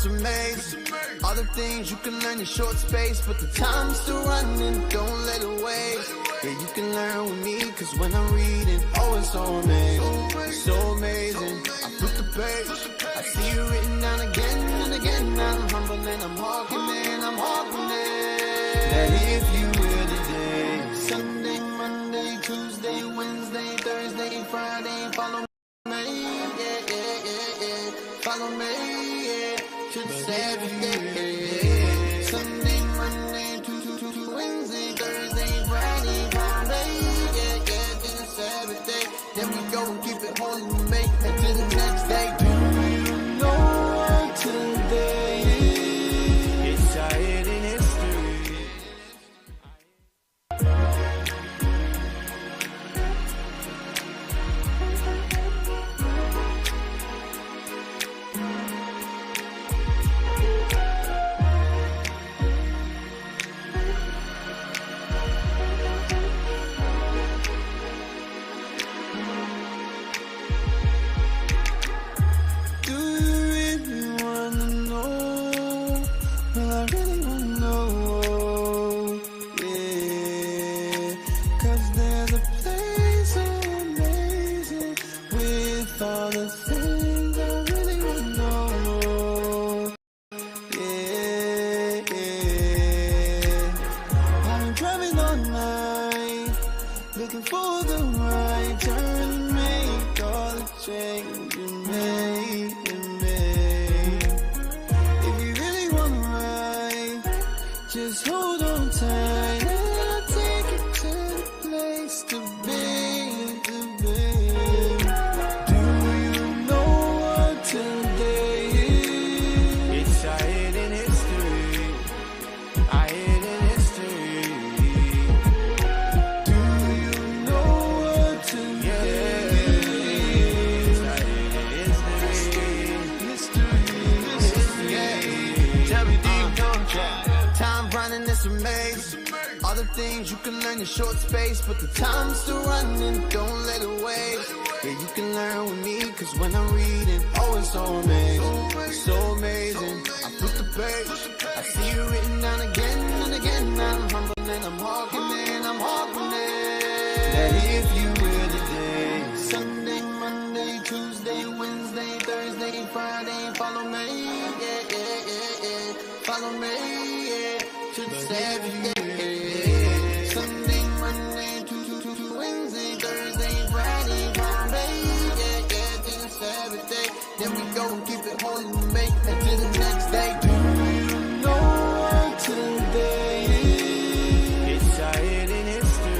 it's amazing. All the things you can learn in short space, but the time's still running, don't let it waste. Yeah, you can learn with me, cause when I'm reading, oh, it's so amazing, so amazing. I flip the page, I see you written down again and again. I'm humble and I'm hawking it, I'm hawking it. That if you will today, Sunday, Monday, Tuesday, Wednesday, Thursday, Friday, follow me, yeah. Follow me, yeah. Should say every day. Sunday, Monday, Tuesday, Wednesday, Thursday, Friday, Friday, yeah. Just every day. Then we go and keep it holy and make it to the next day. Do you know what today is? It's our hidden history. You can learn in short space, but the time's still running, don't let it waste. Yeah, you can learn with me, cause when I'm reading, oh, it's so amazing, so amazing. I flip the page, I see you written down again and again. I'm humble and I'm hawking it, I'm hawking it. That if you will today, Sunday, Monday, Tuesday, Wednesday, Thursday, Friday, follow me, yeah. Follow me, yeah. Should say every day. Sunday, Monday, Tuesday, Wednesday, Thursday, Friday, Friday, yeah. Just every day. Then we go and keep it holy and make it to the next day. Do you know what today is? It's our hidden history.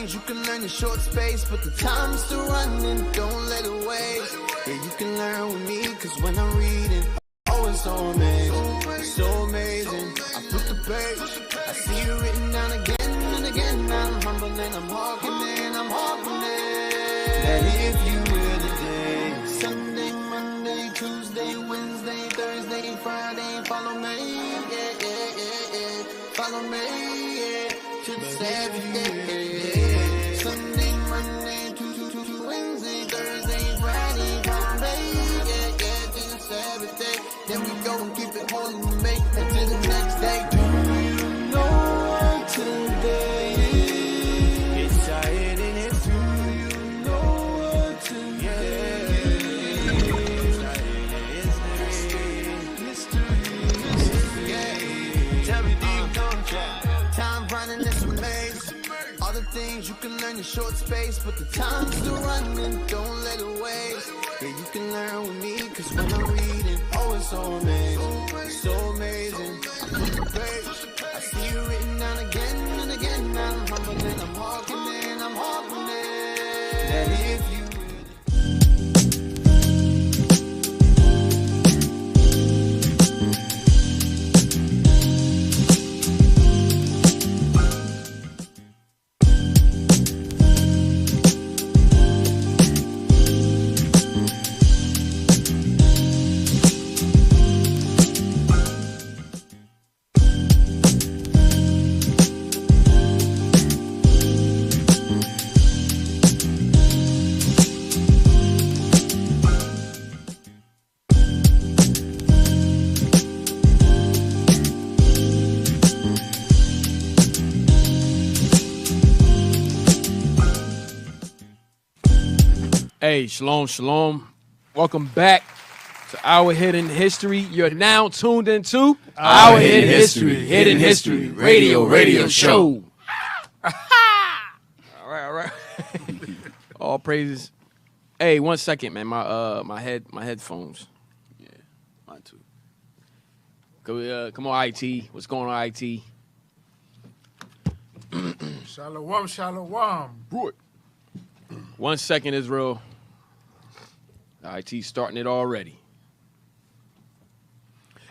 You can learn in short space, but the time's still running, don't let it waste. Yeah, you can learn with me, cause when I'm reading, oh, it's so amazing, so amazing. I flip the page, I see you written down again and again. I'm humble and I'm hawking it, I'm hawking it. That if you will today, Sunday, Monday, Tuesday, Wednesday, to the Sabbath day. Sunday, Monday, Tuesday, Wednesday, Thursday, Friday, Friday, yeah, to the Sabbath day. Then we go and keep it holy and make it to the next day. Do you know what today is? It's our hidden history. Do you know what today is? It's our hidden history. Yeah. Tell me, do you know? Time running this maze. All the things you can learn in short space, but the time's still running, don't let it waste. Yeah, you can learn with me, cause when I'm reading, oh, it's so amazing, so amazing. I see you written down again and again. I'm humbling, I'm walking, I'm walking in. And if you Hey, shalom, shalom. Welcome back to Our Hidden History. You're now tuned into Our Hidden History, radio show. All right. All praises. Hey, 1 second, man. My headphones. Yeah, mine too. Come on, IT. What's going on, IT? Shalom. Good. 1 second, Israel. IT starting it already.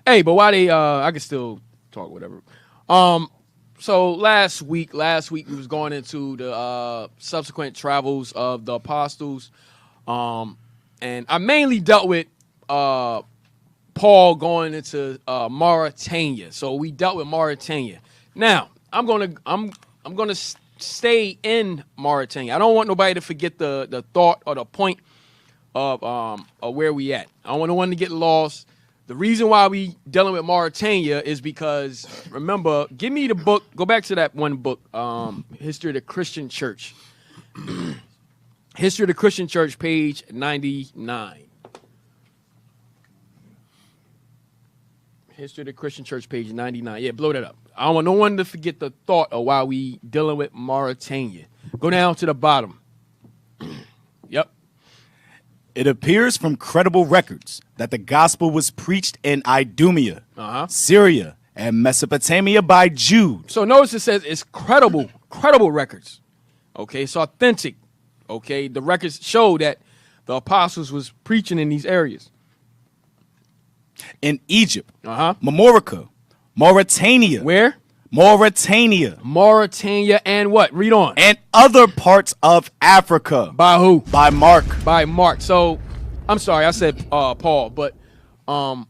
Hey, but why they I can still talk, whatever. So last week we was going into the subsequent travels of the apostles. And I mainly dealt with Paul going into Mauritania. So we dealt with Mauritania. Now, I'm gonna stay in Mauritania. I don't want nobody to forget the thought or the point of where we at. I don't want no one to get lost. The reason why we dealing with Mauritania is because, remember, give me the book. Go back to that one book, History of the Christian Church. History of the Christian Church, page 99. History of the Christian Church, page 99. Yeah, blow that up. I don't want no one to forget the thought of why we dealing with Mauritania. Go down to the bottom. Yep. It appears from credible records that the gospel was preached in Idumea, Syria, and Mesopotamia by Jews. So notice it says it's credible records. Okay, it's authentic. Okay, the records show that the apostles was preaching in these areas. In Egypt, Mauritania. Where? Mauritania. Mauritania and what? Read on. And other parts of Africa. By who? By Mark. By Mark. So, I'm sorry, I said Paul, but I'm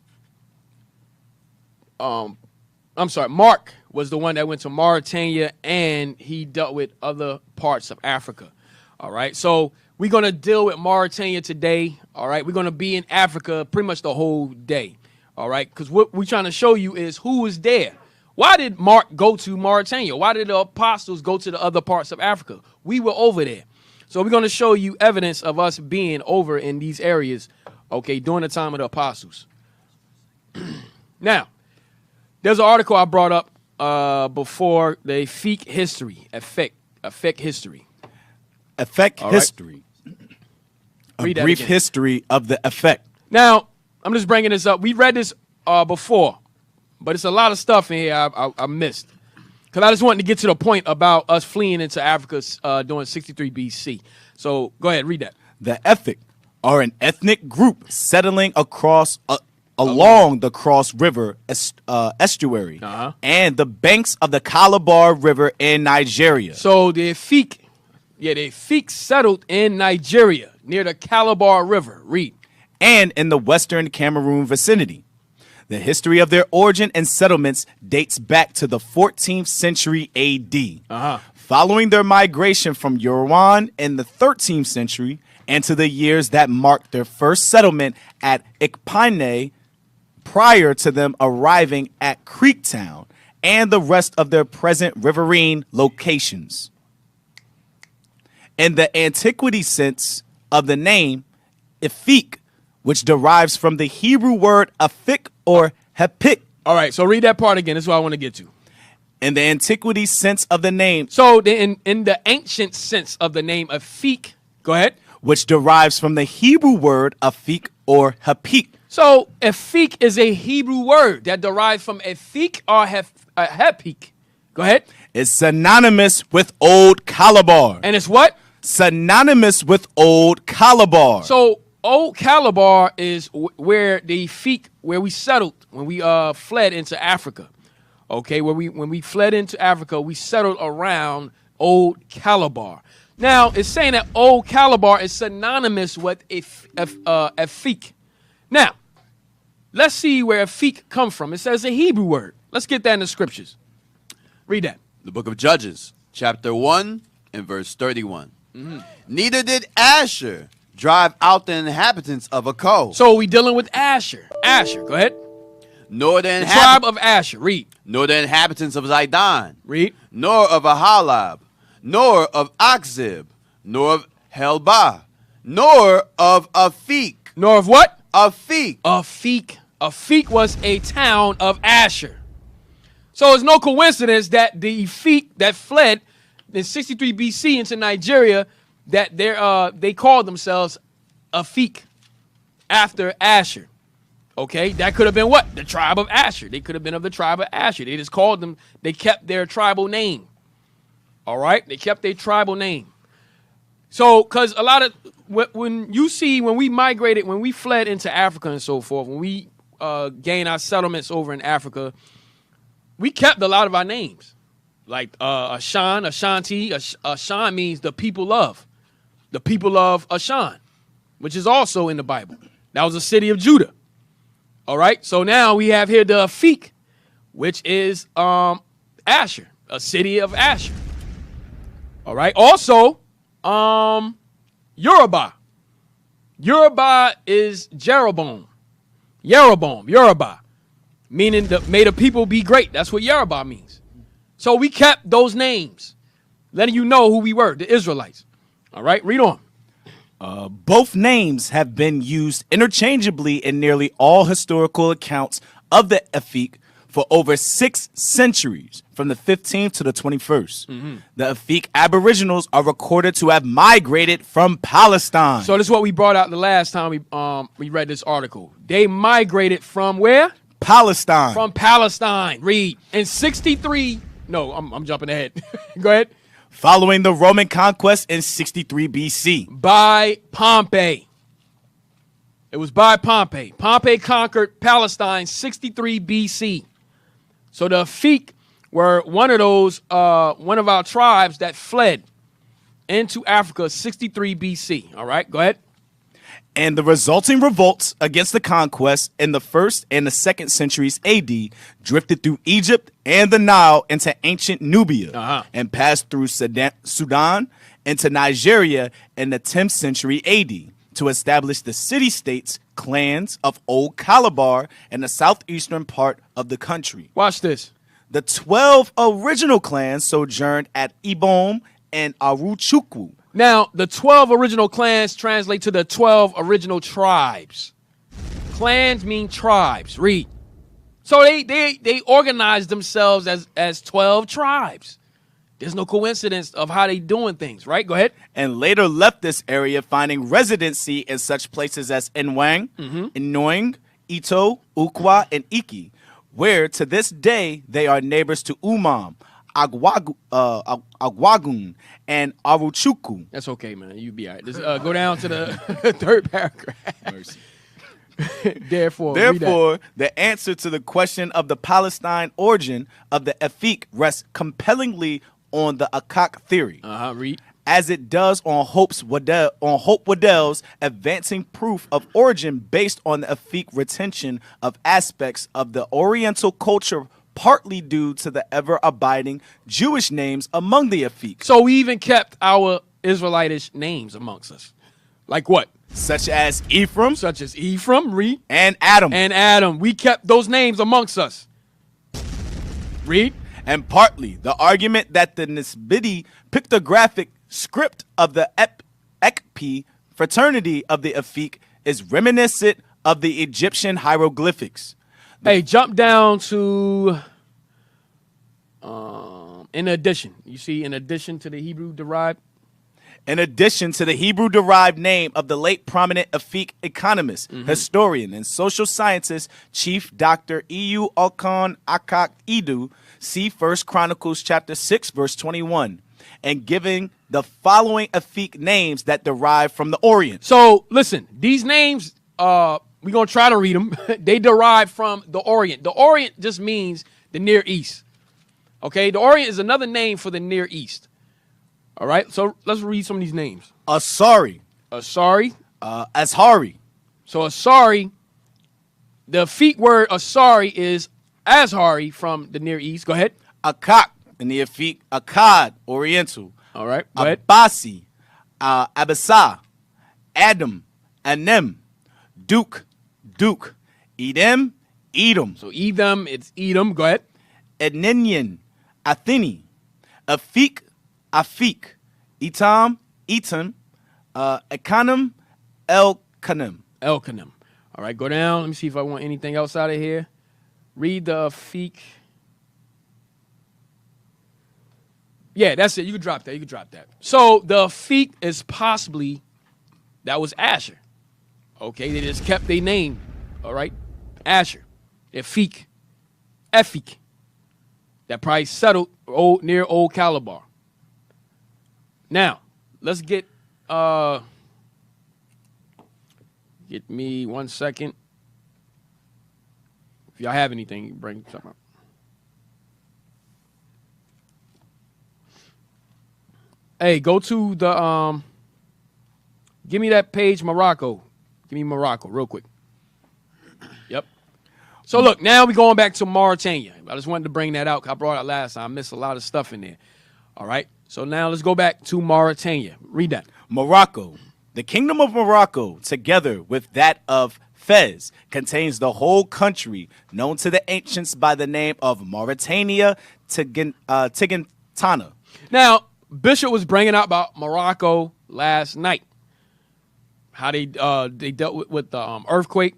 sorry, Mark was the one that went to Mauritania and he dealt with other parts of Africa. All right. So, we're going to deal with Mauritania today. All right. We're going to be in Africa pretty much the whole day. All right. Because what we're trying to show you is who was there. Why did Mark go to Mauritania? Why did the apostles go to the other parts of Africa? We were over there. So we're going to show you evidence of us being over in these areas, okay, during the time of the apostles. Now, there's an article I brought up before, the Efik history, Efik history. Efik history. A brief history of the Efik. Now, I'm just bringing this up. We read this before. But it's a lot of stuff in here I missed. Because I just wanted to get to the point about us fleeing into Africa during 63 BC. So go ahead, read that. The Efik are an ethnic group settling along the Cross River estuary and the banks of the Calabar River in Nigeria. So the Efik settled in Nigeria near the Calabar River. Read. And in the western Cameroon vicinity. The history of their origin and settlements dates back to the 14th century AD. Following their migration from Yuan in the 13th century and to the years that marked their first settlement at Ikpine prior to them arriving at Creektown and the rest of their present riverine locations. In the antiquity sense of the name, Efik, which derives from the Hebrew word Efik or Hepik. All right, so read that part again. That's what I want to get to. In the antiquity sense of the name. So in the ancient sense of the name Efik, go ahead. Which derives from the Hebrew word Efik or Hepik. So Efik is a Hebrew word that derives from Efik or Hepik. Go ahead. It's synonymous with Old Calabar. And it's what? Synonymous with Old Calabar. So Old Calabar is where the Efik, where we settled when we fled into Africa. Okay, when we fled into Africa, we settled around Old Calabar. Now, it's saying that Old Calabar is synonymous with Efik. Now, let's see where Efik comes from. It says a Hebrew word. Let's get that in the scriptures. Read that. The book of Judges, chapter 1 and verse 31. Neither did Asher drive out the inhabitants of Echo. So we dealing with Asher. Asher, go ahead. Nor the tribe of Asher. Read. Nor the inhabitants of Zidon. Read. Nor of Ahalab. Nor of Akzib. Nor of Helbah. Nor of Efik. Nor of what? Efik. Efik. Efik was a town of Asher. So it's no coincidence that the Efik that fled in 63 BC into Nigeria, that they called themselves Efik after Asher. Okay, that could have been what? The tribe of Asher. They could have been of the tribe of Asher. They just called them, they kept their tribal name. All right, they kept their tribal name. So, because a lot of, when we migrated, when we fled into Africa and so forth, when we gained our settlements over in Africa, we kept a lot of our names. Like Ashan, Ashanti. Ashan means the people of. The people of Ashan, which is also in the Bible. That was a city of Judah. All right, so now we have here the Efik, which is Asher, a city of Asher. All right, also Yoruba. Yoruba is Jeroboam. Yoruba, meaning may the people be great. That's what Yoruba means. So we kept those names, letting you know who we were, the Israelites. All right, read on. Both names have been used interchangeably in nearly all historical accounts of the Efik for over 6 centuries, from the 15th to the 21st. The Efik Aboriginals are recorded to have migrated from Palestine. So this is what we brought out the last time we read this article. They migrated from where? Palestine. From Palestine. Read. In 63. No, I'm jumping ahead. Go ahead. Following the Roman conquest in 63 BC. By Pompey. It was by Pompey. Pompey conquered Palestine 63 BC. So the Efik were one of our tribes that fled into Africa 63 BC. All right, go ahead. And the resulting revolts against the conquest in the 1st and the 2nd centuries AD drifted through Egypt and the Nile into ancient Nubia and passed through Sudan into Nigeria in the 10th century AD to establish the city-states clans of Old Calabar in the southeastern part of the country. Watch this. The 12 original clans sojourned at Ibom and Aruchukwu. Now, the 12 original clans translate to the 12 original tribes. Clans mean tribes. Read. So they organized themselves as 12 tribes. There's no coincidence of how they doing things, right? Go ahead. And later left this area, finding residency in such places as Nwang, Inoing, Ito, Ukwa, and Iki, where to this day they are neighbors to Umam, Agwagun, and Aruchukwu. That's okay, man. You be all right. Just, go down to the third paragraph. Mercy. Therefore, the answer to the question of the Palestine origin of the Efik rests compellingly on the Akak theory. Read. as it does on Hope Waddell's advancing proof of origin based on the Efik retention of aspects of the Oriental culture, partly due to the ever-abiding Jewish names among the Efik. So we even kept our Israelitish names amongst us. Like what? Such as Ephraim. Such as Ephraim, read. And Adam. And Adam. We kept those names amongst us. Read. And partly the argument that the Nisbiti pictographic script of the Ekpi fraternity of the Efik is reminiscent of the Egyptian hieroglyphics. Hey, jump down to in addition. You see, in addition to the Hebrew derived. In addition to the Hebrew-derived name of the late prominent Efik economist, historian, and social scientist, Chief Dr. E.U. Alkan Akak Idu, see 1 Chronicles chapter 6, verse 21, and giving the following Efik names that derive from the Orient. So, listen, these names, we're going to try to read them. They derive from the Orient. The Orient just means the Near East. Okay? The Orient is another name for the Near East. All right, so let's read some of these names. Asari. Ashari. So Asari, the Efik word Asari is Ashari from the Near East. Go ahead. Akak in the Efik, Akkad, Oriental. All right, go ahead. Abasi, Abasa, Adam, Anem, Duke, Edom, Edom. So Edom, it's Edom. Go ahead. Edninian, Atheni, Efik, Afik, Etam, Ekanim, Elkanim. Elkanim. All right, go down. Let me see if I want anything else out of here. Read the Efik. Yeah, that's it. You can drop that. So the Efik is possibly, that was Asher. Okay, they just kept their name. All right, Asher. Efik. That probably settled near Old Calabar. Now, let's get me 1 second. If y'all have anything, bring something up. Hey, go to the give me that page Morocco. Give me Morocco real quick. Yep. So look, now we're going back to Mauritania. I just wanted to bring that out because I brought it last time. I missed a lot of stuff in there. All right. So now let's go back to Mauritania. Read that. Morocco. The kingdom of Morocco, together with that of Fez, contains the whole country known to the ancients by the name of Mauritania Tigantana. Now, Bishop was bringing out about Morocco last night. How they dealt with the earthquake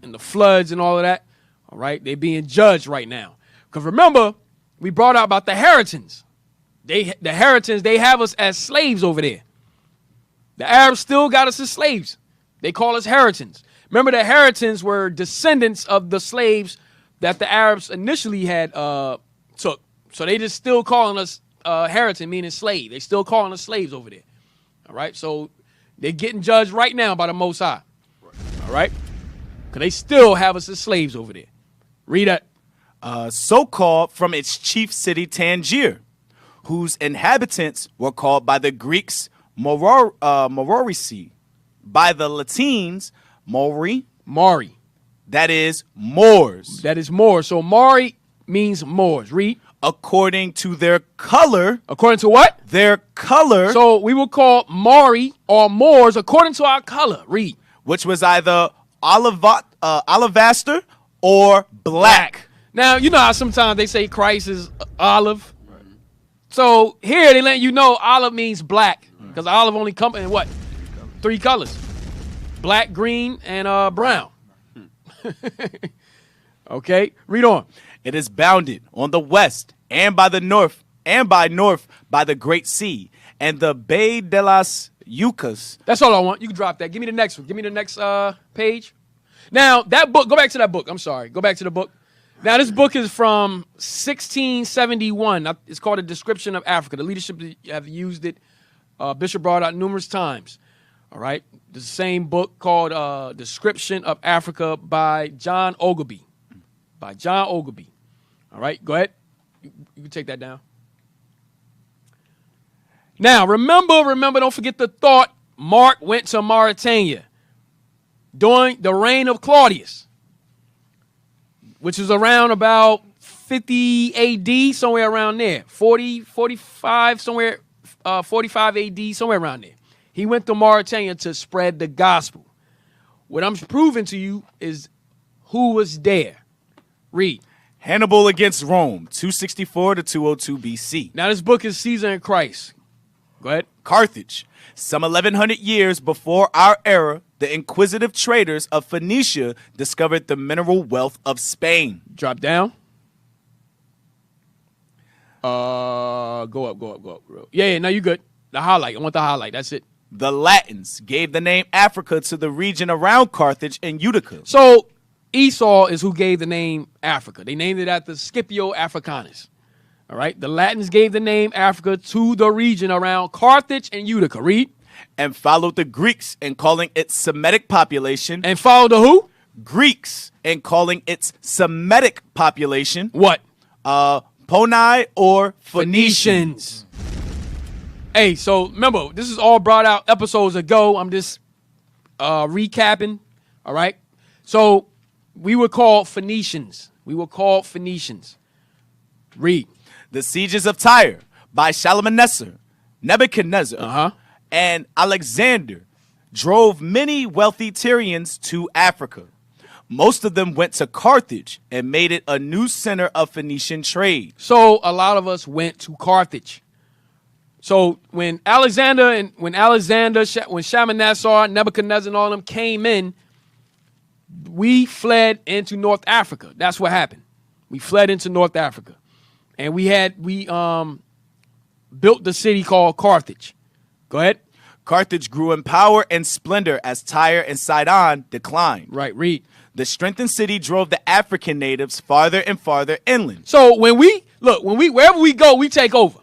and the floods and all of that. All right. They're being judged right now. Because remember, we brought out about the Haritans. The Haritans, they have us as slaves over there. The Arabs still got us as slaves. They call us Haritans. Remember, the Haritans were descendants of the slaves that the Arabs initially had took. So they just still calling us Haritan, meaning slave. They still calling us slaves over there. All right? So they're getting judged right now by the Most High. All right? Because they still have us as slaves over there. Read that. So-called from its chief city, Tangier, whose inhabitants were called by the Greeks Maurici, by the Latins Mari. That is Moors. So Mari means Moors. Read. According to their color. According to what? Their color. So we will call Mari or Moors according to our color. Read. Which was either olivaster or black. Now, you know how sometimes they say Christ is olive? So here they let you know olive means black because olive only comes in what? 3 colors. Black, green, and brown. Okay, read on. It is bounded on the west and by the north by the Great Sea and the Bay de las Yucas. That's all I want. You can drop that. Give me the next one. Give me the next page. Now, that book, go back to that book. I'm sorry. Go back to the book. Now, this book is from 1671. It's called A Description of Africa. The leadership have used it. Bishop brought it out numerous times. All right. The same book called Description of Africa by John Ogilby. All right. Go ahead. You can take that down. Now, remember, don't forget the thought. Mark went to Mauritania during the reign of Claudius, which was around about 50 AD, somewhere around there. 40, 45, somewhere, 45 AD, somewhere around there. He went to Mauritania to spread the gospel. What I'm proving to you is who was there. Read. Hannibal against Rome, 264 to 202 BC. Now, this book is Caesar and Christ. Go ahead. Carthage. Some 1,100 years before our era, the inquisitive traders of Phoenicia discovered the mineral wealth of Spain. Drop down. Go up. Yeah, no, you good. The highlight. I want the highlight. That's it. The Latins gave the name Africa to the region around Carthage and Utica. So Esau is who gave the name Africa. They named it after Scipio Africanus. All right. The Latins gave the name Africa to the region around Carthage and Utica. Read. And followed the Greeks in calling its Semitic population. And followed the who? Greeks in calling its Semitic population. What? Poni or Phoenicians. Hey, so remember, this is all brought out episodes ago. I'm just recapping. All right. So we were called Phoenicians. Read. The sieges of Tyre by Shalmaneser, Nebuchadnezzar, and Alexander drove many wealthy Tyrians to Africa. Most of them went to Carthage and made it a new center of Phoenician trade. So a lot of us went to Carthage. So when Shalmaneser, Nebuchadnezzar, and all of them came in, we fled into North Africa. That's what happened. We fled into North Africa. And we built the city called Carthage. Go ahead. Carthage grew in power and splendor as Tyre and Sidon declined. Right, read. The strengthened city drove the African natives farther and farther inland. So wherever we go, we take over.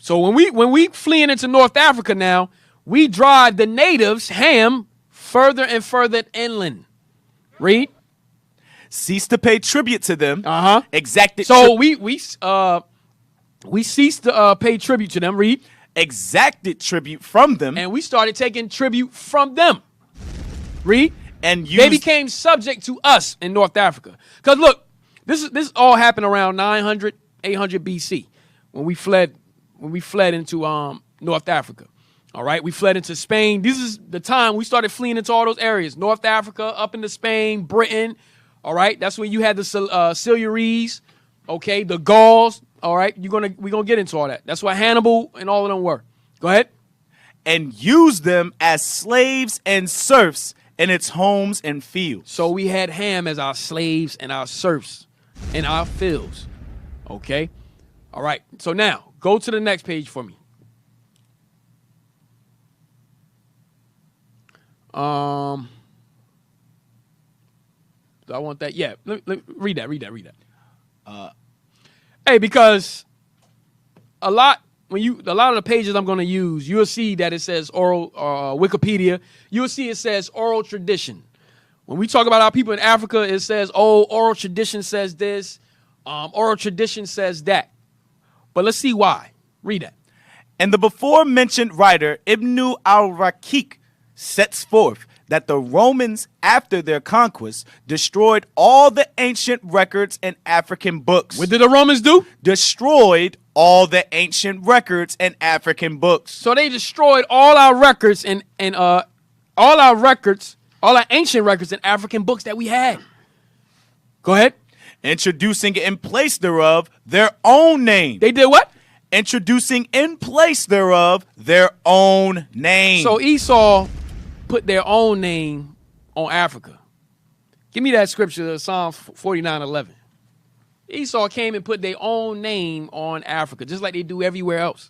So when we fleeing into North Africa now, we drive the natives, Ham, further and further inland. Read. Ceased to pay tribute to them. Exacted. So we ceased to pay tribute to them. Read. Exacted tribute from them. And we started taking tribute from them. Read. And they became subject to us in North Africa. Because look, this all happened around 900, 800 BC when we fled into North Africa. All right, we fled into Spain. This is the time we started fleeing into all those areas. North Africa, up into Spain, Britain. All right, that's when you had the Silures, okay, the Gauls. All right, we're gonna get into all that. That's what Hannibal and all of them were. Go ahead. And used them as slaves and serfs in its homes and fields. So we had Ham as our slaves and our serfs in our fields. Okay. All right. So now go to the next page for me. Do I want that? Yeah. Read that. Hey, because a lot of the pages I'm going to use, you'll see that it says oral Wikipedia. You'll see it says oral tradition. When we talk about our people in Africa, it says, oh, oral tradition says this, oral tradition says that. But let's see why. Read that. And the before mentioned writer Ibn al-Rakik sets forth that the Romans, after their conquest, destroyed all the ancient records and African books. What did the Romans do? Destroyed all the ancient records and African books. So they destroyed all our records and all our ancient records and African books that we had. Go ahead. Introducing in place thereof their own name. They did what? Introducing in place thereof their own name. So Esau put their own name on Africa. Give me that scripture, Psalm 49:11. Esau came and put their own name on Africa, just like they do everywhere else.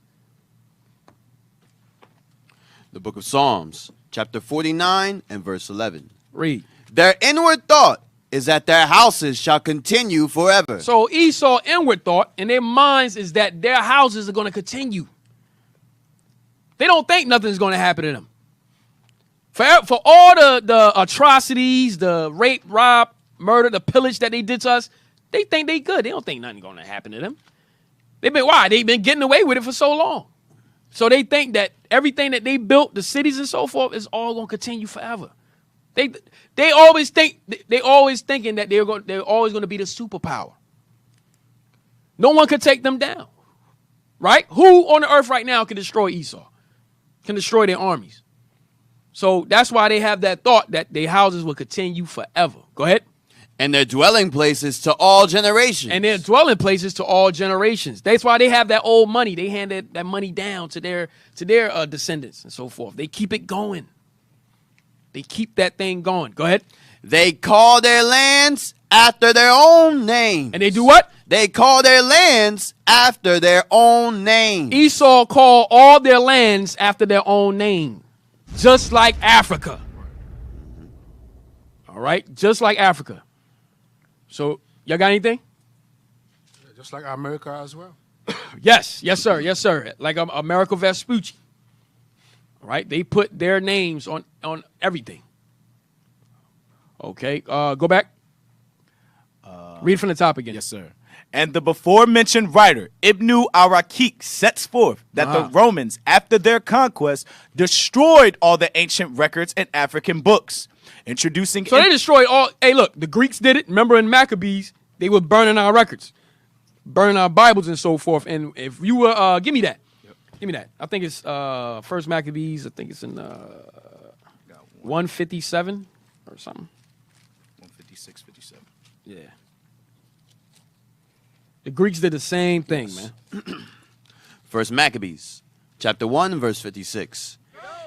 The book of Psalms, chapter 49 and verse 11. Read. Their inward thought is that their houses shall continue forever. So Esau's inward thought in their minds is that their houses are going to continue. They don't think nothing's going to happen to them. For all the atrocities, the rape, rob, murder, the pillage that they did to us, they think they good. They don't think nothing's going to happen to them. They've been getting away with it for so long. So they think that everything that they built, the cities and so forth, is all going to continue forever. They always thinking that they're always going to be the superpower. No one could take them down. Right? Who on the earth right now can destroy Esau? Can destroy their armies? So that's why they have that thought that their houses will continue forever. Go ahead. And their dwelling places to all generations. And their dwelling places to all generations. That's why they have that old money. They hand that money down to their descendants and so forth. They keep it going. They keep that thing going. Go ahead. They call their lands after their own name. And they do what? They call their lands after their own name. Esau called all their lands after their own name. Just like Africa. All right? Just like Africa. So, y'all got anything? Just like America as well. Yes, sir. Yes, sir. Like America Vespucci. All right? They put their names on everything. Okay. Go back. Read from the top again. Yes, sir. And the before-mentioned writer, Ibn al-Rakik, sets forth that the Romans, after their conquest, destroyed all the ancient records and African books, introducing... So they destroyed all... Hey, look, the Greeks did it. Remember in Maccabees, they were burning our records, burning our Bibles and so forth. And if you were... give me that. Yep. Give me that. I think it's First Maccabees. I think it's in 157 or something. 156, 57. Yeah. The Greeks did the same thing, man. First Maccabees, chapter 1, verse 56.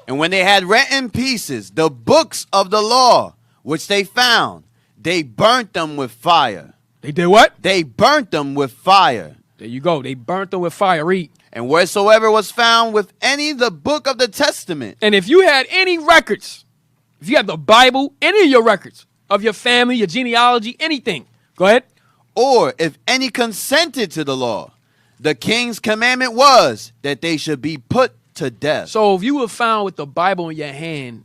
And when they had rent in pieces the books of the law, which they found, they burnt them with fire. They did what? They burnt them with fire. There you go. They burnt them with fire. Read. And wheresoever was found with any the book of the testament. And if you had any records, if you had the Bible, any of your records of your family, your genealogy, anything, go ahead. Or if any consented to the law, the king's commandment was that they should be put to death. So if you were found with the Bible in your hand,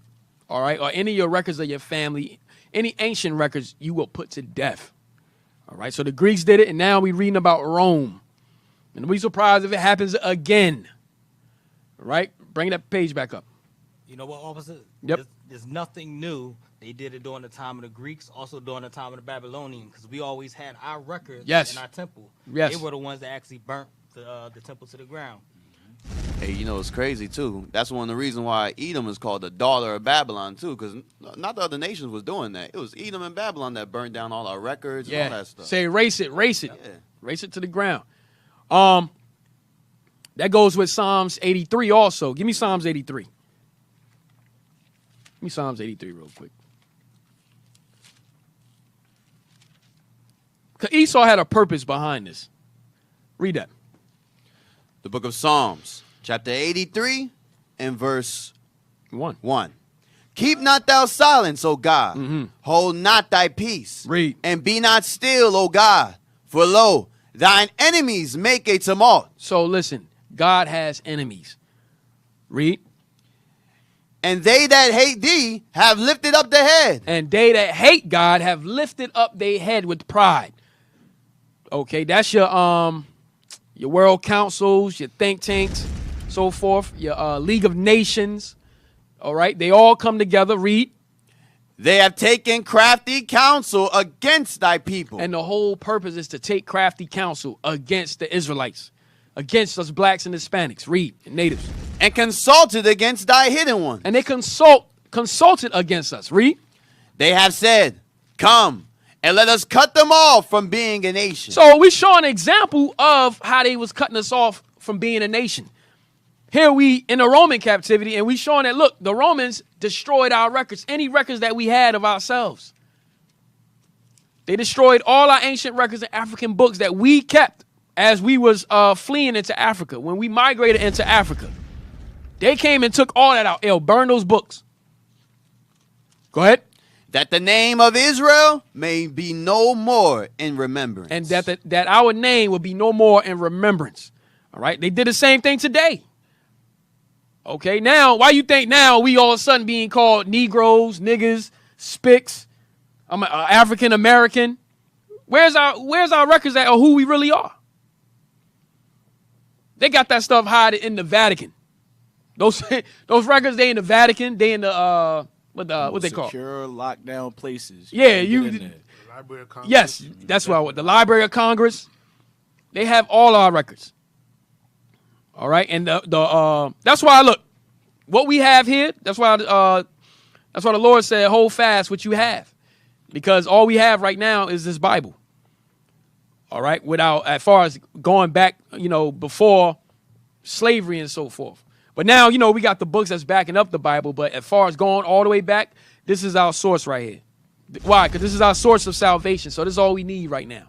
all right, or any of your records of your family, any ancient records, you will put to death. All right, so the Greeks did it, and now we're reading about Rome. And we're surprised if it happens again. All right, bring that page back up. You know what, officer? Yep. There's nothing new. They did it during the time of the Greeks, also during the time of the Babylonians, because we always had our records in our temple. Yes. They were the ones that actually burnt the temple to the ground. Hey, you know, it's crazy, too. That's one of the reasons why Edom is called the daughter of Babylon, too, because not the other nations was doing that. It was Edom and Babylon that burned down all our records and all that stuff. Say erase it. Yeah. Erase it to the ground. That goes with Psalms 83 also. Give me Psalms 83. Give me Psalms 83 real quick. Because Esau had a purpose behind this. Read that. The book of Psalms, chapter 83 and verse 1. Keep not thou silence, O God. Hold not thy peace. Read. And be not still, O God. For lo, thine enemies make a tumult. So listen, God has enemies. Read. And they that hate thee have lifted up their head. And they that hate God have lifted up their head with pride. Okay, that's your world councils, your think tanks, so forth, your League of Nations. All right, they all come together. Read. They have taken crafty counsel against thy people. And the whole purpose is to take crafty counsel against the Israelites, against us blacks and Hispanics. Read. And natives. And consulted against thy hidden ones. And they consulted against us. Read. They have said, come, and let us cut them off from being a nation. So we show an example of how they was cutting us off from being a nation. Here we in the Roman captivity, and we showing that, look, the Romans destroyed our records, any records that we had of ourselves. They destroyed all our ancient records and African books that we kept as we was fleeing into Africa. When we migrated into Africa, they came and took all that out. They'll burn those books. Go ahead. That the name of Israel may be no more in remembrance. And that our name will be no more in remembrance. All right. They did the same thing today. Okay. Now, why you think now we all of a sudden being called Negroes, niggas, spics, I'm African American? Where's our records at of who we really are? They got that stuff hiding in the Vatican. Those records, they in the Vatican. They in the what they call? Secure lockdown places. Yeah, The Library of Congress. Yes, that's what the Library of Congress. They have all our records. All right, and that's why I look. What we have here. That's why the Lord said, "Hold fast what you have," because all we have right now is this Bible. All right, as far as going back, before slavery and so forth. But now, we got the books that's backing up the Bible. But as far as going all the way back, this is our source right here. Why? Because this is our source of salvation. So this is all we need right now.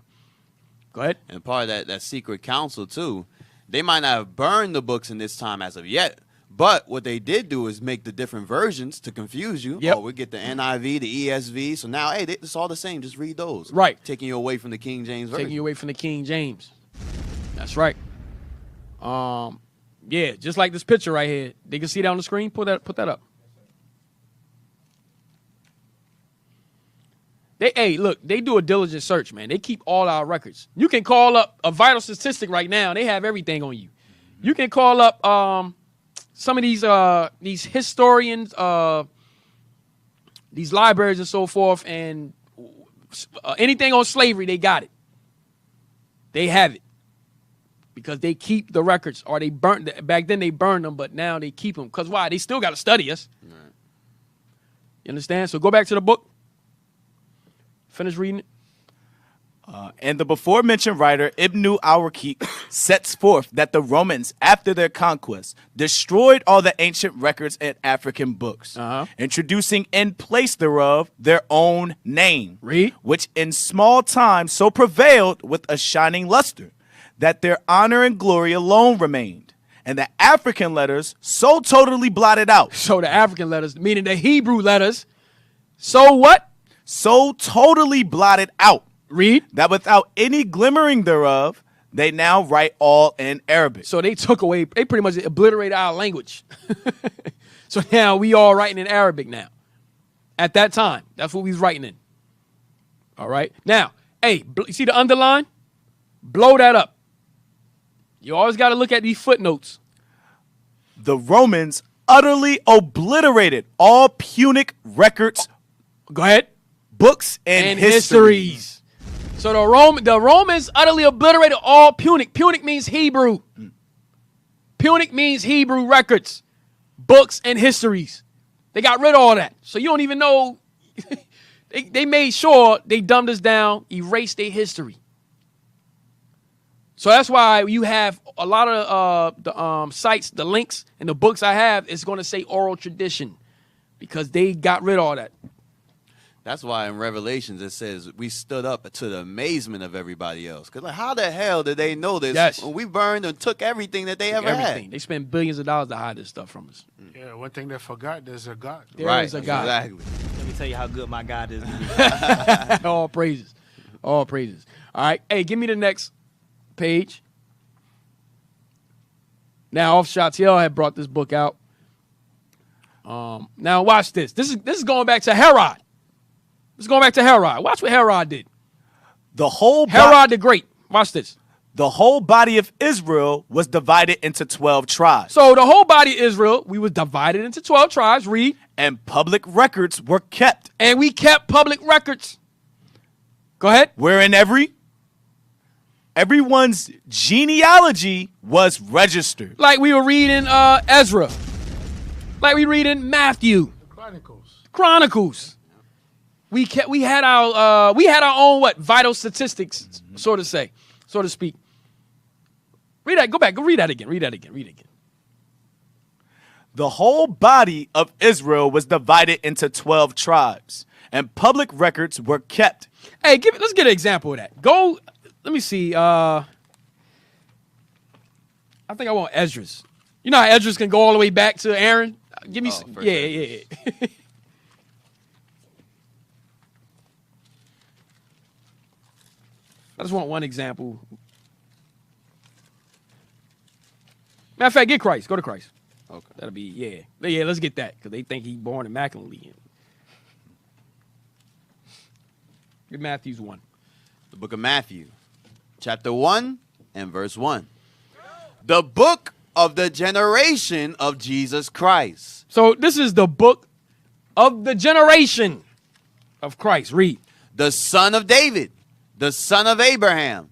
Go ahead. And part of that secret council, too, they might not have burned the books in this time as of yet. But what they did do is make the different versions to confuse you. Yep. Oh, we get the NIV, the ESV. So now, hey, it's all the same. Just read those. Right. Taking you away from the King James version. Taking you away from the King James. That's right. Yeah, just like this picture right here. They can see that on the screen. Put that up. Look, they do a diligent search, man. They keep all our records. You can call up a vital statistic right now. They have everything on you. You can call up some of these historians, these libraries and so forth, and anything on slavery, they got it. They have it. Because they keep the records, or they burnt. Back then they burned them, but now they keep them. Because why? They still got to study us. Right. You understand? So go back to the book. Finish reading it. And the before-mentioned writer Ibn al-Warqi sets forth that the Romans, after their conquest, destroyed all the ancient records and African books, introducing in place thereof their own name, which in small time so prevailed with a shining luster, that their honor and glory alone remained, and the African letters so totally blotted out. So the African letters, meaning the Hebrew letters, so what? So totally blotted out. Read. That without any glimmering thereof, they now write all in Arabic. So they pretty much obliterated our language. So now we all writing in Arabic now. At that time, that's what we was writing in. All right. Now, you see the underline? Blow that up. You always got to look at these footnotes. The Romans utterly obliterated all Punic records. Go ahead. Books and histories. So the Romans utterly obliterated all Punic. Punic means Hebrew. Punic means Hebrew records, books, and histories. They got rid of all that. So you don't even know. They made sure they dumbed us down, erased their history. So that's why you have a lot of the sites, the links, and the books I have is going to say oral tradition because they got rid of all that. That's why in Revelations it says we stood up to the amazement of everybody else. Because how the hell did they know this? Yes. When we burned and took everything that they ever had. They spent billions of dollars to hide this stuff from us. Yeah, one thing they forgot, there's a God. There is a God. Exactly. Let me tell you how good my God is. All praises. All praises. All right. Hey, give me the next page. Now, Shatiel had brought this book out. Now, watch this. This is going back to Herod. This is going back to Herod. Watch what Herod did. Herod the Great. Watch this. The whole body of Israel was divided into 12 tribes. So the whole body of Israel, we was divided into 12 tribes. Read. And public records were kept. And we kept public records. Go ahead. Wherein everyone's genealogy was registered. Like we were reading Ezra. Like we reading Matthew. Chronicles. We had our own vital statistics, so to speak. Read that. Go back. Go read that again. Read it again. The whole body of Israel was divided into 12 tribes, and public records were kept. Hey, let's get an example of that. Go. Let me see. I think I want Esdras. You know how Esdras can go all the way back to Aaron? Give me. Yeah. I just want one example. Matter of fact, get Christ. Go to Christ. Okay. That'll be, yeah, let's get that, because they think he's born immaculately. Get Matthew's 1. The book of Matthew, chapter 1 and verse 1. The book of the generation of Jesus Christ. So this is the book of the generation of Christ. Read. The son of David, the son of Abraham.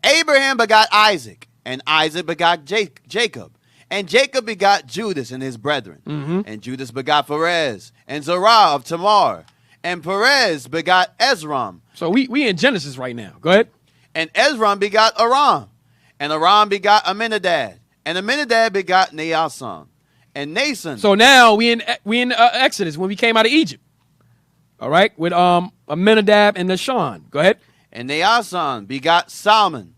Abraham begot Isaac, and Isaac begot Jacob. And Jacob begot Judas and his brethren. And Judas begot Perez, and Zerah of Tamar. And Perez begot Ezram. So we in Genesis right now. Go ahead. And Ezram begot Aram. And Aram begot Aminadab. And Aminadab begot Naason. And Nason. So now we in Exodus when we came out of Egypt. All right, with Aminadab and Nahshon. Go ahead. And Naason begot Salmon.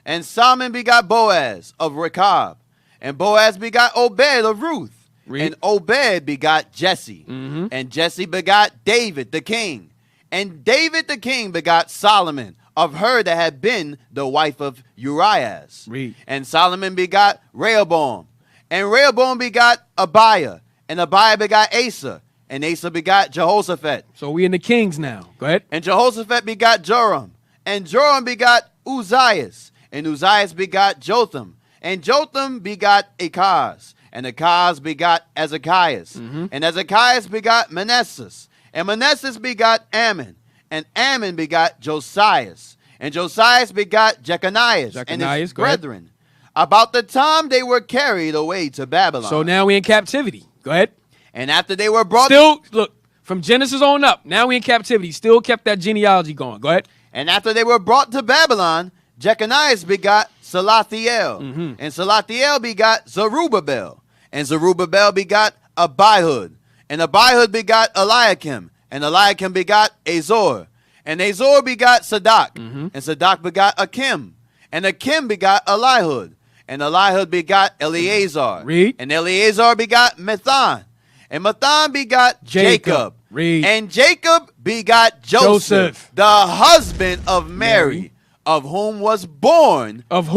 And Salmon begot Boaz of Rechab. And Boaz begot Obed of Ruth. Read. And Obed begot Jesse. And Jesse begot David the king. And David the king begot Solomon of her that had been the wife of Urias. Read. And Solomon begot Rehoboam. And Rehoboam begot Abiah. And Abiah begot Asa. And Asa begot Jehoshaphat. So we in the kings now. Go ahead. And Jehoshaphat begot Joram. And Joram begot Uzzias. And Uzzias begot Jotham. And Jotham begot Achaz. And Achaz begot Ezekias. And Ezekias begot Manasseh. And Manasseh begot Ammon. And Ammon begot Josias. And Josias begot Jeconias and his brethren. About the time they were carried away to Babylon. So now we in captivity. Go ahead. And after they were brought... Still, look, from Genesis on up, now we in captivity. Still kept that genealogy going. Go ahead. And after they were brought to Babylon, Jeconias begot Salathiel. And Salathiel begot Zerubbabel. And Zerubbabel begot Abihud. And Abihud begot Eliakim. And Eliakim begot Azor. And Azor begot Sadak. And Sadak begot Akim. And Akim begot Elihud. And Elihud begot Eleazar. Read. And Eleazar begot Methan. And Methan begot Jacob. Read. And Jacob begot Joseph, the husband of Mary, of whom was born of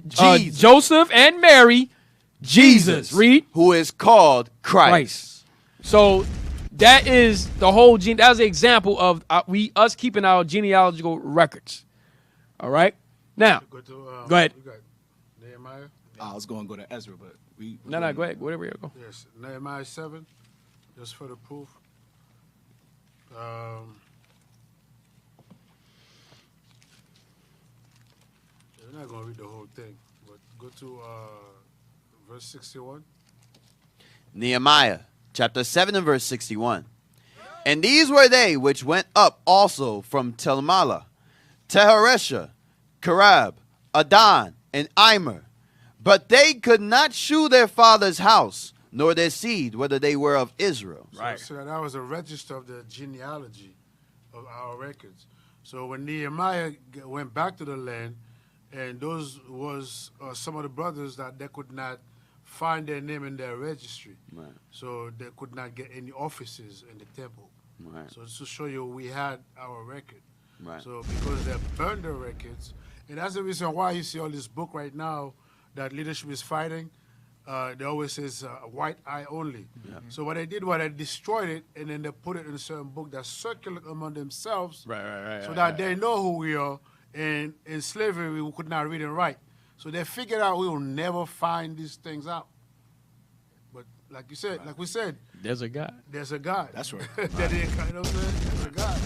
Joseph and Mary, Jesus. Read. Who is called Christ. So that is the whole that was an example of us keeping our genealogical records. All right. Now, go ahead. We got Nehemiah. I was going to go to Ezra, but we... No, go ahead. Whatever you go. Yes, Nehemiah 7, just for the proof. We're not going to read the whole thing, but go to verse 61. Nehemiah chapter 7 and verse 61. And these were they which went up also from Telmala, Teharesha, Karab, Adon, and Immer. But they could not shew their father's house, nor their seed, whether they were of Israel. Right. So that was a register of the genealogy of our records. So when Nehemiah went back to the land, and those was some of the brothers that they could not find their name in their registry. Right. So they could not get any offices in the temple. Right. So to show you we had our record. Right. So because they burned the records, and that's the reason why you see all this book right now that leadership is fighting. They always says white eye only. Yeah. So what they did was they destroyed it, and then they put it in a certain book that's circulate among themselves. Right. So that they know who we are. And in slavery, we could not read and write. So they figured out we will never find these things out. But like you said, like we said, there's a God. There's a God. That's right. That is, you know what I'm saying? There's a God.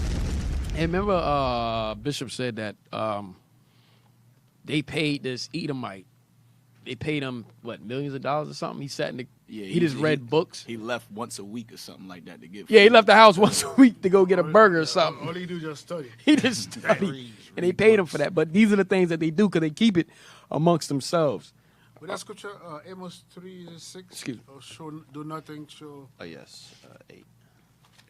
And remember, Bishop said that they paid this Edomite. They paid him what, millions of dollars or something. He sat in the. Yeah, he just read books. He left once a week or something like that to get. Yeah, he left the house once a week to go get a burger or something. All he do is just study. He just studied, and they paid him for that. But these are the things that they do because they keep it amongst themselves. But that scripture, Amos 3:6. Excuse me. Show, do nothing. Show. Oh yes, 8.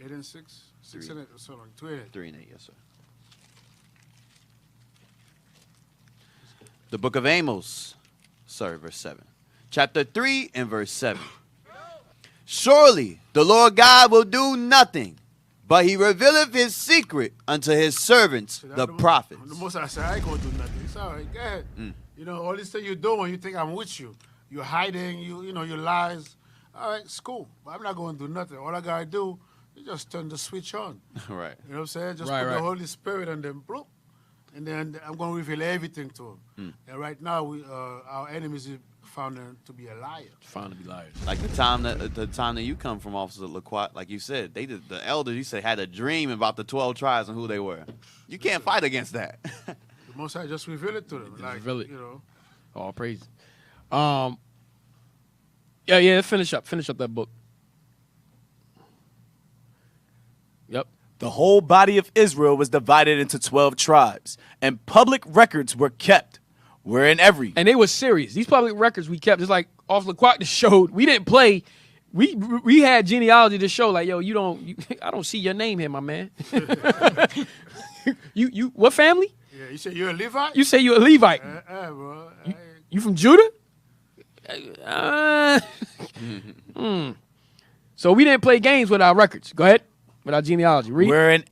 8 and 6. 6 and 8. Sorry, 2 and 8. 3 and 8. Yes, sir. The book of Amos. Sorry, verse 7. Chapter 3 and verse 7. Surely the Lord God will do nothing, but he revealeth his secret unto his servants, the prophets. The most I say, I ain't going to do nothing. It's all right, go ahead. You know, all this thing you're doing, you think I'm with you. You're hiding, you know, your lies. All right, it's cool. But I'm not going to do nothing. All I got to do is just turn the switch on. Right. You know what I'm saying? Just put the Holy Spirit on them, bloop, and then I'm going to reveal everything to them. And right now, our enemies is found them to be a liar. Found to be liars. Like the time that you come from, Officer LaQuat, like you said, the elders, you said, had a dream about the 12 tribes and who they were. You can't fight against that. The Most High just revealed it to them. Like, reveal it. you know. All praise. Yeah, finish up that book. Yep. The whole body of Israel was divided into 12 tribes, and public records were kept, wherein every. And they were serious. These public records we kept, just like Officer LaQuat just showed. We didn't play. We had genealogy to show, like, yo, I don't see your name here, my man. you what family? Yeah, you say you're a Levite? You say you're a Levite. Bro. You from Judah? So we didn't play games with our records. Go ahead. With our genealogy. Read. Wherein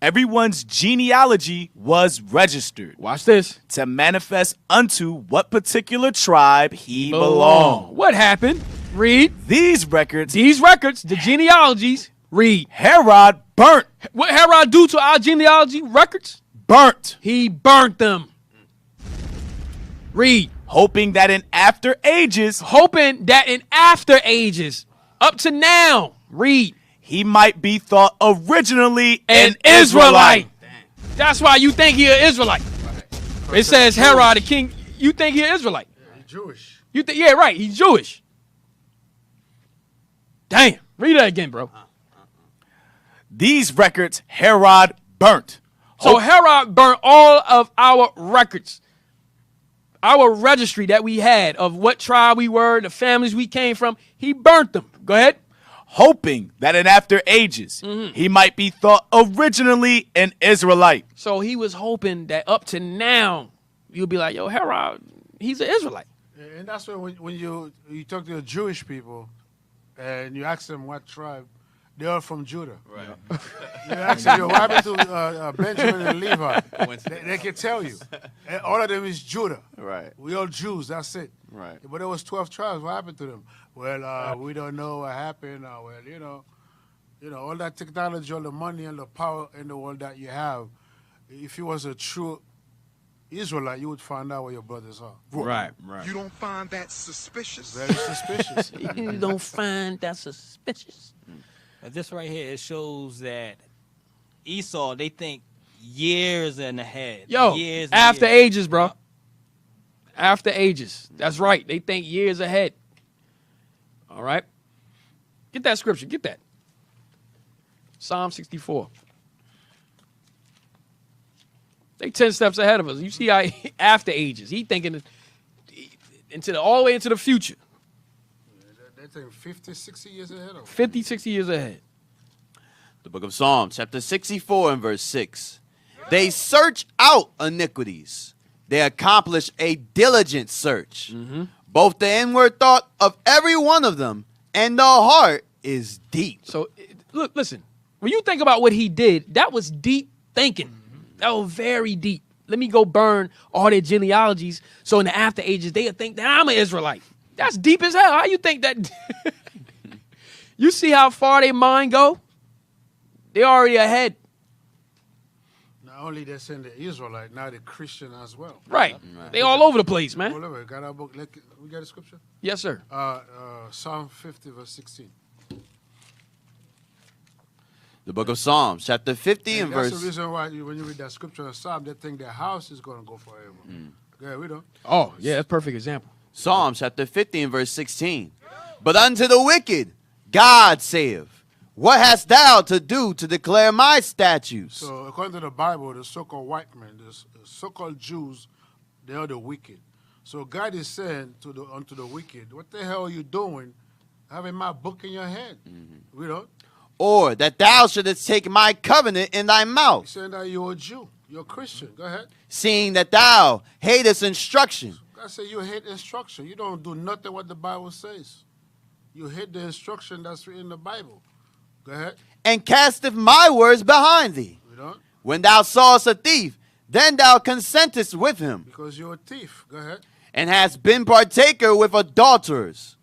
everyone's genealogy was registered. Watch this. To manifest unto what particular tribe he belonged. What happened? Read. These records, the genealogies, read. Herod burnt. What Herod do to our genealogy records? Burnt. He burnt them. Read. Hoping that in after ages, up to now, read, he might be thought originally an Israelite. That's why you think he an Israelite. Right. It says Herod the king. You think he an Israelite? Yeah, he's Jewish. Yeah, right. He's Jewish. Damn. Read that again, bro. These records Herod burnt. So Herod burnt all of our records. Our registry that we had of what tribe we were, the families we came from, he burnt them. Go ahead. Hoping that in after ages, he might be thought originally an Israelite. So he was hoping that up to now, you'll be like, yo, Herod, he's an Israelite. And that's why when you talk to the Jewish people and you ask them what tribe, they're all from Judah. Right. You ask them, what happened to Benjamin and Levi? They can tell you. And all of them is Judah. Right. We all Jews, that's it. Right. But there was 12 tribes. What happened to them? Well, we don't know what happened. You know, all that technology, all the money and the power in the world that you have, if you was a true Israelite, you would find out where your brothers are. Right. You don't find that suspicious? Very suspicious. You don't find that suspicious. This right here, it shows that Esau, they think years in ahead. Yo, years after ages, bro. After ages. That's right. They think years ahead. All right. Get that scripture. Get that. Psalm 64. They 10 steps ahead of us. You see how after ages. He thinking all the way into the future. They think 50, 60 years ahead of them. 50, 60 years ahead. The book of Psalms, chapter 64 and verse 6. They search out iniquities. They accomplish a diligent search. Both the inward thought of every one of them and the heart is deep. So, look, listen. When you think about what he did, that was deep thinking. That was very deep. Let me go burn all their genealogies so in the after ages they'll think that I'm an Israelite. That's deep as hell. How you think that? You see how far their mind go? They're already ahead. Not only they're saying the Israelite, now the Christian as well. Right. They all over the place, man. All over. Got our book. We got a scripture? Yes, sir. Psalm 50, verse 16. The book of Psalms, chapter 50 and verse... That's the reason why when you read that scripture of Psalm, they think their house is going to go forever. Yeah, we don't. Oh, yeah, that's a perfect example. Psalms, chapter 50 and verse 16. But unto the wicked, God saith, what hast thou to do to declare my statutes? So according to the Bible, the so-called white men, the so-called Jews, they are the wicked. So God is saying unto the wicked, what the hell are you doing having my book in your hand? We don't. Or that thou shouldest take my covenant in thy mouth. He's saying that you're a Jew. You're a Christian. Go ahead. Seeing that thou hatest instruction. God said you hate instruction. You don't do nothing what the Bible says. You hate the instruction that's in the Bible. Go ahead. And casteth my words behind thee. We don't. When thou sawest a thief, then thou consentest with him. Because you're a thief. Go ahead. And hast been partaker with adulterers.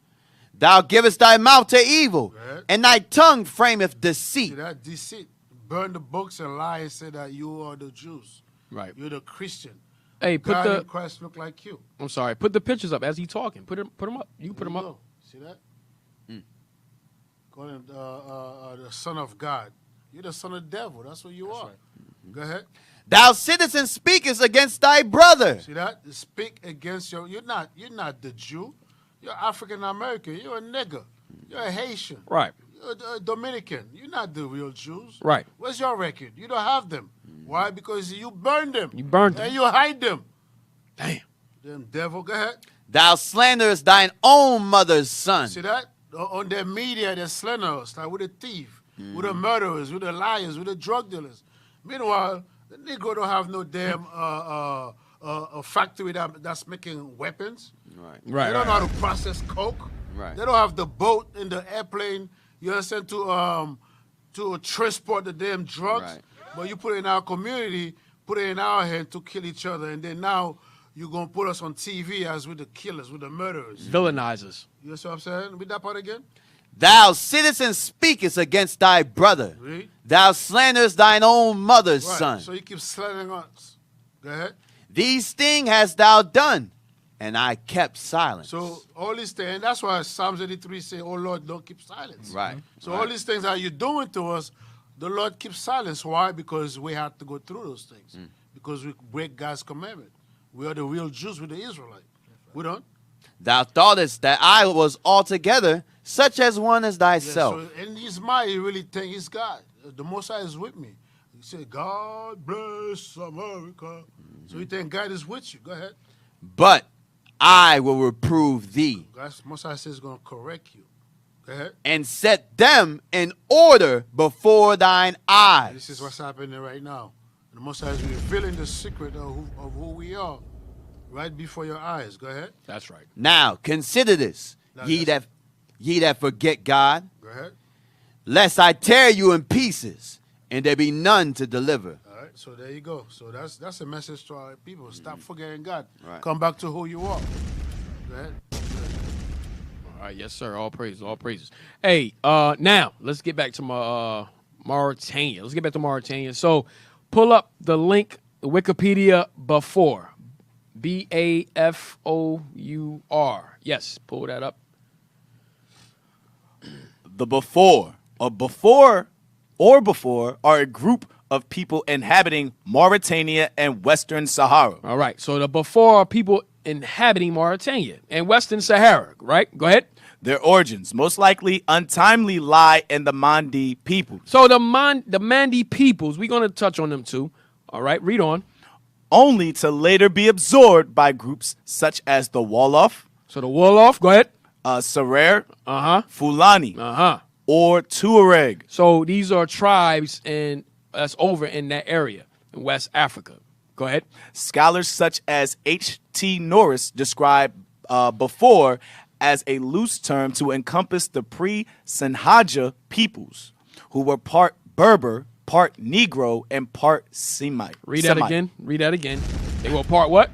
Thou givest thy mouth to evil, and thy tongue frameth deceit. See that deceit. Burn the books and lie and say that you are the Jews. Right. You're the Christian. Hey, put God the. in Christ look like you. I'm sorry. Put the pictures up as he talking. Put them up. You can put them up. See that? Call him the son of God. You're the son of the devil. That's what you are. Right. Go ahead. Thou sittest and speakest against thy brother. See that? Speak against your. You're not the Jew. You're African American. You're a nigger. You're a Haitian. Right. You're a Dominican. You're not the real Jews. Right. Where's your record? You don't have them. Why? Because you burned them. You burned them. And you hide them. Damn. Them devil. Go ahead. Thou slanderest thine own mother's son. See that? On their media, they're slanderers, like with the thief, with the murderers, with the liars, with the drug dealers. Meanwhile, the Negro don't have no damn a factory that's making weapons. Right. They don't know how to process coke. Right. They don't have the boat and the airplane, you understand, to transport the damn drugs. Right. But you put it in our community, put it in our hand to kill each other, and then now you're going to put us on TV as with the killers, with the murderers. Villainizers. You know what I'm saying? Read that part again. Thou sittest and speakest against thy brother. Read. Thou slanderest thine own mother's son. So you keep slandering us. Go ahead. These things hast thou done, and I kept silence. So all these things, and that's why Psalms 83 say, oh Lord, don't keep silence. Right. So all these things that you're doing to us, the Lord keeps silence. Why? Because we have to go through those things. Because we break God's commandment. We are the real Jews with the Israelites. We don't. Thou thoughtest that I was altogether such as one as thyself. Yeah, so in his mind, he really think he's God. The Most High is with me. He said, God bless America. So you think God is with you. Go ahead. But I will reprove thee. God's Most High says he's going to correct you. Go ahead. And set them in order before thine eyes. This is what's happening right now. The Most High is revealing the secret of who we are right before your eyes. Go ahead. That's right. Now consider this, ye that forget God. Go ahead. Lest I tear you in pieces, and there be none to deliver. All right, so there you go. So that's a message to our people. Stop forgetting God. Right. Come back to who you are. Go ahead. All right, yes, sir. All praises, all praises. Hey, now let's get back to Mauritania. Let's get back to Mauritania. So, pull up the link, the Wikipedia before, BAFOUR. Yes, pull that up. The before are a group of people inhabiting Mauritania and Western Sahara. All right, so the before are people inhabiting Mauritania and Western Sahara, right? Go ahead. Their origins most likely untimely lie in the Mandi peoples. So the Mandi peoples, we're going to touch on them too. All right, read on. Only to later be absorbed by groups such as the Wolof. So the Wolof, go ahead. Serer, Fulani, Uh-huh. or Tuareg. So these are tribes that's over in that area in West Africa. Go ahead. Scholars such as H.T. Norris describe before as a loose term to encompass the pre-Senhaja peoples, who were part Berber, part Negro, and part Semite. Read that again. Read that again. They were part what?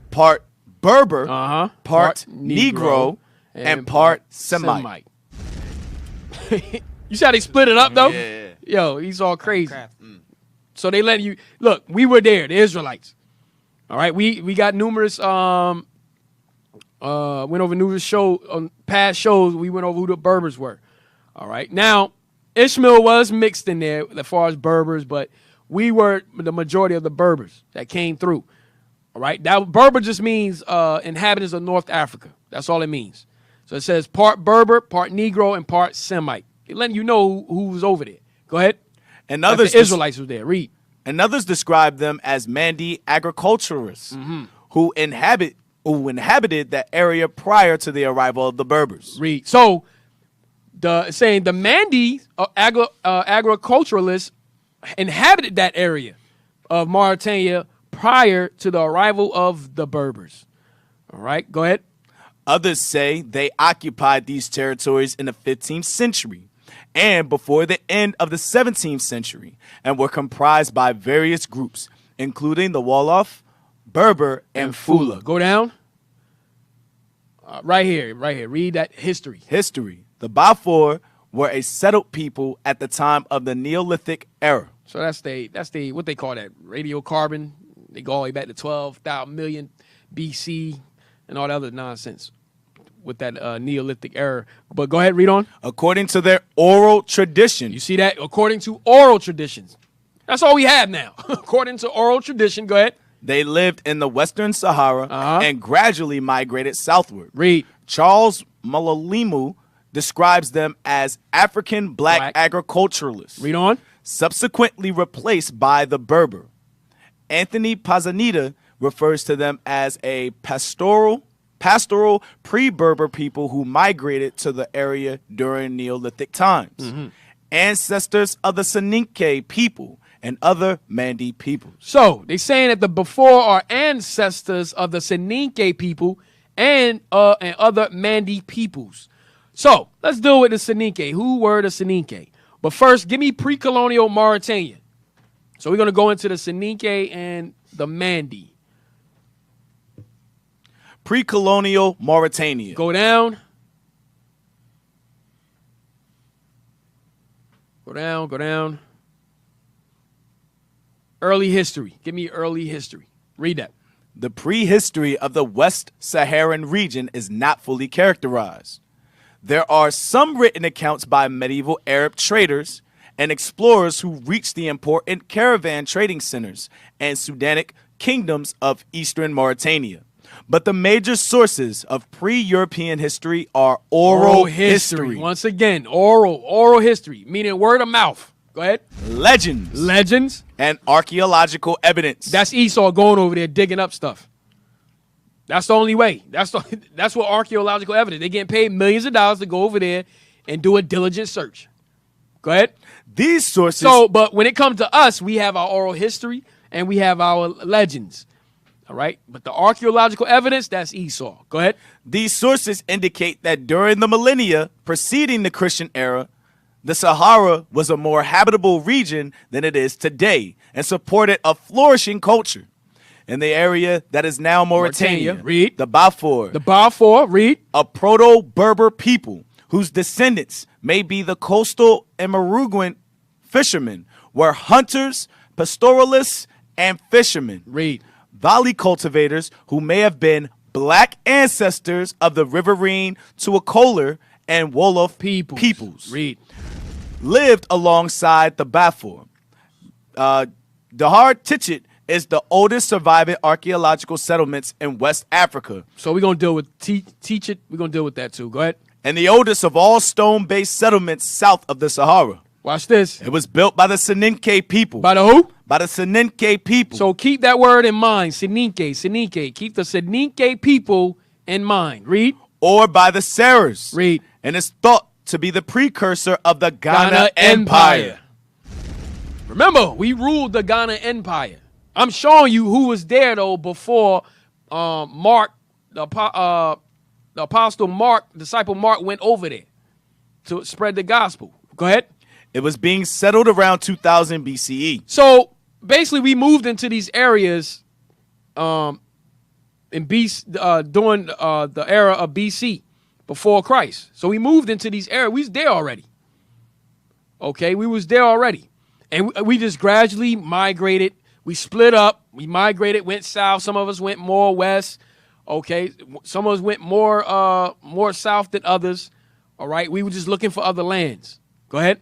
Part Berber, part Negro, and part Semite. You see how they split it up, though? Yeah. Yo, he's all crazy. So they let you... Look, we were there, the Israelites. All right? We got numerous... went over numerous past shows. We went over who the Berbers were. All right? Now, Ishmael was mixed in there as far as Berbers, but we were the majority of the Berbers that came through. All right? That Berber just means inhabitants of North Africa. That's all it means. So it says part Berber, part Negro, and part Semite. They're letting you know who was over there. Go ahead. And others, the Israelites was there. Read. And others describe them as Mandi agriculturists who inhabited that area prior to the arrival of the Berbers. Read. So saying the Mandi agriculturalists inhabited that area of Mauritania prior to the arrival of the Berbers. All right, go ahead. Others say they occupied these territories in the 15th century and before the end of the 17th century and were comprised by various groups, including the Wolof, Berber, and Fula. Go down. Right here. Read that history. The Bafour were a settled people at the time of the Neolithic era. So that's the what they call that, radiocarbon They go all the way back to 12,000 million BC and all that other nonsense with that Neolithic era. But go ahead, read on. According to their oral tradition. You see that? According to oral traditions. That's all we have now. According to oral tradition, go ahead. They lived in the Western Sahara and gradually migrated southward. Read. Charles Malalimu describes them as African black agriculturalists. Read on. Subsequently replaced by the Berber. Anthony Pazanita refers to them as a pastoral pre-Berber people who migrated to the area during Neolithic times. Ancestors of the Soninke people and other Mandi peoples. So they saying that the before are ancestors of the Soninke people and other Mandi peoples. So let's deal with the Soninke. Who were the Soninke? But first, give me pre-colonial Mauritania. So we're going to go into the Soninke and the Mandi. Pre-colonial Mauritania. Go down. Go down, go down. Early history. Give me early history. Read that. The prehistory of the West Saharan region is not fully characterized. There are some written accounts by medieval Arab traders and explorers who reached the important caravan trading centers and Sudanic kingdoms of eastern Mauritania. But the major sources of pre-European history are oral history. Once again, oral history, meaning word of mouth. Go ahead. Legends. And archaeological evidence. That's Esau going over there digging up stuff. That's the only way. That's what archaeological evidence. They're getting paid millions of dollars to go over there and do a diligent search. Go ahead. These sources. But when it comes to us, we have our oral history and we have our legends. All right. But the archaeological evidence, that's Esau. Go ahead. These sources indicate that during the millennia preceding the Christian era, the Sahara was a more habitable region than it is today and supported a flourishing culture. In the area that is now Mauritania, read. The Balfour. Read. A proto-Berber people whose descendants may be the coastal and Maruguan fishermen were hunters, pastoralists, and fishermen. Read. Valley cultivators who may have been black ancestors of the riverine Tuakolar and Wolof peoples. Read. Lived alongside the Balfour. Dahar Tichet is the oldest surviving archaeological settlements in West Africa. So we're going to deal with Tichet. We're going to deal with that too. Go ahead. And the oldest of all stone-based settlements south of the Sahara. Watch this. It was built by the Soninke people. By the who? By the Soninke people. So keep that word in mind. Soninke. Keep the Soninke people in mind. Read. Or by the Sarahs. Read. And it's thought to be the precursor of the Ghana Empire. Remember, we ruled the Ghana Empire. I'm showing you who was there, though, before Mark, the apostle Mark, disciple Mark, went over there to spread the gospel. Go ahead. It was being settled around 2000 BCE. So basically, we moved into these areas during the era of BC, before Christ. So we moved into these areas. We was there already. Okay, we was there already. And we just gradually migrated. We split up. We migrated, went south. Some of us went more west. Okay, some of us went more south than others. All right, we were just looking for other lands. Go ahead.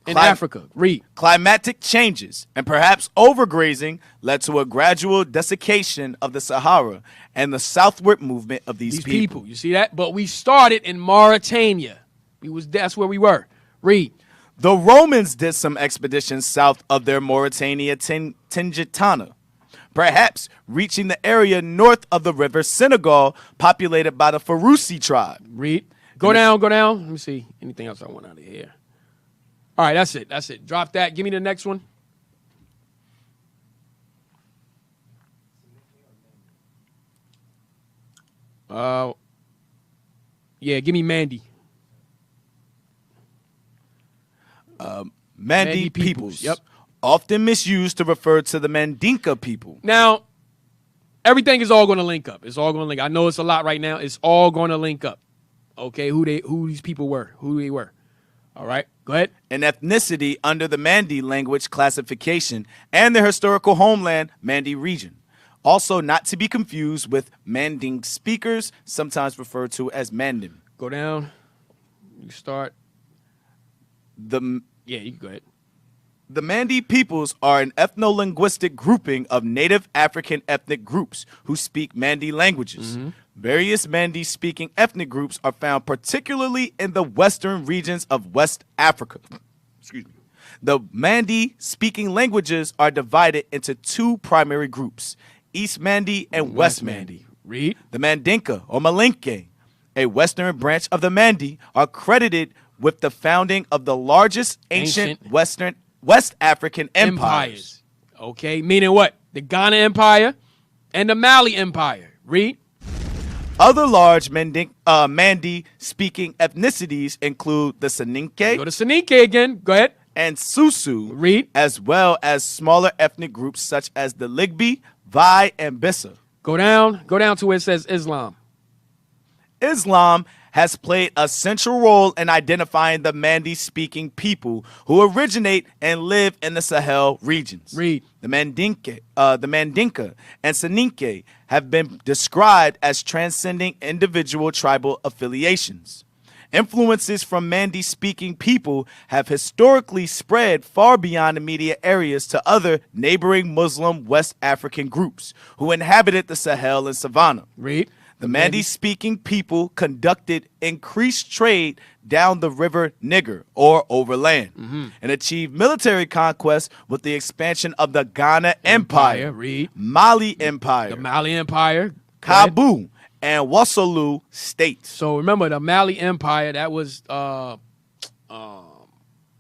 In Africa, read. Climatic changes and perhaps overgrazing led to a gradual desiccation of the Sahara and the southward movement of these people. You see that? But we started in Mauritania. That's where we were. Read. The Romans did some expeditions south of their Mauritania Tingitana, perhaps reaching the area north of the river Senegal, populated by the Farousi tribe. Read. Go down. Let me see. Anything else I want out of here? All right, that's it. Drop that. Give me the next one. Yeah, give me Mandi. Mandi peoples. Yep. Often misused to refer to the Mandinka people. Now, everything is all going to link up. It's all going to link. I know it's a lot right now. It's all going to link up. Okay, who these people were, who they were. All right, go ahead. An ethnicity under the Mandi language classification and their historical homeland, Mandi region. Also not to be confused with Manding speakers, sometimes referred to as Mandim. Go down. You start. Yeah, you can go ahead. The Mandi peoples are an ethno-linguistic grouping of native African ethnic groups who speak Mandi languages. Various Mandi-speaking ethnic groups are found particularly in the western regions of West Africa. Excuse me. The Mandi-speaking languages are divided into two primary groups, East Mandi and West Mandi. Read. The Mandinka, or Malinke, a western branch of the Mandi, are credited with the founding of the largest ancient West African empires. Okay, meaning what? The Ghana Empire and the Mali Empire. Read. Other large Mandi-speaking ethnicities include the Soninke. Go to Soninke again. Go ahead. And Susu. Read. As well as smaller ethnic groups such as the Ligbi, Vai, and Bissa. Go down to where it says Islam. Islam has played a central role in identifying the Mandi-speaking people who originate and live in the Sahel regions. Read. The Mandinka and Soninke have been described as transcending individual tribal affiliations. Influences from Mandi-speaking people have historically spread far beyond immediate areas to other neighboring Muslim West African groups who inhabited the Sahel and Savannah. Read. The Mandi-speaking people conducted increased trade down the river Niger, or overland, and achieved military conquest with the expansion of the Ghana Empire, Read. Mali Empire, The Mali Empire, Kabu, and Wassoulou states. So remember, the Mali Empire, that was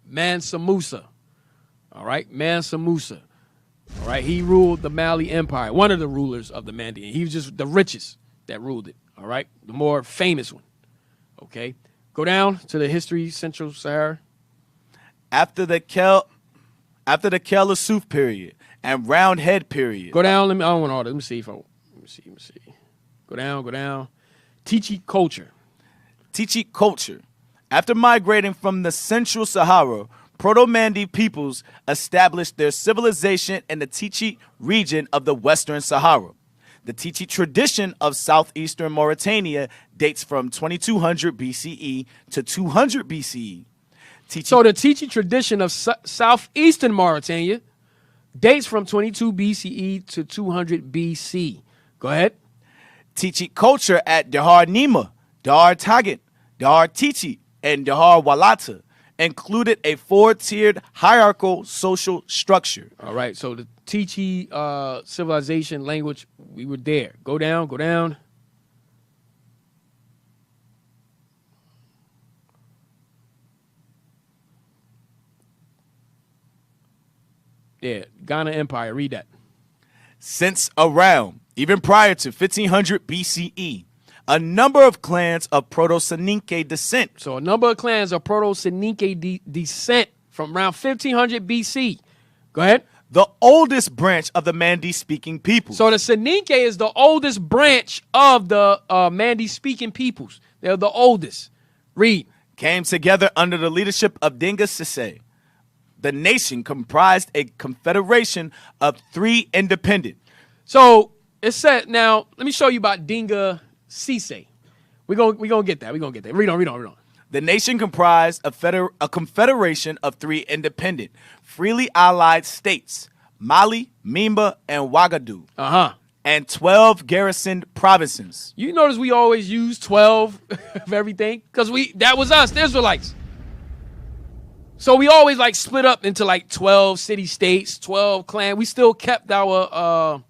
Mansa Musa. All right, Mansa Musa. All right, he ruled the Mali Empire, one of the rulers of the Mandi. He was just the richest that ruled it. All right, the more famous one. Okay, go down to the history, Central Sahara. After the Kel Asuf period and Roundhead period. Go down. I don't want all that. Let me see. Go down. Tichi culture. Tichi culture. After migrating from the Central Sahara, Proto-Mandi peoples established their civilization in the Tichi region of the Western Sahara. The Tichi tradition of southeastern Mauritania dates from 2200 BCE to 200 BCE. So the Tichi tradition of southeastern Mauritania dates from 22 BCE to 200 BC. Go ahead. Tichi culture at Dahar Nima, Dahar Tagit, Dahar Tichi, and Dahar Walata included a four-tiered hierarchical social structure. All right, so the Tichi civilization language, we were there. Go down. Yeah, Ghana Empire, read that. Since around, even prior to 1500 BCE, a number of clans of Proto-Soninke descent. So a number of clans of Proto-Soninke descent from around 1500 BC. Go ahead. The oldest branch of the Mandi-speaking people. So the Soninke is the oldest branch of the Mandi-speaking peoples. They're the oldest. Read. Came together under the leadership of Dinga Sise. The nation comprised a confederation of three independent. So it said, now, let me show you about Dinga Sise. We're gonna get that. Read on. The nation comprised a confederation of three independent, freely allied states, Mali, Mimba, and Ouagadougou, and 12 garrisoned provinces. You notice we always use 12 of everything? Because that was us, the Israelites. So we always like split up into like 12 city-states, 12 clans. We still kept our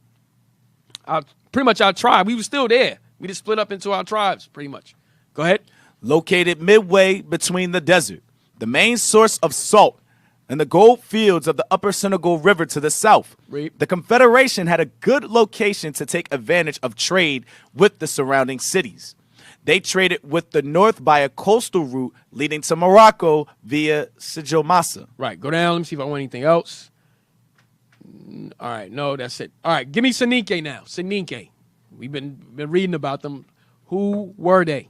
pretty much our tribe. We were still there. We just split up into our tribes, pretty much. Go ahead. Located midway between the desert, the main source of salt, and the gold fields of the upper Senegal River to the south. The Confederation had a good location to take advantage of trade with the surrounding cities. They traded with the north by a coastal route leading to Morocco via Sijomasa. Right, go down. Let me see if I want anything else. All right, no, that's it. All right, give me Soninke now. Soninke. We've been reading about them. Who were they?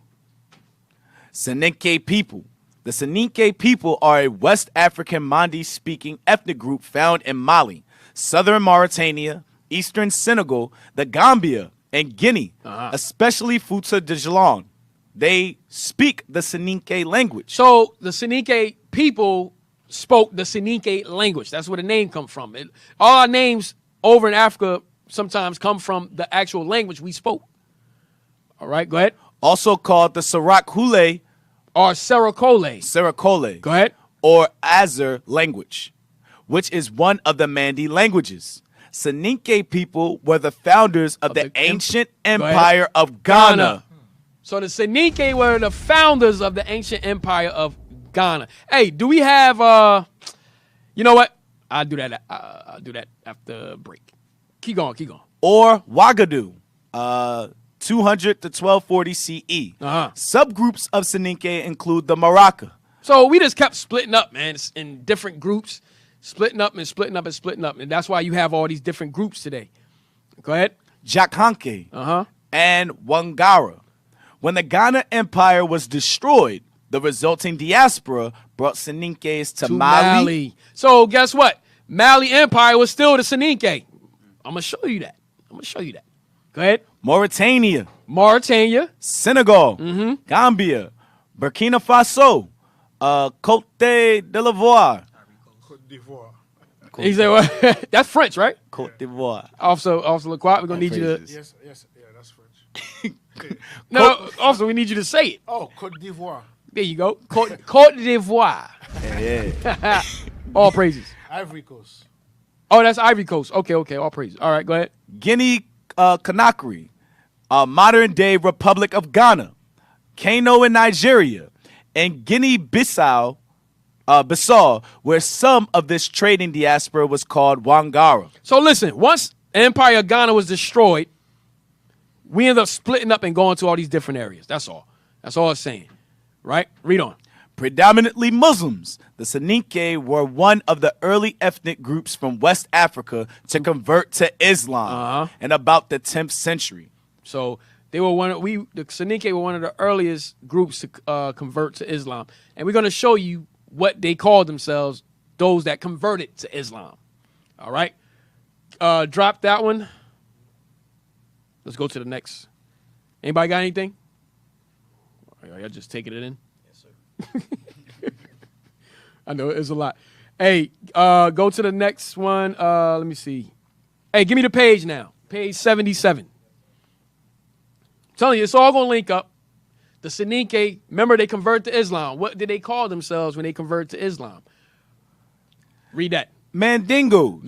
Soninke people. The Soninke people are a West African Mandi-speaking ethnic group found in Mali, southern Mauritania, eastern Senegal, the Gambia, and Guinea, especially Fouta de Djallon. They speak the Soninke language. So the Soninke people spoke the Soninke language. That's where the name comes from. All our names over in Africa sometimes come from the actual language we spoke. All right, go ahead. Also called the Sarak-Hule or Sarakole. Go ahead. Or Azar language, which is one of the Mandi languages. Soninke people were the founders of the ancient empire of Ghana. So the Soninke were the founders of the ancient empire of Ghana. Hey, do we have you know what? I'll do that after break. Keep going. Or Ouagadougou, 200 to 1240 CE. Subgroups of Soninke include the Maraca. So we just kept splitting up, man, in different groups, splitting up. And that's why you have all these different groups today. Go ahead. Jakhanke and Wangara. When the Ghana Empire was destroyed, the resulting diaspora brought Soninkes to Mali. So guess what? Mali Empire was still the Soninke. I'm going to show you that. Go ahead. Mauritania. Mm-hmm. Senegal. Gambia. Burkina Faso. Côte d'Ivoire. He said, well, that's French, right? Côte d'Ivoire. Officer Lacroix, we're going to need you to... Yes, yeah, that's French. No, officer, we need you to say it. Oh, Côte d'Ivoire. There you go. Côte d'Ivoire. Yeah. All praises. Ivory Coast. Oh, that's Ivory Coast. Okay. All praises. All right, go ahead. Guinea Conakry, modern-day Republic of Ghana, Kano in Nigeria, and Guinea-Bissau, where some of this trading diaspora was called Wangara. So listen, once Empire of Ghana was destroyed, we ended up splitting up and going to all these different areas. That's all. That's all it's saying. Right? Read on. Predominantly Muslims, the Soninke were one of the early ethnic groups from West Africa to convert to Islam in about the 10th century. So they were the Soninke were one of the earliest groups to convert to Islam. And we're going to show you what they called themselves, those that converted to Islam. All right? Drop that one. Let's go to the next. Anybody got anything? Y'all just taking it in? Yes, sir. I know it's a lot. Hey, go to the next one. Let me see. Hey, give me the page now. Page 77. I'm telling you, it's all going to link up. The Soninke, remember they convert to Islam. What did they call themselves when they convert to Islam? Read that. Mandingos.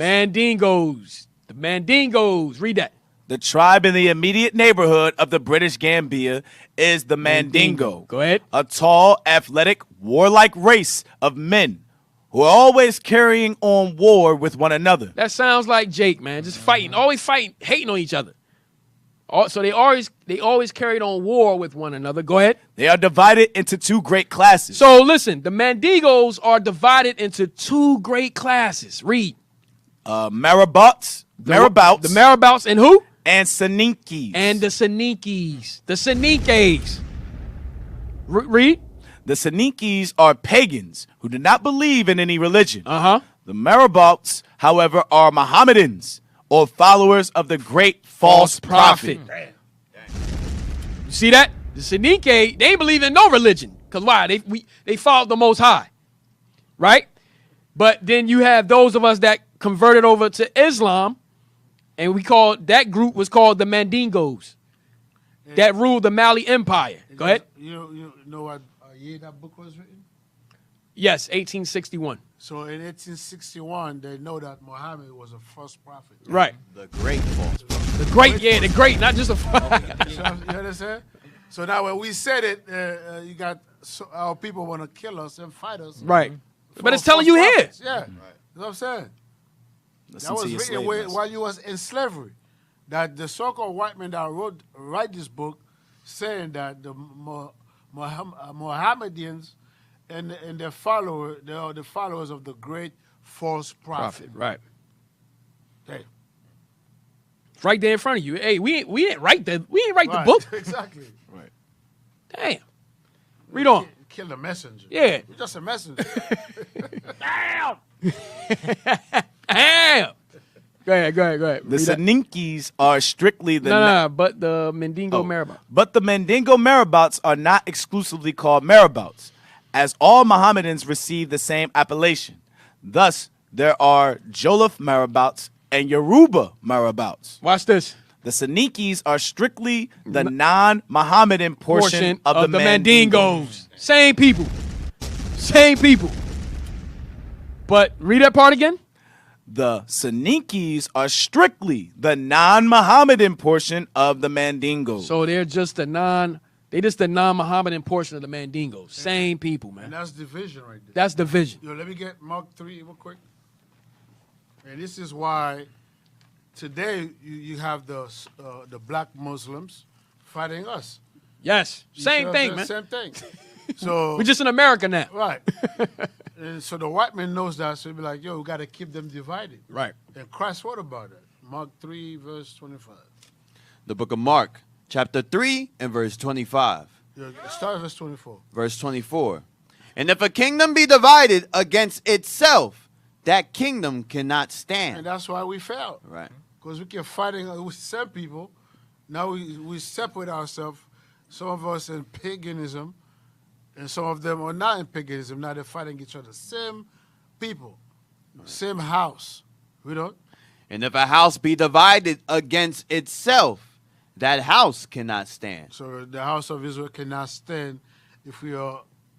The Mandingos. Read that. The tribe in the immediate neighborhood of the British Gambia is the Mandingo. Go ahead. A tall, athletic, warlike race of men who are always carrying on war with one another. That sounds like Jake, man. Just fighting, always fighting, hating on each other. So they always carried on war with one another. Go ahead. They are divided into two great classes. So listen, the Mandingos are divided into two great classes. Read. Marabouts. The Marabouts and who? And Soninkes. And the Soninkes. The Soninkes. Read. The Soninkes are pagans who do not believe in any religion. Uh-huh. The Marabouts, however, are Mohammedans or followers of the great false prophet. You see that? The Soninke, they ain't believe in no religion. Because why? They followed the Most High. Right? But then you have those of us that converted over to Islam, and that group was called the Mandingos that ruled the Mali Empire. Go ahead. You know what year that book was written? Yes, 1861. So in 1861, they know that Muhammad was a false prophet. Right. The great false prophet. The great, not just a... You understand? So now when we said it, you got our people want to kill us and fight us. Right. But it's telling you prophets. here. Yeah. Right. That's what I'm saying. Listen that was written while you was in slavery. That the so-called white men that write this book saying that the Mohammedans and their followers, they are the followers of the great false prophet. Right. Hey. It's right there in front of you. Hey, we didn't write the book. Exactly. Right. Damn. Read on. kill the messenger. Yeah. You're just a messenger. Damn. Damn. Go ahead. The Saninkes are strictly the but the Mandingo Marabouts. But the Mandingo Marabouts are not exclusively called Marabouts, as all Mohammedans receive the same appellation. Thus, there are Jollof Marabouts and Yoruba Marabouts. Watch this. The Saninkes are strictly the non-Mohammedan portion of the Mandingos. Same people. But read that part again. The Saninkes are strictly the non-Mohammedan portion of the Mandingos. So they're just the non-Mohammedan portion of the Mandingos. Same people, man. And that's division right there. That's division. Yo, let me get Mark 3 real quick. And this is why today you have the black Muslims fighting us. Yes. Same thing, man. Same thing. So we're just in America now. Right. And so the white man knows that, so he'll be like, yo, we got to keep them divided. Right. And Christ, what about that? Mark 3, verse 25. The book of Mark, chapter 3 and verse 25. Yeah, start at verse 24. Verse 24. And if a kingdom be divided against itself, that kingdom cannot stand. And that's why we fail. Right. Because we keep fighting with some people. Now we separate ourselves. Some of us in paganism, and some of them are not in paganism. Now they're fighting each other. Same people, same house. We don't. And if a house be divided against itself, that house cannot stand. So the house of Israel cannot stand if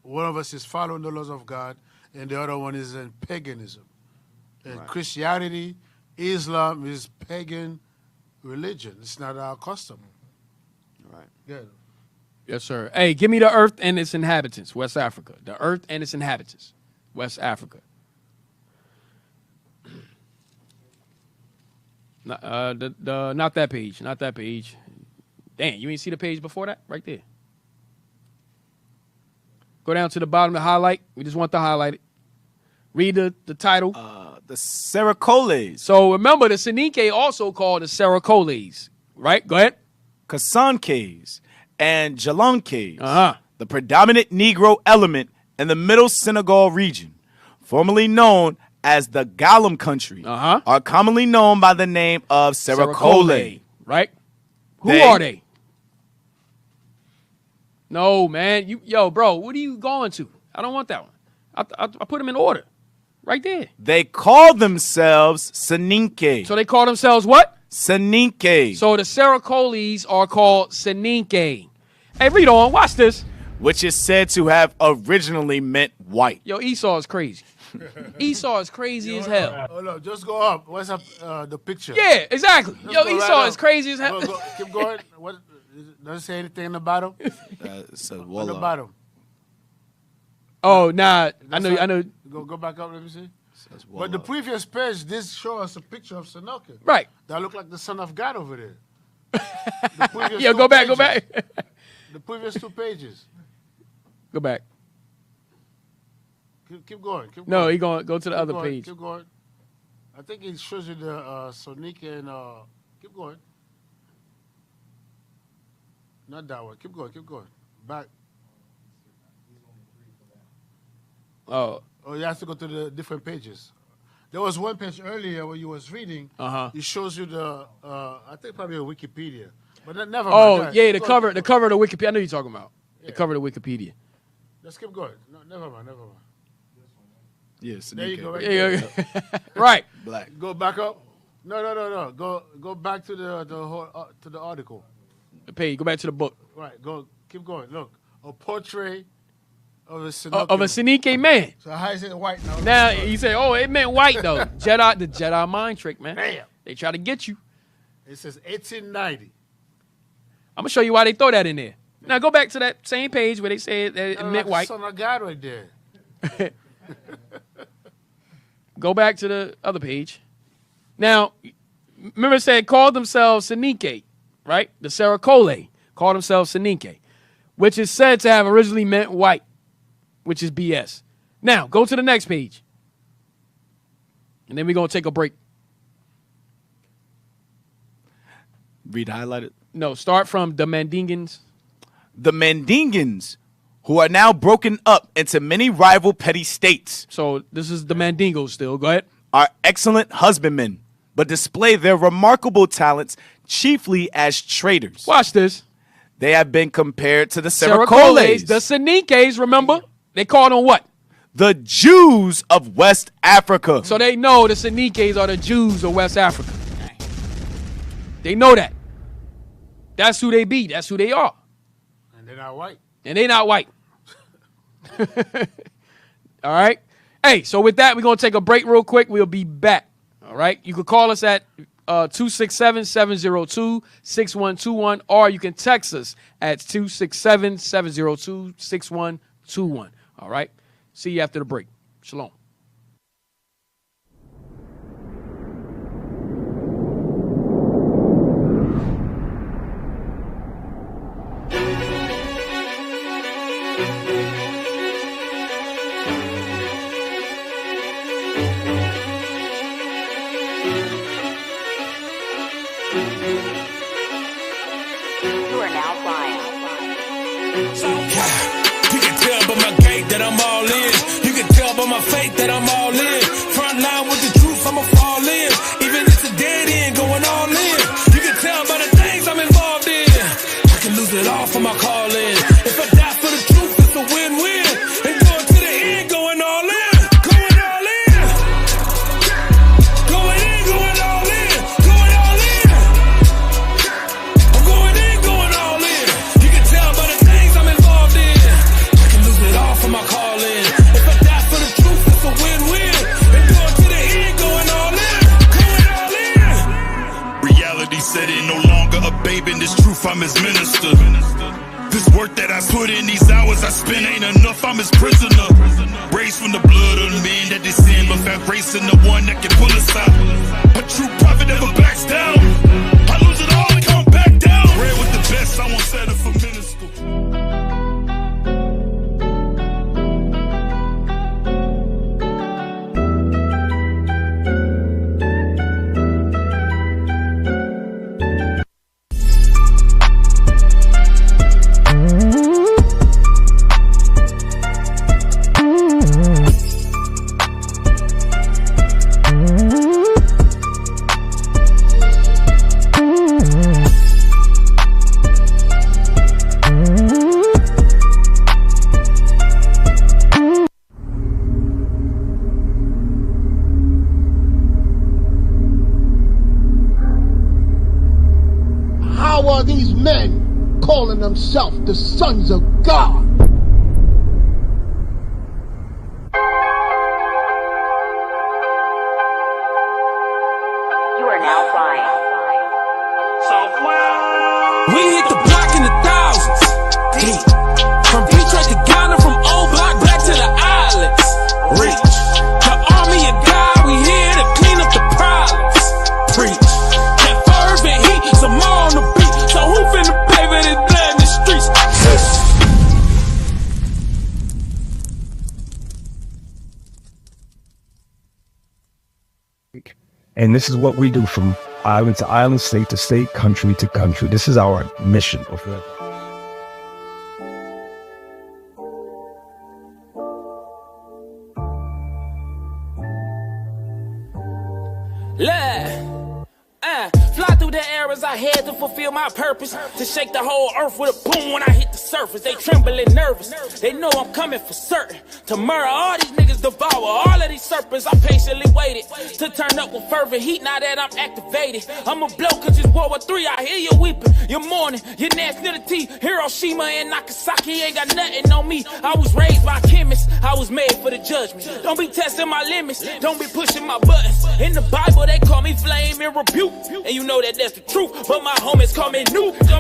one of us is following the laws of God and the other one is in paganism. And right. Christianity, Islam is pagan religion. It's not our custom. Right. Good. Yes, sir. Hey, give me the earth and its inhabitants, West Africa. The earth and its inhabitants, West Africa. Not that page. Not that page. Damn, you ain't see the page before that? Right there. Go down to the bottom to highlight. We just want to highlight it. Read the title. The Seracoles. So remember, the Soninke also called the Seracoles. Right? Go ahead. Kasankes and Jalankes, the predominant Negro element in the Middle Senegal region, formerly known as the Galam country, are commonly known by the name of Seracole. Right? Who are they? No, man. Yo, bro, what are you going to? I don't want that one. I put them in order. Right there. They call themselves Soninke. So they call themselves what? Soninke. So the Seracoles are called Soninke. Hey, read on. Watch this. Which is said to have originally meant white. Yo, Esau is crazy. Esau is crazy as hell. Oh, no, just go up. What's up the picture? Yeah, exactly. Just Yo, Esau is crazy as hell. Go, keep going. What, does it say anything in the bottom? It says on the bottom. Oh, nah. I know. Go back up. Let me see. But the previous page, this show us a picture of Sanoke. Right. That look like the Son of God over there. Yeah, go back. The previous 2 pages. Go back. Keep going. No, he going go to the other page. Keep going. I think it shows you the Sonique and keep going. Not that one. Keep going. Back. Oh, you have to go to the different pages. There was one page earlier where you was reading. It shows you the I think probably a Wikipedia, but never mind. Oh yeah, the cover of the Wikipedia. I know you're talking about the cover of the Wikipedia. Let's keep going. No, never mind. Yes. There you go. Right, right. Black. Go back up. No. Go back to the article. The page. Go back to the book. Right. Go. Keep going. Look, a portrait of a Soninke man. So how is it white now? Now you say, oh, it meant white though. The Jedi mind trick, man. Damn. They try to get you. It says 1890. I'm gonna show you why they throw that in there. Now go back to that same page where they said that it meant white. Son of God right there. Go back to the other page. Now, remember it said called themselves Soninke, right? The Seracoles called themselves Soninke, which is said to have originally meant white, which is BS. Now, go to the next page. And then we're going to take a break. Read highlighted. No, start from the Mandingans. The Mandingans who are now broken up into many rival petty states. So this is the Mandingos still. Go ahead. Are excellent husbandmen, but display their remarkable talents chiefly as traders. Watch this. They have been compared to the Seracoles, Seracoles. the Seniques, remember? They called them what? The Jews of West Africa. So they know the Seniques are the Jews of West Africa. They know that. That's who they be. That's who they are. And they're not white. And they not white. All right. Hey, so with that, we're going to take a break real quick. We'll be back. All right. You can call us at 267-702-6121, or you can text us at 267-702-6121. All right. See you after the break. Shalom. That I'm all in. You can tell by my faith that I'm all in. Front line with the truth, I'ma fall in. Even if it's a dead end, going all in. You can tell by the things I'm involved in. I can lose it all for my calling. If I die for the truth, it's a win-win. And going to the end, going all in. Going all in. Going in, going all in. Going all in. I'm going in, going all in. You can tell by the things I'm involved in. I can lose it all for my calling. If I die for the truth, it's a win-win. And going to the end, going all in. Going all in. Reality said it, no longer a babe in this truth, I'm his minister. This work that I put in, these hours I spend ain't enough, I'm his prisoner. Raised from the blood of the men that they sin, but fat race in the one that can pull us out. A true prophet never backs down. I lose it all and come back down. Red with the best, I won't settle for minuscule. How are these men calling themselves the sons of God? You are now flying. We hit the block in the thousands. From Detroit to Ghana, from old block back to the islands. Reach. The army of God, we here to clean up the problems. Preach. That fervent heat, some more on the beat. So who finna pay for this blood in the streets? And this is what we do from island to island, state to state, country to country. This is our mission. Fly through the air as I head to fulfill my purpose. To shake the whole earth with a boom when I hit the surface. They trembling nervous. They know I'm coming for certain. To murder all these niggas, devour all of these serpents. I patiently waited to turn up with fervent heat now that I'm activated. I'ma blow cause it's World War III. I hear you weeping, you're mourning, you're nationality. Hiroshima and Nagasaki ain't got nothing on me. I was raised by chemists, I was made for the judgment. Don't be testing my limits, don't be pushing my buttons. In the Bible they call me flame and rebuke. And you know that that's the truth, but my homies call me nuke. I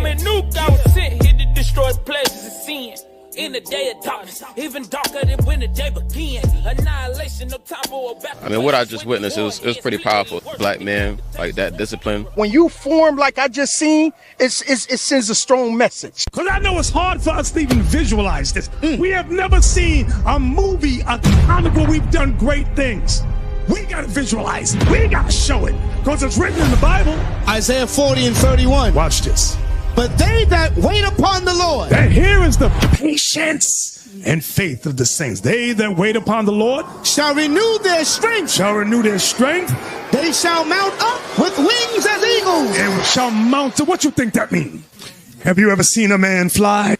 was sent here to destroy the pleasures of sin. In the day of darkness, even darker than when the day began. Annihilation, no time for a back. I mean, what I just witnessed, it was pretty powerful. Black men, like that discipline. When you form like I just seen, it sends a strong message. Because I know it's hard for us to even visualize this. We have never seen a movie, a comic where we've done great things. We got to visualize it. We got to show it. Because it's written in the Bible. Isaiah 40 and 31. Watch this. But they that wait upon the Lord. And here is the patience and faith of the saints. They that wait upon the Lord shall renew their strength. Shall renew their strength. They shall mount up with wings as eagles. And shall mount to, what you think that means? Have you ever seen a man fly?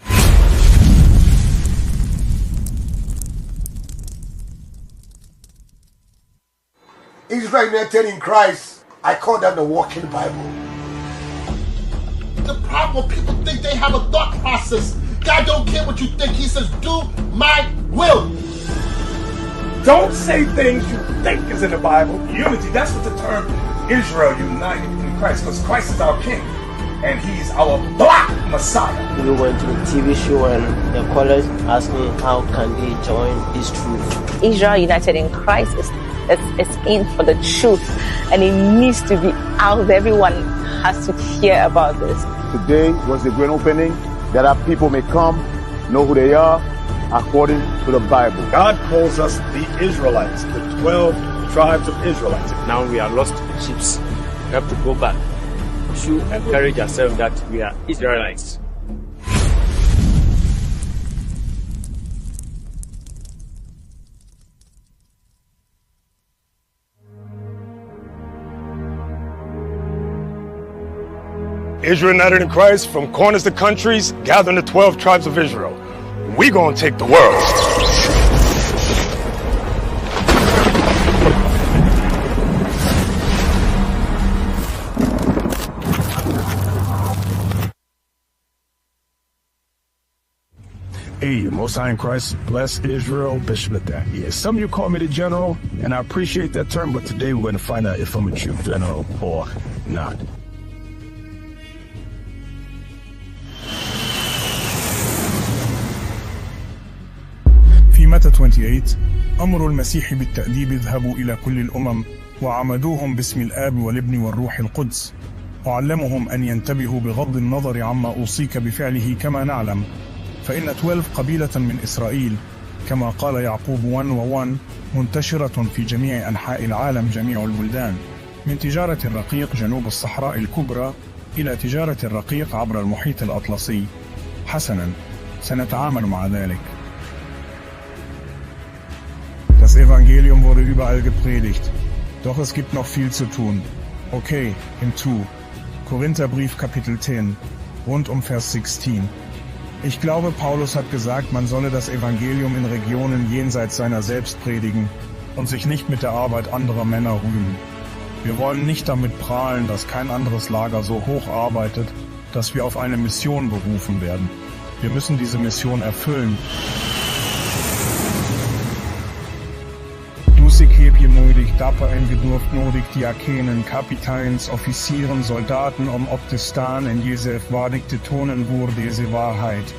Israelites in Christ, I call that the walking Bible. The problem, people think they have a thought process. God don't care what you think. He says, do my will. Don't say things you think is in the Bible. Unity, that's what the term Israel united in Christ, because Christ is our king, and he's our black Messiah. We went to the TV show and the callers asked me how can they join this truth. Israel united in Christ is in for the truth, and it needs to be out. Everyone has to hear about this. Today was the great opening that our people may come, know who they are, according to the Bible. God calls us the Israelites, the 12 tribes of Israelites. Now we are lost sheep. We have to go back to encourage ourselves that we are Israelites. Israel united in Christ, from corners to countries, gathering the 12 tribes of Israel. We gonna take the world. Hey, Most High in Christ, bless Israel, Bishop of that. Yeah, some of you call me the general, and I appreciate that term, but today we're going to find out if I'm a true general or not. في متى 28 أمر المسيح بالتأديب اذهبوا إلى كل الأمم وعمدوهم باسم الآب والابن والروح القدس وعلمهم أن ينتبهوا بغض النظر عما أوصيك بفعله كما نعلم فإن 12 قبيلة من إسرائيل كما قال يعقوب 1:1 منتشرة في جميع أنحاء العالم جميع البلدان من تجارة الرقيق جنوب الصحراء الكبرى إلى تجارة الرقيق عبر المحيط الأطلسي. حسنا، سنتعامل مع ذلك. Das Evangelium wurde überall gepredigt, doch es gibt noch viel zu tun. Okay, hinzu. Korintherbrief Kapitel 10, rund Vers 16. Ich glaube, Paulus hat gesagt, man solle das Evangelium in Regionen jenseits seiner selbst predigen und sich nicht mit der Arbeit anderer Männer rühmen. Wir wollen nicht damit prahlen, dass kein anderes Lager so hoch arbeitet, dass wir auf eine Mission berufen werden. Wir müssen diese Mission erfüllen. Ik heb je nodig, dapper en gedurft nodig, Diakenen, Kapiteins, Offizieren, Soldaten, op te staan en jezelf waardig te tonen voor deze waarheid.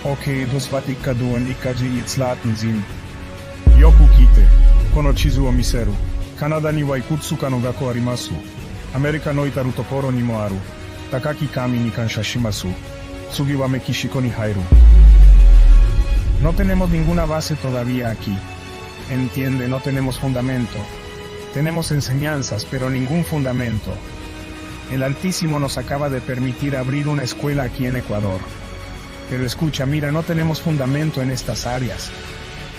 Oké, dus wat ik kan doen, ik kan je iets laten zien. Yoku kite, kono chizu o miseru. Kanada ni wa ikutsu kano gako arimasu. Amerika no itaru tokoro ni mo aru. Takaki kami ni kanshashimasu. Tsugi wa Mekishiko ni hairu. No tenemos ninguna base todavía aquí. Entiende, no tenemos fundamento. Tenemos enseñanzas, pero ningún fundamento. El Altísimo nos acaba de permitir abrir una escuela aquí en Ecuador. Pero escucha, mira, no tenemos fundamento en estas áreas.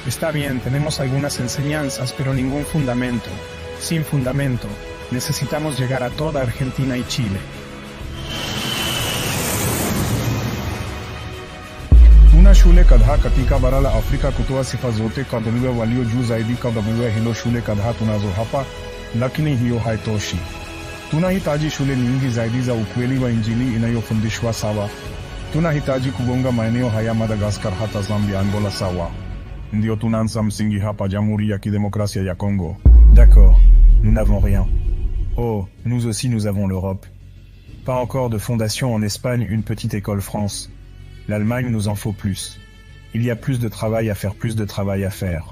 Está bien, tenemos algunas enseñanzas, pero ningún fundamento. Sin fundamento, necesitamos llegar a toda Argentina y Chile. Tuna shule kadha katika bara la Afrika kutoa sifa zote kadhalika walio juu zaidi kadhalika hilo shule kadha tunazo hapa, lakini hiyo haitoshi. Tunahitaji shule nyingi zaidi za ukweli wa Injili inayofundishwa sawa. Tunahitaji kugonga maeneo haya Madagascar hata Zambia, Angola sawa. Ndio tunaanza msingi hapa Jamhuri ya Kidemokrasia ya Congo. D'accord, nous n'avons rien. Oh, nous aussi nous avons l'Europe. Pas encore de fondation en Espagne, une petite école France. L'Allemagne nous en faut plus. Il y a plus de travail à faire, plus de travail à faire.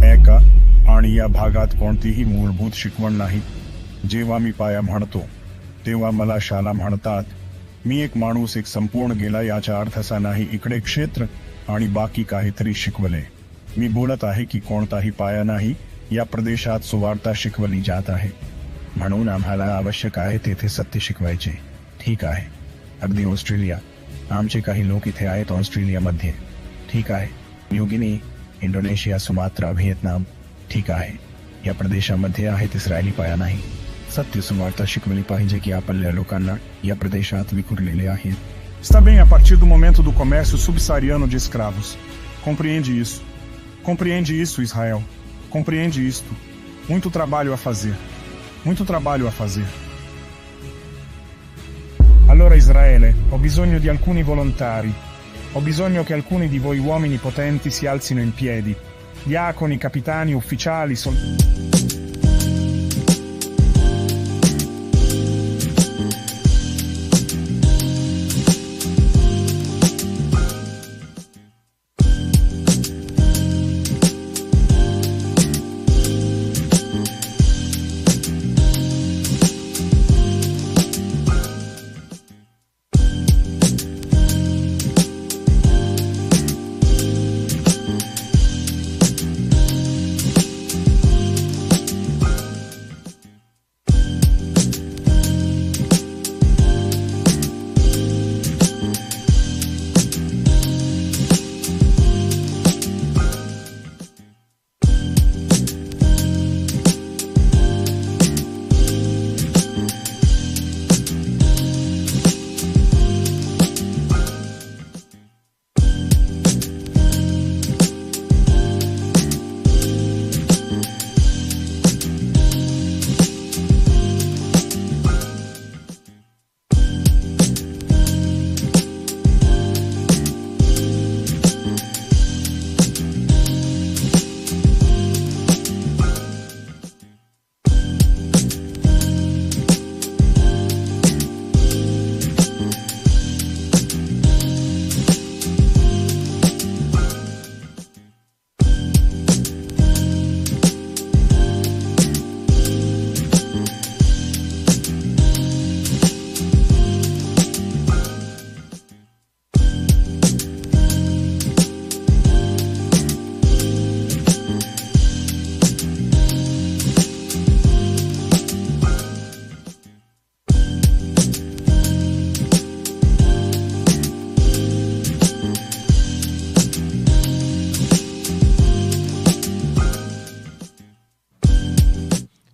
Eka, आणि या भागात कोणतीही मूलभूत शिकवण नाही. जेव्हा मी पाया म्हणतो, तेव्हा मला शाळा म्हणतात. मी एक माणूस एक संपूर्ण गेला याचा अर्थ असा नाही इकडे क्षेत्र आणि बाकी काहीतरी शिकवले. मी बोलत आहे की कोणताही पाया नाही, या प्रदेशात सुवार्ता शिकवली जात आहे. म्हणून आम्हाला आवश्यक आहे तेथे सत्य शिकवायचे. ठीक आहे. अगदी ऑस्ट्रेलिया, आमचे काही लोक इथे आहेत ऑस्ट्रेलियामध्ये. ठीक आहे. New Guinea, Indonesia, Sumatra, Vietnam. ठीक आहे. या प्रदेशामध्ये आहेत इस्रायली पाया नाही. सत्य सुवार्ता शिकवली पाहिजे की आपल्या लोकांना या प्रदेशात विखुरलेले आहेत. Está bem a partir do momento do comércio subsaariano de escravos. Compreende isso. Compreende isso, Israel. Compreende isto. Muito trabalho a fazer. Muito trabalho a fazer. Allora Israele, ho bisogno di alcuni volontari. Ho bisogno che alcuni di voi uomini potenti si alzino in piedi. Diaconi, capitani, ufficiali,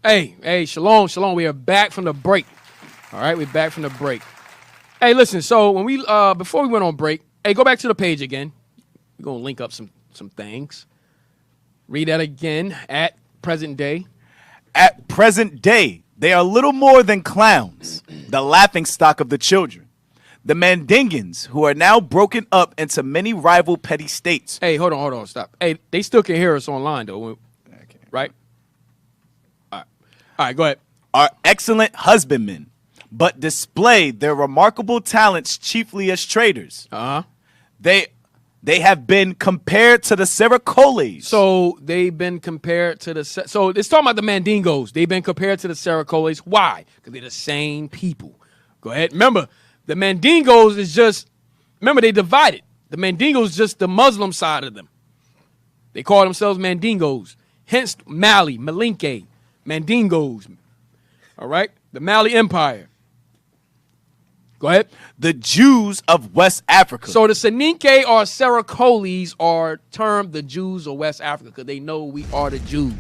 Hey, shalom. We are back from the break. All right, we're back from the break. Hey, listen, so when we before we went on break, hey, go back to the page again. We're gonna link up some things. Read that again. At present day. At present day, they are little more than clowns, the laughing stock of the children. The Mandingans, who are now broken up into many rival petty states. Hey, hold on, stop. Hey, they still can hear us online though, right? All right, go ahead. Are excellent husbandmen, but display their remarkable talents chiefly as traders. They have been compared to the Seracoles. So they've been compared to so it's talking about the Mandingos. They've been compared to the Seracoles. Why? Because they're the same people. Go ahead. Remember, the Mandingos is just, remember they divided. The Mandingos is just the Muslim side of them. They call themselves Mandingos. Hence Mali, Malinke. Mandingos. All right? The Mali Empire. Go ahead. The Jews of West Africa. So the Soninke or Seracoles are termed the Jews of West Africa because they know we are the Jews.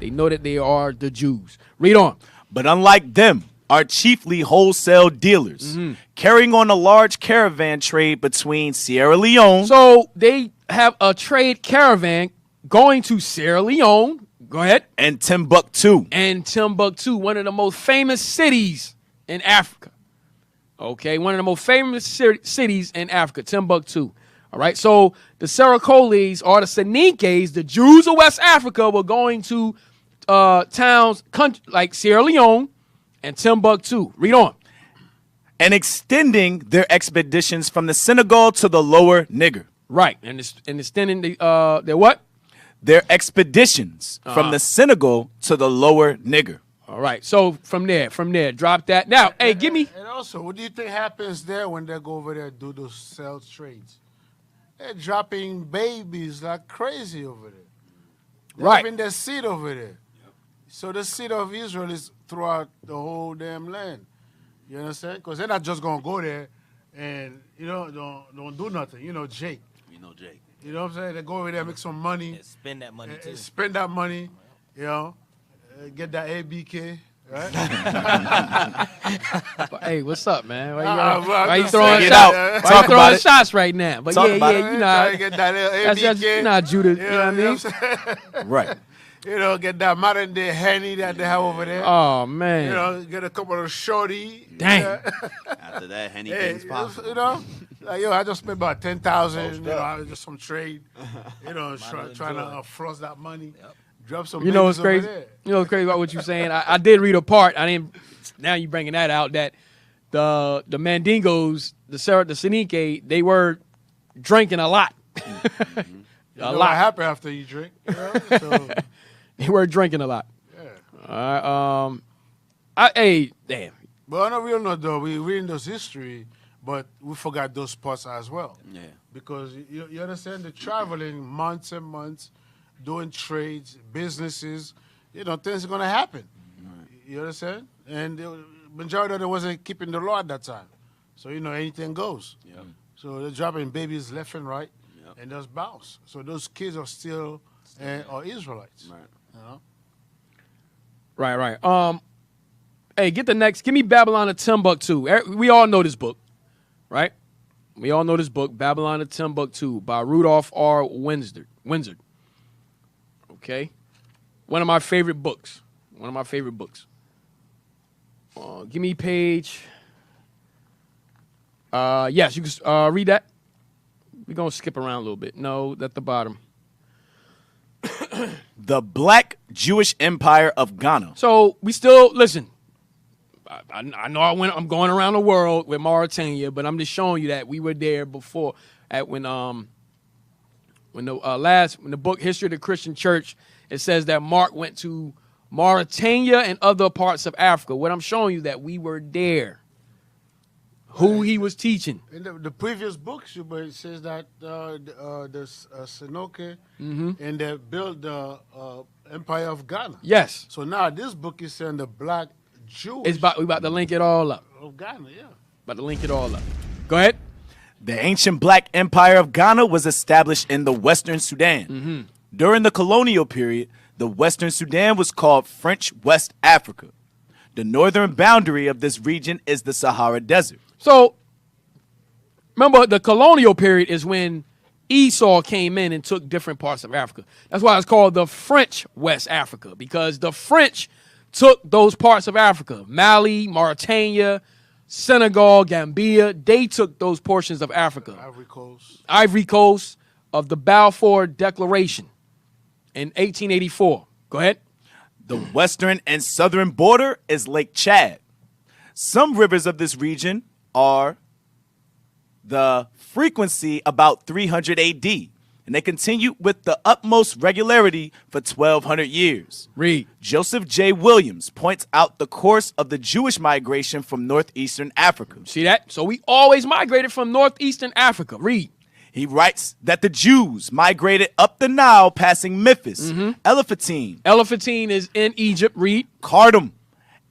They know that they are the Jews. Read on. But unlike them, are chiefly wholesale dealers, carrying on a large caravan trade between Sierra Leone. So they have a trade caravan going to Sierra Leone. Go ahead. And Timbuktu. One of the most famous cities in Africa. Okay, one of the most famous cities in Africa, Timbuktu. All right, so the Seracoles or the Soninkes, the Jews of West Africa, were going to towns like Sierra Leone and Timbuktu. Read on. And extending their expeditions from the Senegal to the Lower Niger. Right, and extending their what? Their expeditions from the Senegal to the Lower Niger. All right, so from there, drop that. Now, hey, give me. And also, what do you think happens there when they go over there and do those sales trades? They're dropping babies like crazy over there. They're having their seed over there. So the seed of Israel is throughout the whole damn land. You understand? Because they're not just going to go there and don't do nothing. Jake. Jake. You know what I'm saying? They go over there, make some money, And spend that money, too. spend that money. Get that ABK. Right? Hey, what's up, man? Why you just throwing saying. shots? Why Why you throwing shots right now? But Talk yeah, about yeah, it. you know, Try to get that little that's ABK. you know, Judah. You know what I mean? Right. Get that modern day Henny that they have over there. Oh man. Get a couple of shorty. Dang. After that, Henny Hey, things possible. I just spent about 10,000. Just some trade. Trying to floss that money. Drop some. You know what's babies over crazy? there. You know what's crazy about what you're saying? I did read a part. I didn't. Now you bringing that out that the Mandingos, the Sinike, they were drinking a lot. You know what happened after you drink? So, They were drinking a lot. yeah. All right. Hey, damn. But on a real note, though, we reading those history, but we forgot those parts as well. Yeah. Because you understand, they're traveling months and months, doing trades, businesses. Things are going to happen. You understand? And the majority of them wasn't keeping the law at that time. So, anything goes. Yep. So they're dropping babies left and right, and just bounce. So those kids are still are Israelites. Right, Right. right. Hey, give me Babylon of Timbuktu. We all know this book, right? We all know this book, Babylon of Timbuktu by Rudolph R. Windsor. Okay? One of my favorite books. Give me page. Yes, you can read that. We're going to skip around a little bit. No, at the bottom. The Black Jewish Empire of Ghana. So we still, listen, I know I'm going around the world with Mauritania, but I'm just showing you that we were there before when the book History of the Christian Church, it says that Mark went to Mauritania and other parts of Africa. What I'm showing you that we were there. Who he was teaching. In the previous books, it says that the Sinoke and they built the Empire of Ghana. Yes. So now this book is saying the Black Jewish. We about to link it all up. Of Ghana, yeah. About to link it all up. Go ahead. The ancient Black Empire of Ghana was established in the Western Sudan. During the colonial period, the Western Sudan was called French West Africa. The northern boundary of this region is the Sahara Desert. So, remember, the colonial period is when Esau came in and took different parts of Africa. That's why it's called the French West Africa, because the French took those parts of Africa. Mali, Mauritania, Senegal, Gambia, they took those portions of Africa. Ivory Coast of the Balfour Declaration in 1884. Go ahead. The western and southern border is Lake Chad. Some rivers of this region are the frequency about 300 AD, and they continue with the utmost regularity for 1,200 years. Read. Joseph J. Williams points out the course of the Jewish migration from northeastern Africa. See that? So we always migrated from northeastern Africa. Read. He writes that the Jews migrated up the Nile, passing Memphis, Elephantine. Elephantine is in Egypt. Read. Khartoum.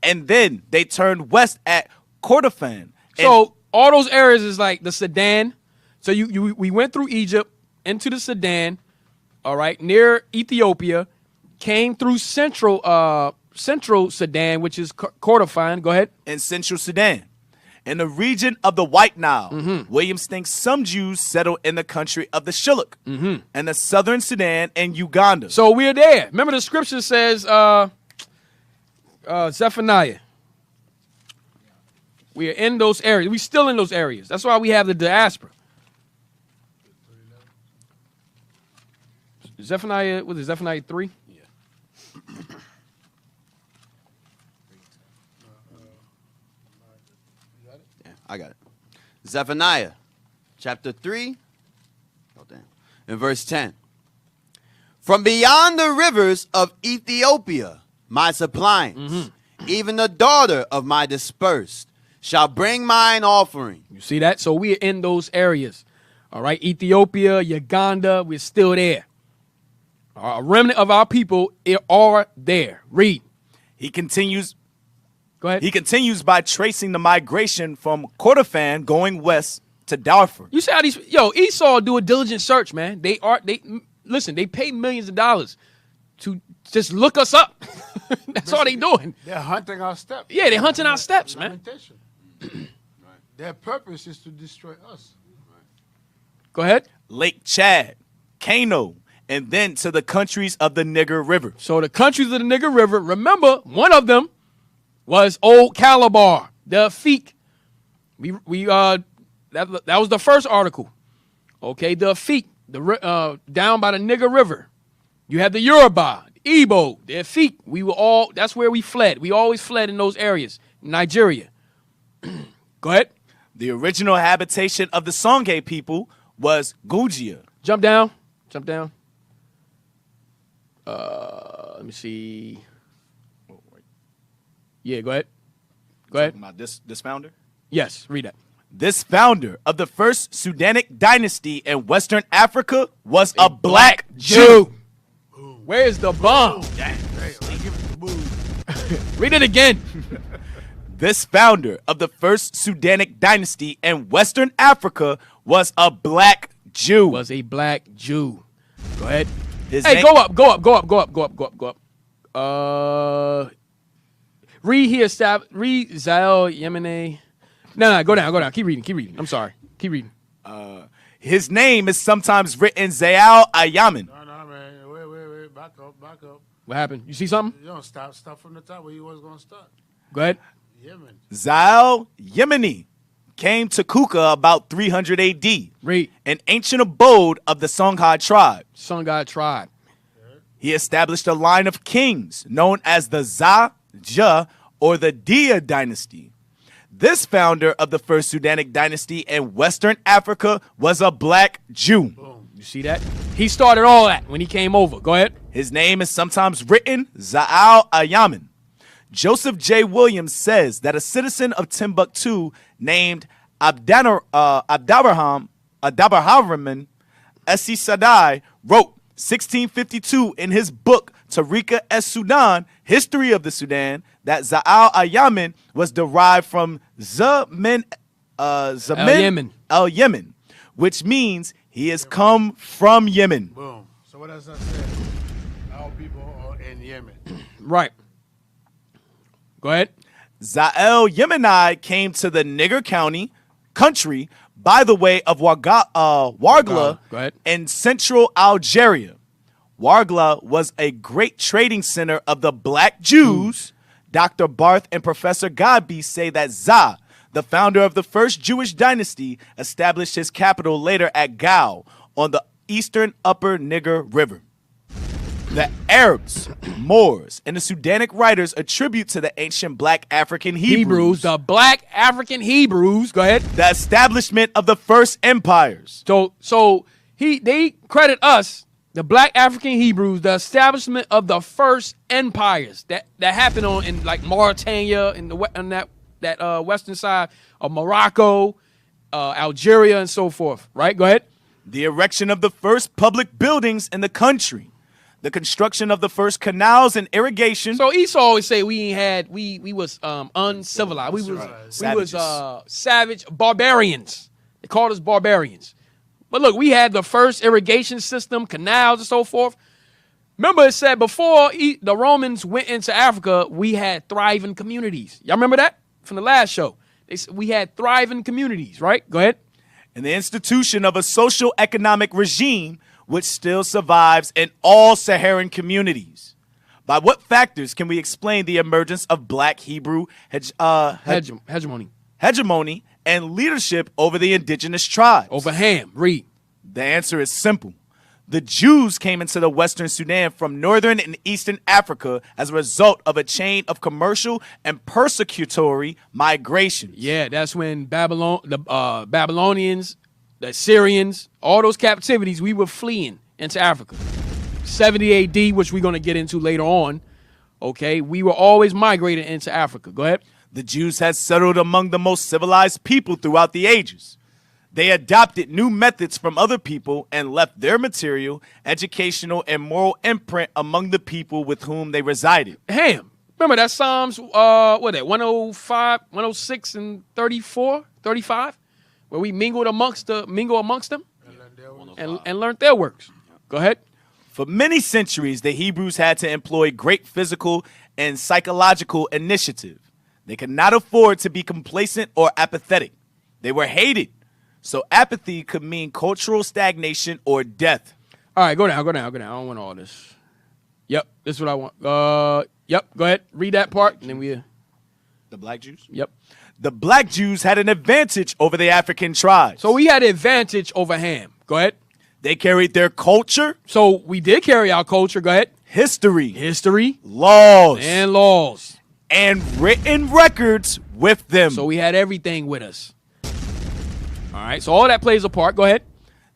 And then they turned west at Kordofan. So all those areas is like the Sudan. So we went through Egypt into the Sudan, all right, near Ethiopia, came through central Sudan, which is Kordofan. Go ahead. In central Sudan. In the region of the White Nile, Williams thinks some Jews settled in the country of the Shilluk and the southern Sudan and Uganda. So we're there. Remember the scripture says, Zephaniah. We are in those areas. We're still in those areas. That's why we have the diaspora. Zephaniah, what is it, Zephaniah 3? Yeah. Yeah, I got it. Zephaniah, chapter 3, in verse 10. From beyond the rivers of Ethiopia, my suppliants, even the daughter of my dispersed, shall bring mine offering. You see that? So we are in those areas. All right, Ethiopia, Uganda, we're still there. A remnant of our people are there. Read. He continues Go ahead. He continues by tracing the migration from Kordofan going west to Darfur. You see how these Esau do a diligent search, man. They pay millions of dollars to just look us up. That's all they doing. They're hunting our steps. Yeah, they're hunting our steps, man. Their purpose is to destroy us. Go ahead. Lake Chad, Kano, and then to the countries of the Niger River. So the countries of the Niger River, remember, one of them was Old Calabar, the Efik. That was the first article. Okay, the Efik, down by the Niger River. You have the Yoruba, the Igbo, the Efik. That's where we fled. We always fled in those areas. Nigeria. Go ahead. The original habitation of the Songhai people was Gujia. Jump down. Let me see. Yeah, go ahead. About this founder? Yes, read that. This founder of the first Sudanic dynasty in Western Africa was a black Jew. Where's the bomb? Read it again. This founder of the first Sudanic dynasty in Western Africa was a black Jew. Go ahead. Go up. Read here, read Zael Yemeni. No, go down. Keep reading. I'm sorry. Keep reading. His name is sometimes written Zael Ayamin. No, man. Wait. Back up. What happened? You see something? You don't stop from the top where you was going to start. Go ahead. Yemen. Zael Yemeni came to Kuka about 300 AD. Read. An ancient abode of the Songhai tribe. He established a line of kings known as the Za or the Dia dynasty. This founder of the first Sudanic dynasty in Western Africa was a black Jew. Boom. You see that? He started all that when he came over. Go ahead. His name is sometimes written Zaal Ayamin. Joseph J. Williams says that a citizen of Timbuktu named Abdabrahman Essi Sadai wrote 1652 in his book Tariqa es-Sudan, History of the Sudan, that Zaal Ayamin was derived from Zamin el-Yemen, which means he has come from Yemen. Boom. So what does that say? Our people are in Yemen. Right. Go ahead. Zael Yemeni came to the Niger country by the way of Wargla in central Algeria. Wargla was a great trading center of the black Jews. Dr. Barth and Professor Godby say that Za, the founder of the first Jewish dynasty, established his capital later at Gao on the eastern upper Niger River. The Arabs, Moors, and the Sudanic writers attribute to the ancient black African Hebrews. The black African Hebrews. Go ahead. The establishment of the first empires. So they credit us, the black African Hebrews, the establishment of the first empires that happened in like Mauritania and that western side of Morocco, Algeria, and so forth. Right? Go ahead. The erection of the first public buildings in the country. The construction of the first canals and irrigation. So Esau always say we was uncivilized. We was savage barbarians. They called us barbarians. But look, we had the first irrigation system, canals and so forth. Remember it said before the Romans went into Africa, we had thriving communities. Y'all remember that from the last show? They said we had thriving communities, right? Go ahead. And the institution of a social economic regime which still survives in all Saharan communities. By what factors can we explain the emergence of black Hebrew hegemony and leadership over the indigenous tribes? Over Ham, read. The answer is simple. The Jews came into the Western Sudan from northern and eastern Africa as a result of a chain of commercial and persecutory migrations. Yeah, that's when the Babylonians, the Assyrians, all those captivities, we were fleeing into Africa. 70 AD, which we're going to get into later on, okay, we were always migrating into Africa. Go ahead. The Jews had settled among the most civilized people throughout the ages. They adopted new methods from other people and left their material, educational, and moral imprint among the people with whom they resided. Ham, Remember that Psalms, what that, 105, 106, and 34, 35, where we mingle amongst them and learned their works. Go ahead. For many centuries, the Hebrews had to employ great physical and psychological initiative. They could not afford to be complacent or apathetic. They were hated. So apathy could mean cultural stagnation or death. All right, go down. I don't want all this. Yep, this is what I want. Yep, go ahead. Read that part, and then we... The black Jews? Yep. The black Jews had an advantage over the African tribes. So we had an advantage over Ham. Go ahead. They carried their culture. So we did carry our culture. Go ahead. History. Laws. And written records with them. So we had everything with us. All right, so all that plays a part. Go ahead.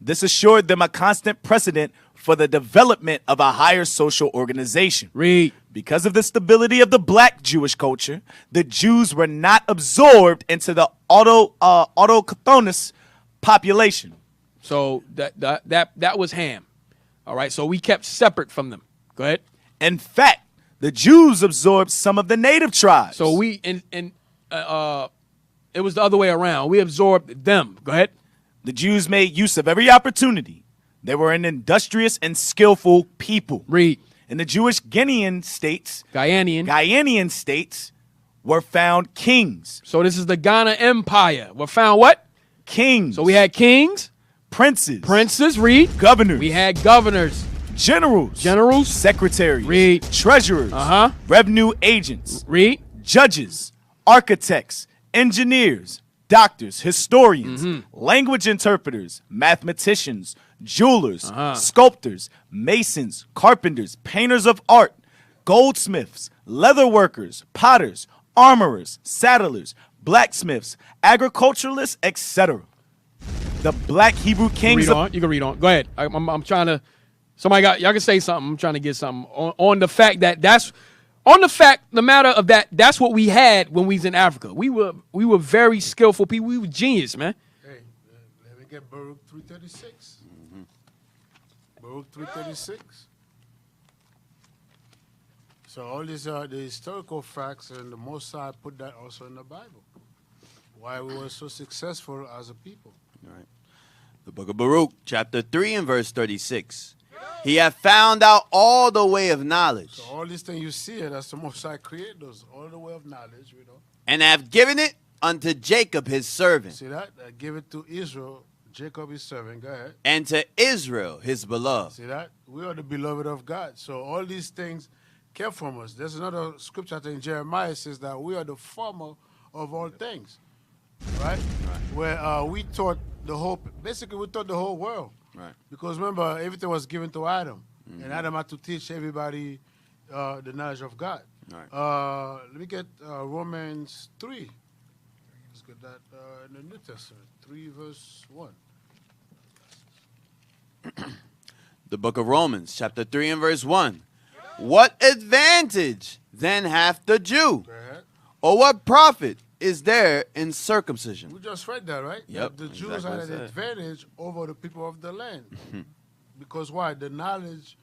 This assured them a constant precedent for the development of a higher social organization. Read. Because of the stability of the black Jewish culture, the Jews were not absorbed into the autochthonous population. So that was Ham. All right, so we kept separate from them. Go ahead. In fact, the Jews absorbed some of the native tribes. So it was the other way around. We absorbed them. Go ahead. The Jews made use of every opportunity. They were an industrious and skillful people. Read. In the Jewish Ghanaian states were found kings. So this is the Ghana Empire. We're found what? Kings. So we had kings. Princes. Read. Governors. We had governors. Generals. Secretaries. Read. Treasurers. Revenue agents. Read. Judges. Architects. Engineers. Doctors. Historians. Language interpreters. Mathematicians. Jewelers. Sculptors. Masons. Carpenters. Painters of art. Goldsmiths. Leather workers. Potters. Armorers. Saddlers. Blacksmiths. Agriculturalists, etc. The black Hebrew kings. You can read on. Go ahead. I'm trying to. Y'all can say something. I'm trying to get something on the fact that the matter of that. That's what we had when we was in Africa. We were very skillful people. We were genius, man. Hey, let me get Baruch 336. Baruch 336. So all these are the historical facts, and the Most High put that also in the Bible. Why we were so successful as a people. All right. The book of Baruch, chapter 3 and verse 36. He hath found out all the way of knowledge. So all these things you see, that's the Most High created those, all the way of knowledge, you know. And have given it unto Jacob his servant. See that? Give it to Israel, Jacob his servant. Go ahead. And to Israel his beloved. See that? We are the beloved of God. So all these things came from us. There's another scripture in Jeremiah says that we are the former of all things. Right? Where we taught the whole world. Right. Because remember, everything was given to Adam. And Adam had to teach everybody the knowledge of God. Right. Let me get Romans 3. Let's get that in the New Testament. 3 verse 1. The book of Romans, chapter 3 and verse 1. What advantage then hath the Jew? Or what profit is there in circumcision? We just read that, right? Yep. The Jews had an advantage over the people of the land. Because why? The knowledge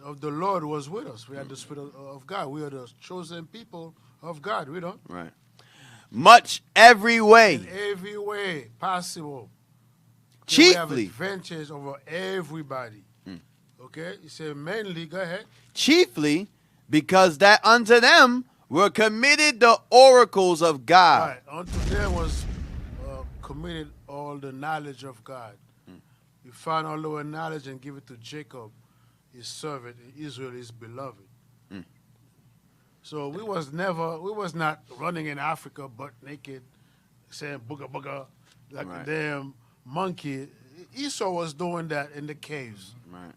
of the Lord was with us. We had the Spirit of God. We are the chosen people of God. We don't? Right. Much every way. In every way possible. Chiefly. We have advantage over everybody. Okay? You say mainly, go ahead. Chiefly because that unto them were committed the oracles of God. Right. Unto them was committed all the knowledge of God. You found all the knowledge and give it to Jacob, his servant, Israel, his beloved. So we was not running in Africa butt naked, saying booga booga like a damn monkey. Esau was doing that in the caves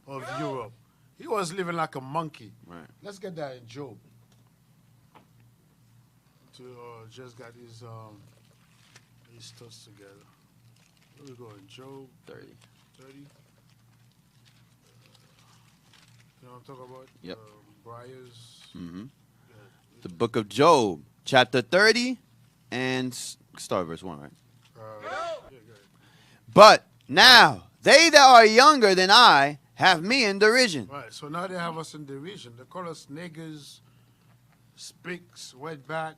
of Europe. He was living like a monkey. Right. Let's get that in Job. Just got his thoughts together. Where we going? Job 30. You know what I'm talking about? Yep. Briars. The book of Job, chapter 30, and start verse 1, right? But now, they that are younger than I have me in derision. Right, so now they have us in derision. They call us niggers, speaks, went back,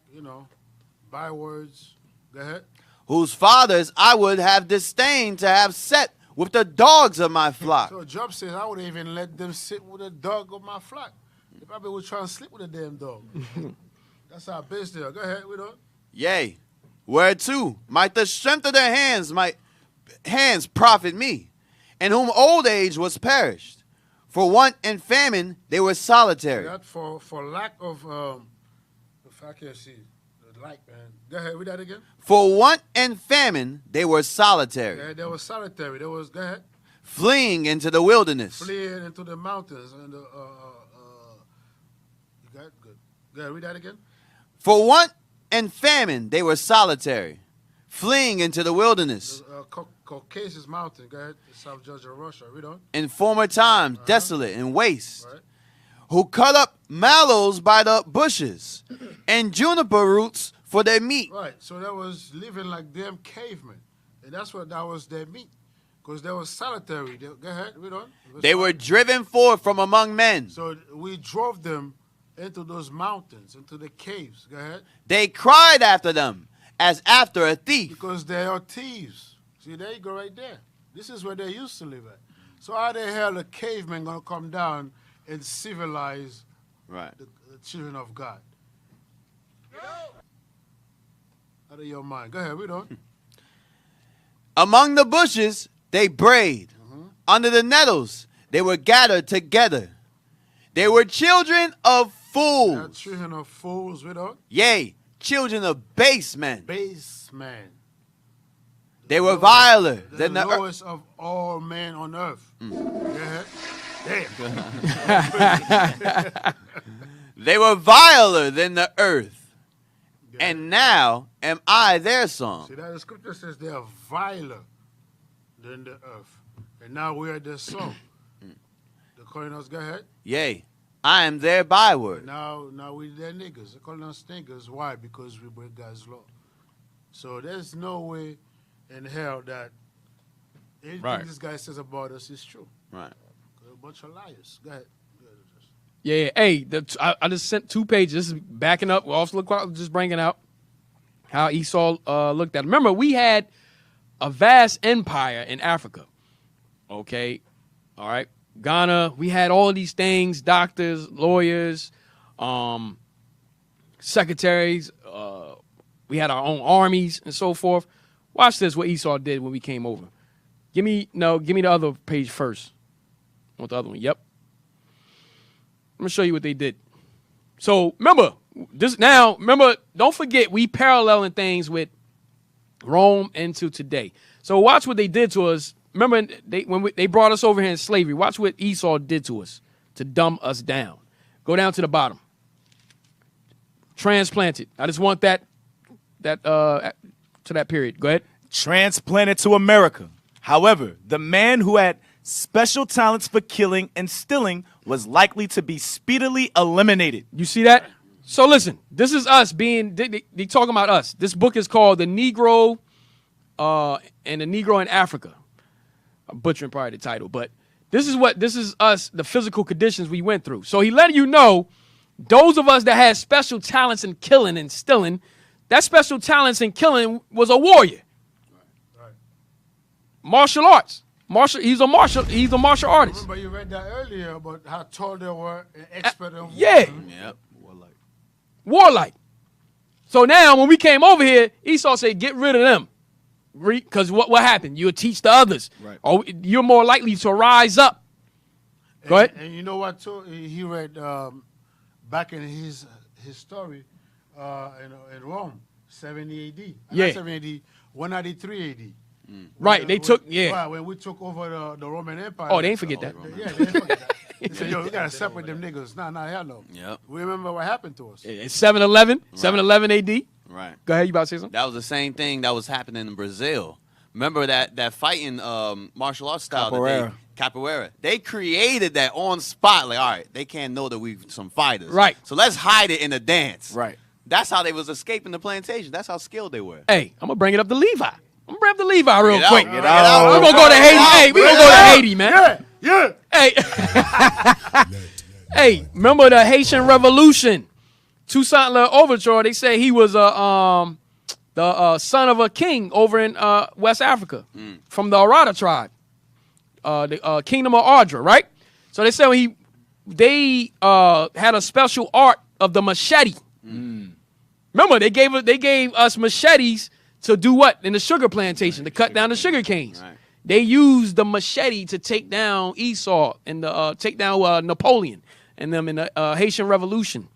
bywords. Go ahead. Whose fathers I would have disdained to have set with the dogs of my flock. So Job says, I wouldn't even let them sit with the dog of my flock. They probably would try and sleep with a damn dog. That's our business. Go ahead, we don't. Yea, whereto might the strength of their hands profit me, and whom old age was perished. For want and famine they were solitary. That for lack of, if I can't see the light, man. Go ahead, read that again. For want and famine they were solitary. Yeah, they were solitary. They was, go ahead. Fleeing into the wilderness. Fleeing into the mountains. And you got it? Good. Go ahead, read that again. For want and famine they were solitary, fleeing into the wilderness. Caucasus Mountain, go ahead, South Georgia, Russia, read on. In former times, desolate and waste, who cut up mallows by the bushes and juniper roots for their meat. Right, so that was living like them cavemen, and that was their meat, because they were solitary. Go ahead, read on. They were driven forth from among men. So we drove them into those mountains, into the caves. Go ahead. They cried after them as after a thief. Because they are thieves. See, there you go right there. This is where they used to live at. So how the hell a caveman going to come down and civilize the children of God? Out of your mind. Go ahead, read on. Among the bushes they brayed. Under the nettles they were gathered together. They were children of fools. Children of fools, read on. Yea, children of base men. Base men. They were viler than the the lowest of all men on earth. Go ahead. Damn. They were viler than the earth. And now am I their song. See, that the scripture says they are viler than the earth. And now we are their song. The colonials, go ahead. Yea, I am their byword. Now we their niggas. They're calling us niggas. Why? Because we break God's law. So there's no way in hell that anything this guy says about us is true. Right. A bunch of liars. Go ahead. Yeah. Hey, I just sent 2 pages. This is backing up. We're also just bringing out how Esau looked at it. Remember, we had a vast empire in Africa. Okay. All right. Ghana, we had all of these things, doctors, lawyers, secretaries. We had our own armies and so forth. Watch this, what Esau did when we came over. Give me the other page first. Want the other one? Yep. I'm going to show you what they did. So, remember, don't forget, we paralleling things with Rome into today. So, watch what they did to us. Remember, when they brought us over here in slavery. Watch what Esau did to us to dumb us down. Go down to the bottom. Transplanted. I just want that to that period. Go ahead. Transplanted to America. However, the man who had special talents for killing and stealing was likely to be speedily eliminated. You see that? So listen, this is us being, they talking about us. This book is called The Negro and the Negro in Africa. I'm butchering probably the title, but this is us, the physical conditions we went through. So he letting you know, those of us that had special talents in killing and stealing, that special talents in killing was a warrior. Right. Martial arts. He's a martial artist. Remember you read that earlier about how tall they were and expert in war. Yeah. Yep. Warlike. So now when we came over here, Esau said, get rid of them. Because what happened? You'll teach the others. Right. Or you're more likely to rise up. Go ahead. And you know what, too? He read back in his story in Rome, 70 A.D. Yeah. Not 70 A.D., 193 A.D. Right, when we took over the Roman Empire. Oh, they ain't forget that. Yeah, they didn't forget that. They said, yo, we got to separate them niggas. Nah, hell no. Yep. We remember what happened to us. It's 711 AD. Right. Go ahead, you about to say something? That was the same thing that was happening in Brazil. Remember that fighting martial arts style? Capoeira. They created that on spot. Like, all right, they can't know that we some fighters. Right. So let's hide it in a dance. Right. That's how they was escaping the plantation. That's how skilled they were. Hey, I'm going to bring it up to Levi. I'm going to bring up to Levi real quick. Get out. We're going to go to Haiti. Hey, we're going to go to Haiti, man. Yeah. Hey. Hey, remember the Haitian Revolution? Toussaint Louverture, they say he was the son of a king over in West Africa from the Arada tribe, the kingdom of Ardra, right? So they say they had a special art of the machete. Remember, they gave us machetes to do what in the sugar plantation, to cut down the sugar canes. Right. They used the machete to take down Esau and take down Napoleon and them in the Haitian Revolution.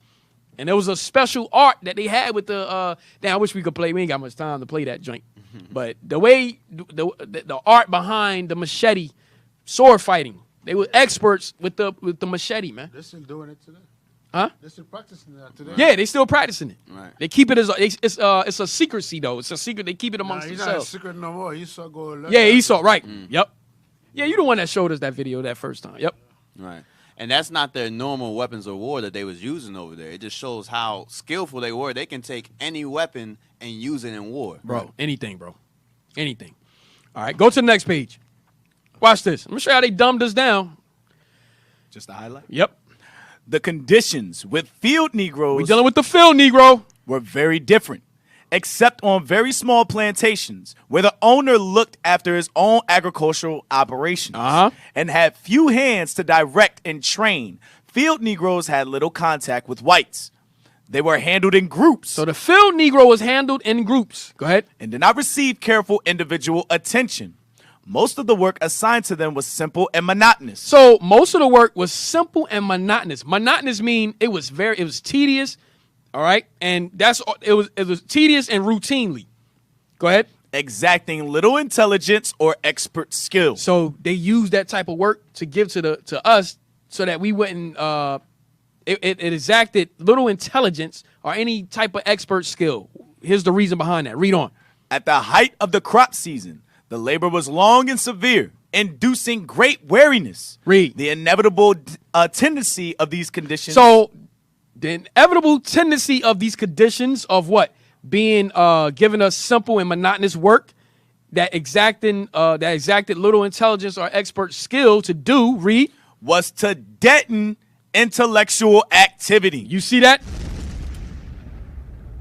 And there was a special art that they had with the. Now I wish we could play. We ain't got much time to play that joint. But the way the art behind the machete sword fighting, they were experts with the machete, man. They're still doing it today. Huh? They're still practicing that today. Yeah, they still practicing it. Right. They keep it as it's a secrecy though. It's a secret. They keep it amongst He's themselves. not a secret no more. Esau go. Yeah, Esau. Right. Yep. Yeah, you the one that showed us that video that first time. Yep. Right. And that's not their normal weapons of war that they was using over there. It just shows how skillful they were. They can take any weapon and use it in war. Bro, anything, bro. Anything. All right, go to the next page. Watch this. I'm going to show you how they dumbed us down. Just a highlight? Yep. The conditions with field Negroes. We dealing with the field Negro. Were very different, except on very small plantations where the owner looked after his own agricultural operations and had few hands to direct and train. Field Negroes had little contact with whites. They were handled in groups. So the field Negro was handled in groups. Go ahead. And did not receive careful individual attention. Most of the work assigned to them was simple and monotonous. So most of the work was simple and monotonous. Monotonous mean it was tedious. All right, and it was tedious and routinely. Go ahead. Exacting little intelligence or expert skill. So they used that type of work to give to us, so that we wouldn't. It exacted little intelligence or any type of expert skill. Here's the reason behind that. Read on. At the height of the crop season, the labor was long and severe, inducing great weariness. Read. The inevitable tendency of these conditions. So. The inevitable tendency of these conditions of what? Being giving us simple and monotonous work that exacted little intelligence or expert skill to do, read, was to deaden intellectual activity. You see that?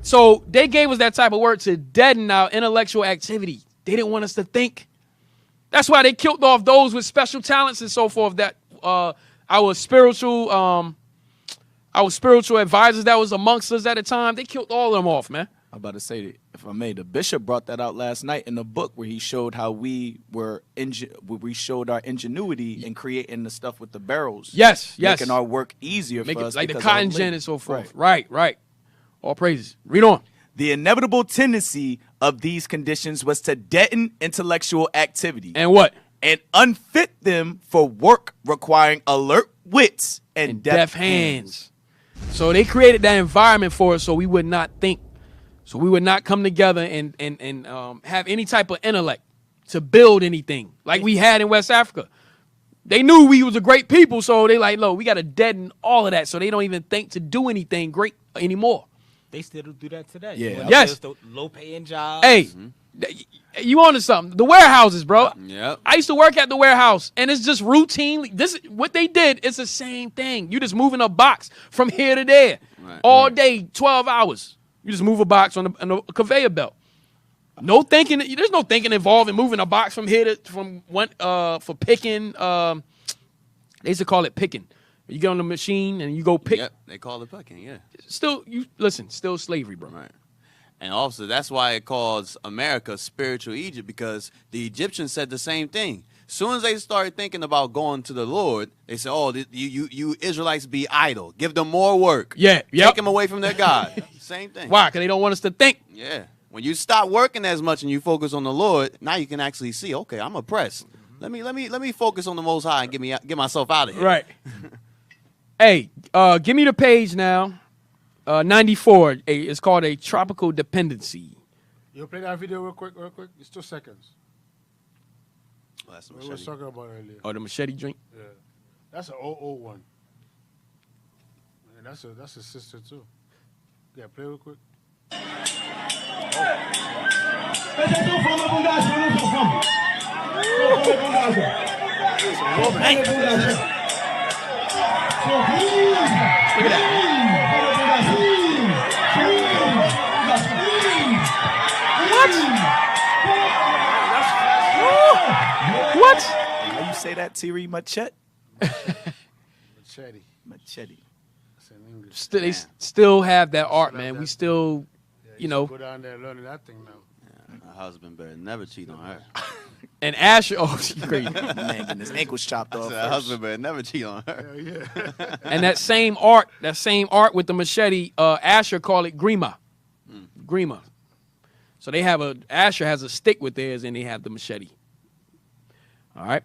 So they gave us that type of work to deaden our intellectual activity. They didn't want us to think. That's why they killed off those with special talents and so forth, that our spiritual advisors that was amongst us at the time, they killed all of them off, man. I'm about to say, if I may, the bishop brought that out last night in the book where he showed how we showed our ingenuity in creating the stuff with the barrels. Yes. Making our work easier for us. Like the cotton gin and so forth. Right. All praises. Read on. The inevitable tendency of these conditions was to deaden intellectual activity. And what? And unfit them for work requiring alert wits and deft hands. So they created that environment for us so we would not think, so we would not come together and have any type of intellect to build anything like we had in West Africa. They knew we was a great people, so they like, look, we got to deaden all of that so they don't even think to do anything great anymore. They still do that today. Yeah. Yes. Low-paying jobs. Hey, you on to something. The warehouses, bro. Yep. I used to work at the warehouse, and it's just routinely. What they did is the same thing. You just moving a box from here to there all day, 12 hours. You just move a box on a conveyor belt. No thinking. There's no thinking involved in moving a box from here for picking. They used to call it picking. You get on the machine and you go pick. Yep, they call it picking. Yeah. Still slavery, bro. Right. And also, that's why it calls America spiritual Egypt, because the Egyptians said the same thing. As soon as they started thinking about going to the Lord, they said, "Oh, you Israelites be idle. Give them more work. Yeah, take them away from their God." Same thing. Why? Because they don't want us to think. Yeah. When you stop working as much and you focus on the Lord, now you can actually see. Okay, I'm oppressed. Let me focus on the Most High and get myself out of here. Right. Hey, give me the page now. 94. It's called a tropical dependency. You play that video real quick. It's 2 seconds. Oh, that's we were talking about earlier. Oh, the machete drink? Yeah. That's an 001. And that's a sister too. Yeah, play real quick. Look at that. say that, Thierry? Machete? Machete. Machete. They still have that art, man. We still, you know. Go down there learning that thing now. My husband better never cheat on her. And Asher, oh, she's crazy. Man, getting his ankles chopped off. Her husband better never cheat on her. Yeah. And that same art with the machete, Asher call it grima. Grima. So they have Asher has a stick with theirs, and they have the machete. All right.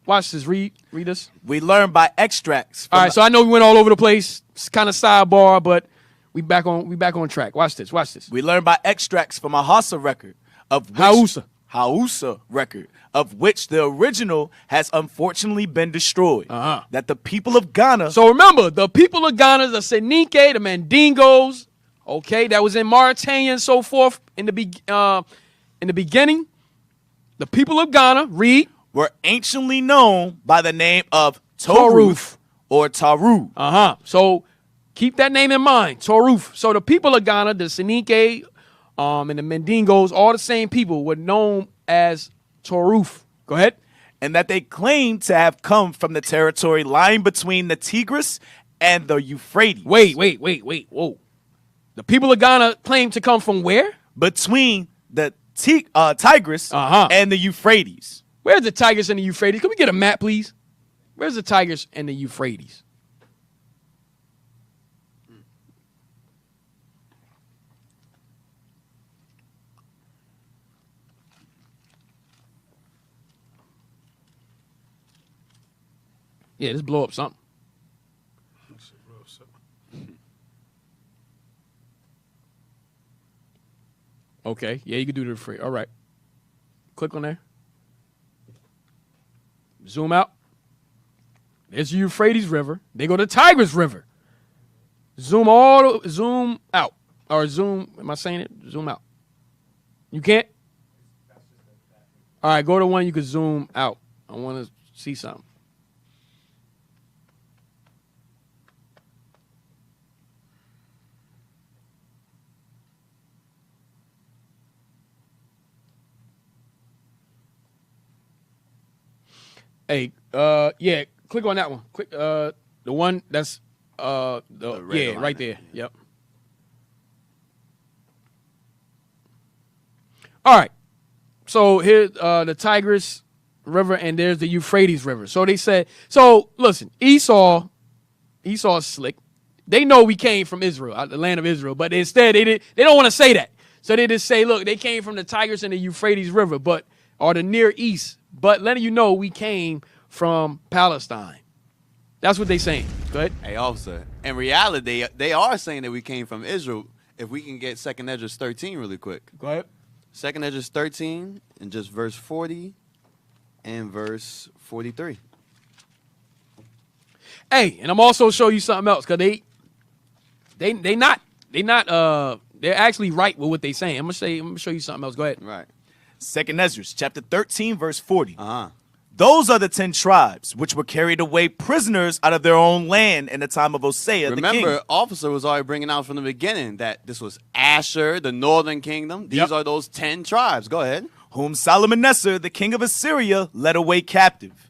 Watch this. Read this. We learn by extracts. All right. So I know we went all over the place. It's kind of sidebar, but we back on track. Watch this. We learn by extracts from a Hausa record of which, Hausa record of which the original has unfortunately been destroyed. That the people of Ghana. So remember, the people of Ghana, the Senike, the Mandingos, okay, that was in Mauritania and so forth in the beginning. The people of Ghana, were anciently known by the name of Toruf or Taru. So keep that name in mind, Toruf. So the people of Ghana, the Senike, and the Mandingos, all the same people, were known as Toruf. Go ahead. And that they claim to have come from the territory lying between the Tigris and the Euphrates. Wait. Whoa. The people of Ghana claim to come from where? Between the Tigris and the Euphrates. Where's the Tigris and the Euphrates? Can we get a map, please? Where's the Tigris and the Euphrates? Yeah, just blow up something. Okay, yeah, you can do the free. All right. Click on there. Zoom out. There's the Euphrates River. They go to Tigris River. Zoom out. Or zoom, am I saying it? Zoom out. You can't? All right, go to one you can zoom out. I want to see something. Hey, yeah, click on that one. Click the one that's right there. Yep. All right. So here's the Tigris River and there's the Euphrates River. So they said, so listen, Esau's slick. They know we came from Israel, the land of Israel, but instead they don't want to say that. So they just say, look, they came from the Tigris and the Euphrates River, or the Near East. But letting you know we came from Palestine. That's what they're saying. Go ahead. Hey, officer. In reality, they are saying that we came from Israel. If we can get 2nd Esdras 13 really quick. Go ahead. 2nd Esdras 13 and just verse 40 and verse 43. Hey, and I'm also showing you something else because they're actually right with what they're saying. I'm gonna show you something else. Go ahead. Right. 2nd Esdras, chapter 13, verse 40. Those are the 10 tribes which were carried away prisoners out of their own land in the time of Hosea the king. Remember, officer was already bringing out from the beginning that this was Asher, the northern kingdom. These are those 10 tribes. Go ahead. Whom Shalmaneser, the king of Assyria, led away captive.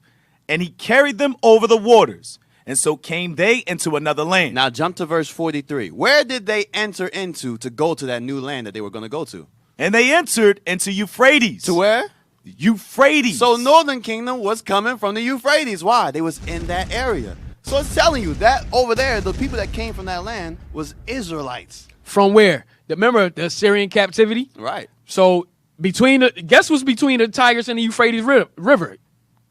And he carried them over the waters. And so came they into another land. Now jump to verse 43. Where did they enter into to go to that new land that they were going to go to? And they entered into Euphrates. To where? Euphrates. So northern kingdom was coming from the Euphrates. Why? They was in that area. So it's telling you that over there, the people that came from that land was Israelites. From where? Remember the Assyrian captivity? Right. So guess what's between the Tigris and the Euphrates River?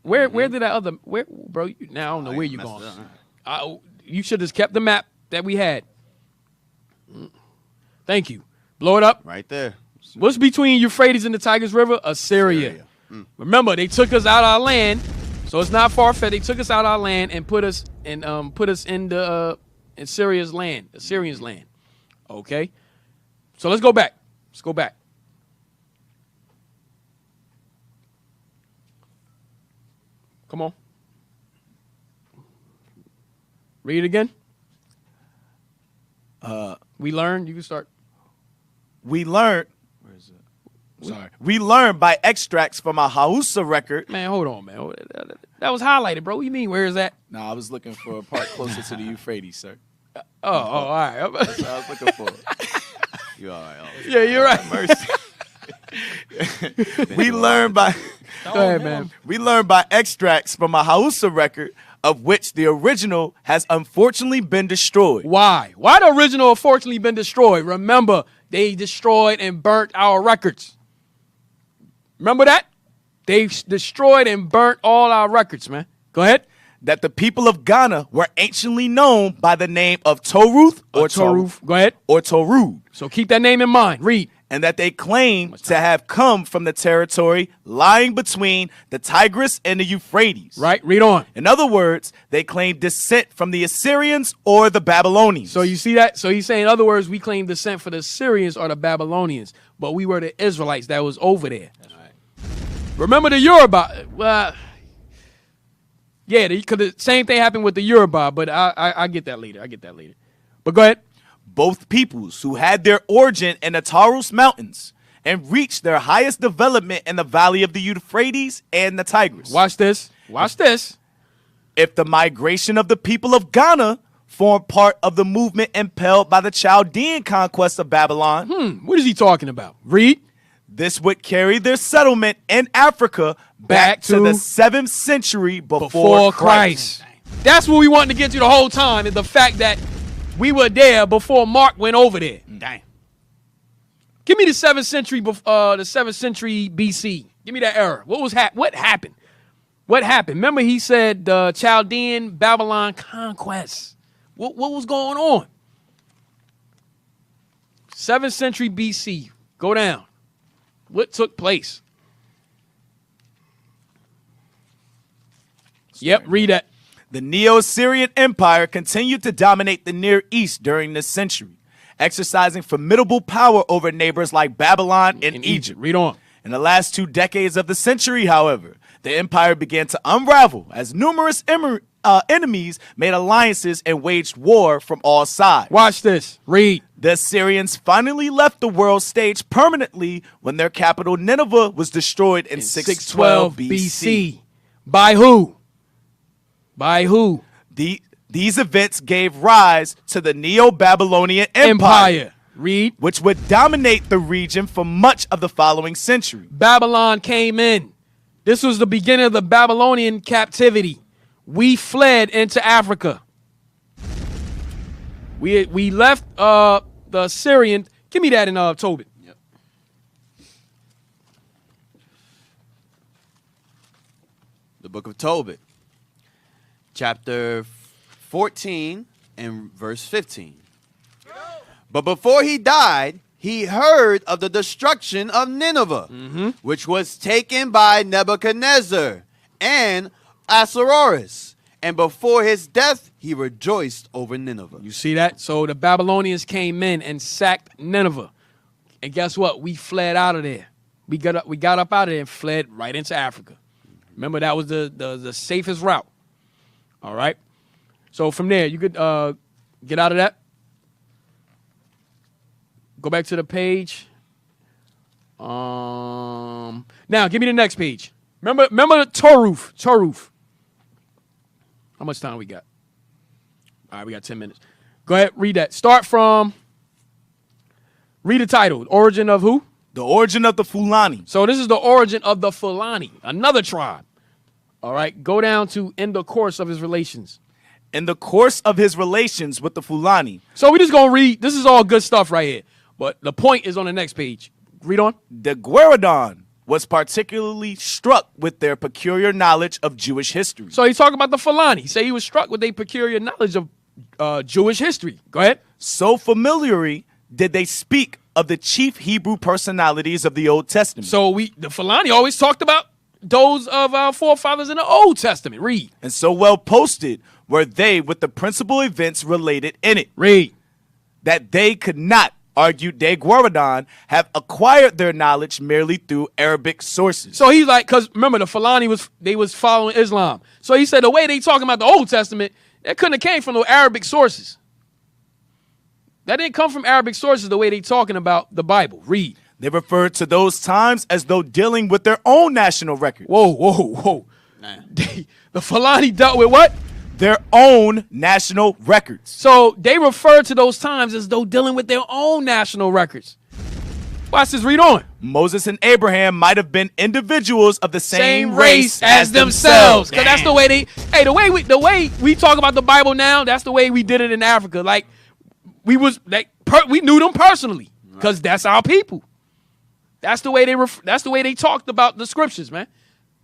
Where did that other, bro? Now I don't know where you're going. You should have kept the map that we had. Thank you. Blow it up. Right there. What's between Euphrates and the Tigris River? Assyria. Remember, they took us out of our land, so it's not far-fetched. They took us out of our land and put us in Syria's land, Assyrians' land. Okay, so let's go back. Come on. Read it again. We learned. You can start. We learned. Where is it? Sorry. We learn by extracts from a Hausa record. Man, hold on, man. That was highlighted, bro. What you mean? Where is that? Nah, I was looking for a part closer to the Euphrates, sir. All right. That's what I was looking for. You all right? Yeah, you're right. Mercy. We learn by Go ahead, man. We learn by extracts from a Hausa record, of which the original has unfortunately been destroyed. Why? Why the original unfortunately been destroyed? Remember, they destroyed and burnt our records. Remember that? They destroyed and burnt all our records, man. Go ahead. That the people of Ghana were anciently known by the name of Toruth or Toruth. Go ahead. Or Torud. So keep that name in mind. Read. And that they claim to have come from the territory lying between the Tigris and the Euphrates. Right, read on. In other words, they claim descent from the Assyrians or the Babylonians. So you see that? So he's saying, in other words, we claim descent for the Assyrians or the Babylonians, but we were the Israelites that was over there. That's right. Remember the Yoruba? Well, yeah, because the same thing happened with the Yoruba, but I get that later. But go ahead. Both peoples who had their origin in the Taurus Mountains and reached their highest development in the valley of the Euphrates and the Tigris. Watch this. If the migration of the people of Ghana formed part of the movement impelled by the Chaldean conquest of Babylon. What is he talking about? Read. This would carry their settlement in Africa back to the 7th century before Christ. That's what we wanted to get to the whole time, is the fact that we were there before Mark went over there. Dang. Give me the 7th century, the 7th century BC. Give me that era. What happened? What happened? Remember, he said the Chaldean Babylon conquest. What was going on? 7th century BC. Go down. What took place? Yep, read that. The Neo-Assyrian Empire continued to dominate the Near East during this century, exercising formidable power over neighbors like Babylon and Egypt. Read on. In the last 2 decades of the century, however, the empire began to unravel as numerous enemies made alliances and waged war from all sides. Watch this. Read. The Assyrians finally left the world stage permanently when their capital Nineveh was destroyed in 612 BC. By who? By who? These events gave rise to the Neo-Babylonian Empire. Read. Which would dominate the region for much of the following century. Babylon came in. This was the beginning of the Babylonian captivity. We fled into Africa. We left the Assyrian. Give me that in Tobit. Yep. The book of Tobit. Chapter 14 and verse 15. But before he died, he heard of the destruction of Nineveh, which was taken by Nebuchadnezzar and Ahasuerus. And before his death, he rejoiced over Nineveh. You see that? So the Babylonians came in and sacked Nineveh. And guess what? We fled out of there. We got up out of there and fled right into Africa. Remember, that was the safest route. All right. So from there, you could get out of that. Go back to the page. Now, give me the next page. Remember Toruth. How much time we got? All right, we got 10 minutes. Go ahead, read that. Read the title. Origin of who? The origin of the Fulani. So this is the origin of the Fulani, another tribe. All right, go down to in the course of his relations. In the course of his relations with the Fulani. So we just going to read. This is all good stuff right here. But the point is on the next page. Read on. The Gueridon was particularly struck with their peculiar knowledge of Jewish history. So he's talking about the Fulani. He said he was struck with their peculiar knowledge of Jewish history. Go ahead. So familiarly did they speak of the chief Hebrew personalities of the Old Testament. So the Fulani always talked about those of our forefathers in the Old Testament. Read. And so well posted were they with the principal events related in it. Read. That they could not, argued De Gueridon, have acquired their knowledge merely through Arabic sources. So he's like, because remember, the Fulani was following Islam. So he said the way they talking about the Old Testament, that couldn't have came from no Arabic sources. That didn't come from Arabic sources the way they talking about the Bible. Read. They referred to those times as though dealing with their own national records. Whoa. The Fulani dealt with what? Their own national records. So they refer to those times as though dealing with their own national records. Watch this, read on. Moses and Abraham might have been individuals of the same race as themselves. Because that's the way the way we talk about the Bible now, that's the way we did it in Africa. Like we knew them personally because that's our people. That's the way they talked about the scriptures, man.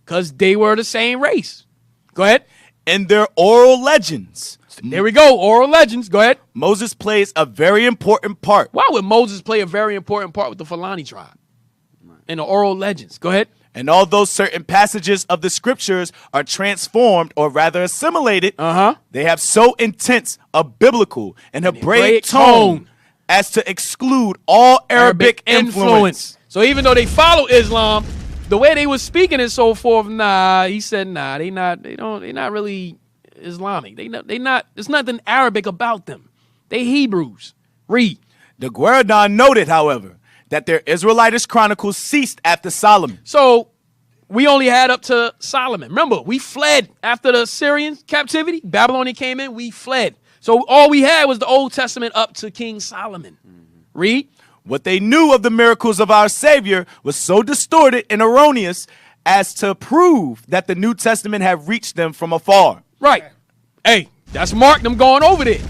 Because they were the same race. Go ahead. In their oral legends. There we go. Oral legends. Go ahead. Moses plays a very important part. Why would Moses play a very important part with the Fulani tribe? In the oral legends. Go ahead. And although certain passages of the scriptures are transformed or rather assimilated, they have so intense a biblical and Hebraic tone as to exclude all Arabic influence. So even though they follow Islam, the way they was speaking and so forth, he said, they're not really Islamic. They not. There's nothing Arabic about them. They Hebrews. Read. The Gueradon noted, however, that their Israelitish chronicles ceased after Solomon. So we only had up to Solomon. Remember, we fled after the Assyrian captivity. Babylonian came in, we fled. So all we had was the Old Testament up to King Solomon. Read. What they knew of the miracles of our Savior was so distorted and erroneous as to prove that the New Testament had reached them from afar. Right. Hey, that's Mark them going over there.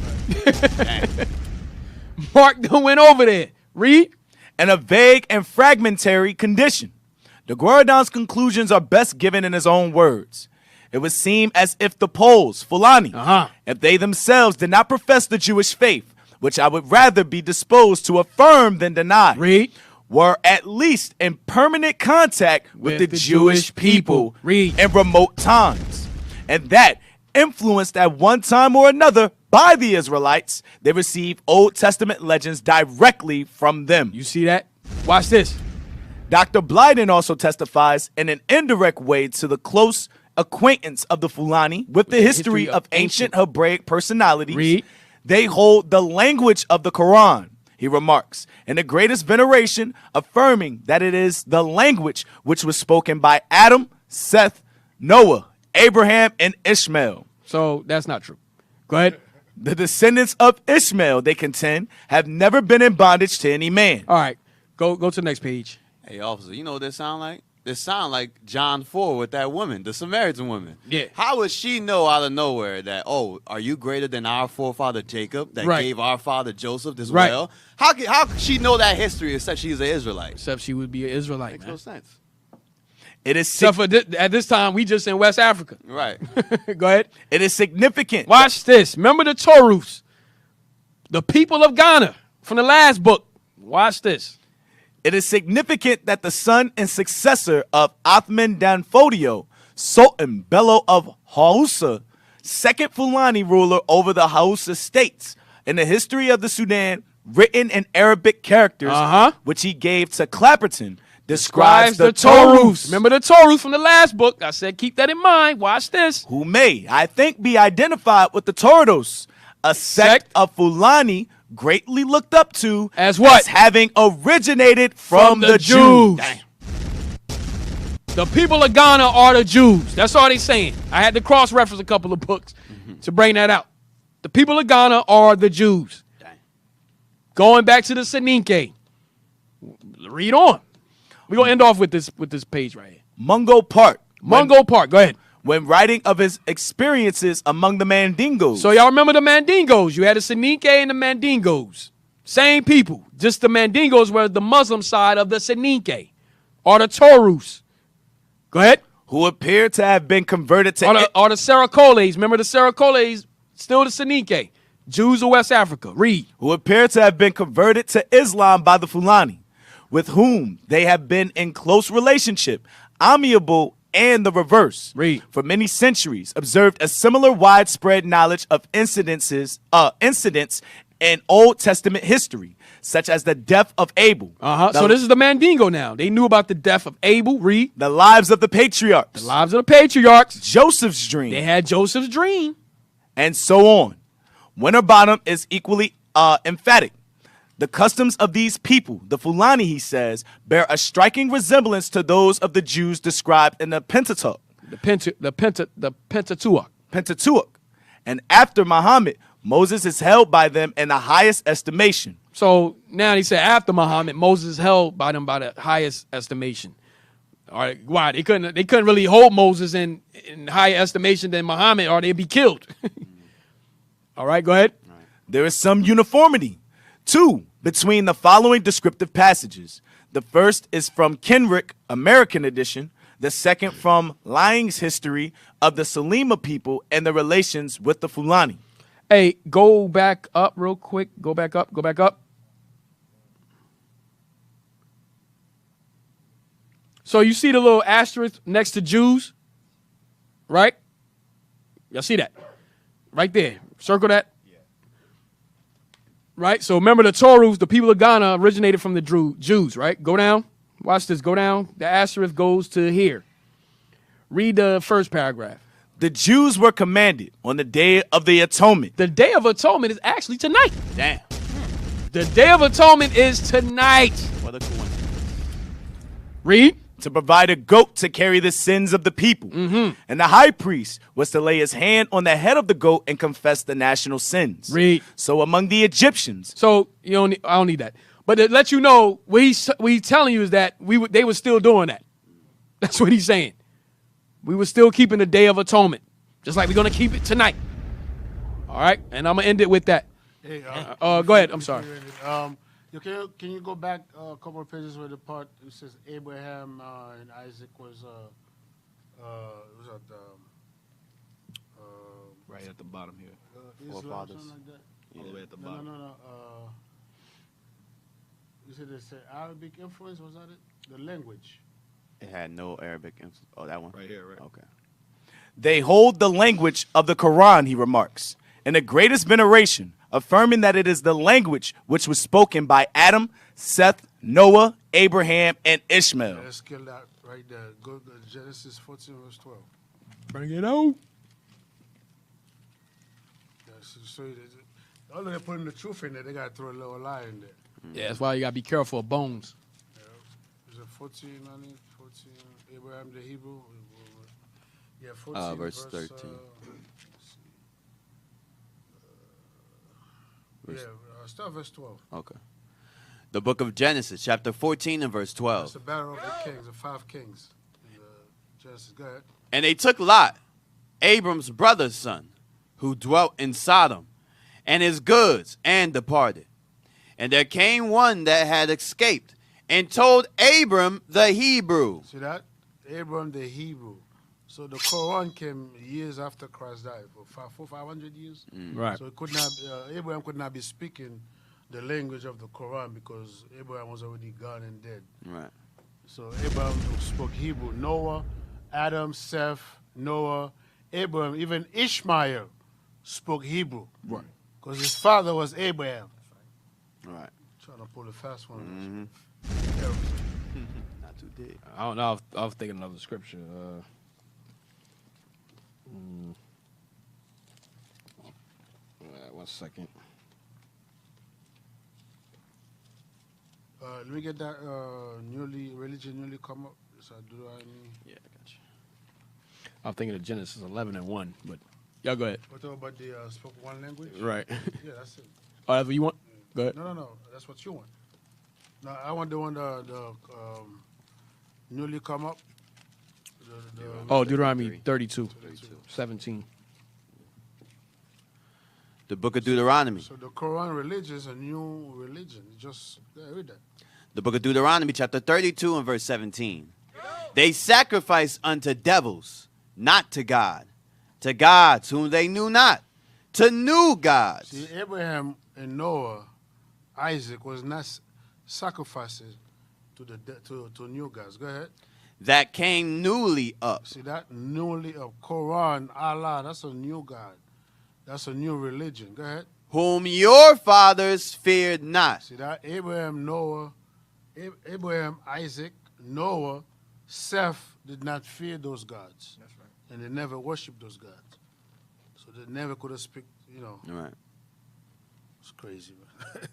Mark them went over there. Read. In a vague and fragmentary condition. The Gueradon's conclusions are best given in his own words. It would seem as if the Poles, Fulani, if they themselves did not profess the Jewish faith, which I would rather be disposed to affirm than deny, were at least in permanent contact with the Jewish people in remote times. And that, influenced at one time or another by the Israelites, they received Old Testament legends directly from them. You see that? Watch this. Dr. Blyden also testifies in an indirect way to the close acquaintance of the Fulani with the history of ancient Hebraic personalities. Read. They hold the language of the Quran, he remarks, in the greatest veneration, affirming that it is the language which was spoken by Adam, Seth, Noah, Abraham, and Ishmael. So that's not true. Go ahead. The descendants of Ishmael, they contend, have never been in bondage to any man. All right, go to the next page. Hey, officer, you know what this sound like? This sound like John 4 with that woman, the Samaritan woman. Yeah. How would she know out of nowhere that, are you greater than our forefather Jacob that gave our father Joseph this well? How could she know that history except she's an Israelite? Except she would be an Israelite, Makes man. no sense. It is at this time, we just in West Africa. Right. Go ahead. It is significant. Watch this. Remember the Taurus, the people of Ghana from the last book. Watch this. It is significant that the son and successor of Othman Danfodio, Sultan Bello of Hausa, second Fulani ruler over the Hausa states, in the history of the Sudan, written in Arabic characters, which he gave to Clapperton, describes the Taurus. Remember the Taurus from the last book. I said keep that in mind. Watch this. Who may, I think, be identified with the Tordos, a sect of Fulani greatly looked up to as what? As having originated from the Jews. The people of Ghana are the Jews. That's all they saying. I had to cross-reference a couple of books to bring that out. The people of Ghana are the Jews. Going back to the Soninke. Read on. We're going to end off with this page right here. Mungo Park. Go ahead. When writing of his experiences among the Mandingos. So y'all remember the Mandingos. You had the Soninke and the Mandingos. Same people. Just the Mandingos were the Muslim side of the Soninke. Or the Taurus. Go ahead. Who appear to have been converted to... Or the Saracoles. Remember the Saracoles, still the Soninke. Jews of West Africa. Read. Who appear to have been converted to Islam by the Fulani, with whom they have been in close relationship, amiable and the reverse. Read. For many centuries, observed a similar widespread knowledge of incidents in Old Testament history, such as the death of Abel. So this is the Mandingo now. They knew about the death of Abel. Read. The lives of the patriarchs. The lives of the patriarchs. Joseph's dream. They had Joseph's dream. And so on. Winterbottom is equally emphatic. The customs of these people, the Fulani, he says, bear a striking resemblance to those of the Jews described in the Pentateuch. The Pentateuch. Pentateuch. And after Muhammad, Moses is held by them in the highest estimation. So now he said after Muhammad, Moses is held by them by the highest estimation. All right, why? They couldn't really hold Moses in higher estimation than Muhammad, or they'd be killed. All right, go ahead. There is some uniformity, too, between the following descriptive passages. The first is from Kenrick, American edition. The second from Lying's History of the Salima people and the relations with the Fulani. Hey, go back up real quick. Go back up. Go back up. So you see the little asterisk next to Jews, right? Y'all see that? Right there. Circle that. Yeah. Right? So remember the Taurus, the people of Ghana, originated from the Jews, right? Go down. Watch this. Go down. The asterisk goes to here. Read the first paragraph. The Jews were commanded on the Day of the Atonement. The Day of Atonement is actually tonight. Damn. The Day of Atonement is tonight. What a coincidence. Read. To provide a goat to carry the sins of the people. Mm-hmm. And the high priest was to lay his hand on the head of the goat and confess the national sins. Read. So among the Egyptians. So I don't need that. But to let you know, what he's telling you is that they were still doing that. That's what he's saying. We were still keeping the Day of Atonement, just like we're going to keep it tonight. All right? And I'm going to end it with that. Hey, go ahead. I'm sorry. Can you go back a couple of pages where the part it says Abraham and Isaac was right at the bottom here. Forefathers. Like All the way at the bottom. No. You said it's Arabic influence. Was that it? The language. It had no Arabic influence. Oh, that one? Right here, right. Okay. They hold the language of the Quran, he remarks, in the greatest veneration, affirming that it is the language which was spoken by Adam, Seth, Noah, Abraham, and Ishmael. Let's kill that right there. Go to Genesis 14, verse 12. Bring it out. Although they're putting the truth in there, they got to throw a little lie in there. Yeah, that's why you got to be careful of bones. Is it 14, 14, Abraham the Hebrew? Yeah, 14. Verse 13. Start verse 12. Okay. The book of Genesis, chapter 14 and verse 12. That's the battle of the kings, the 5 kings. Genesis, go ahead. And they took Lot, Abram's brother's son, who dwelt in Sodom, and his goods, and departed. And there came one that had escaped, and told Abram the Hebrew. See that? Abram the Hebrew. So the Quran came years after Christ died, for 500 years. Right. So it could not, Abraham could not be speaking the language of the Quran because Abraham was already gone and dead. Right. So Abraham spoke Hebrew. Noah, Adam, Seth, Noah, Abraham, even Ishmael spoke Hebrew. Right. Because his father was Abraham. Right. Trying to pull a fast one. Not too deep. I don't know. I was thinking of the scripture. One second. Let me get that religion newly come up. So Yeah, I got you. I'm thinking of Genesis 11 and 1, but y'all go ahead. What about the spoke one language? Right. Yeah, that's it. Whatever you want. Go ahead. No. That's what you want. No, I want the one the newly come up. Deuteronomy 32, 17. The book of Deuteronomy. So the Quran religion is a new religion. Just read that. The book of Deuteronomy, chapter 32 and verse 17. They sacrifice unto devils, not to God. To gods whom they knew not. To new gods. See, Abraham and Noah, Isaac was not sacrifices to new gods. Go ahead. That came newly up. See that? Newly up. Quran, Allah, that's a new God. That's a new religion. Go ahead. Whom your fathers feared not. See that? Abraham, Noah, Abraham, Isaac, Noah, Seth did not fear those gods. That's right. And they never worshiped those gods. So they never could have speak, Right. It's crazy, man.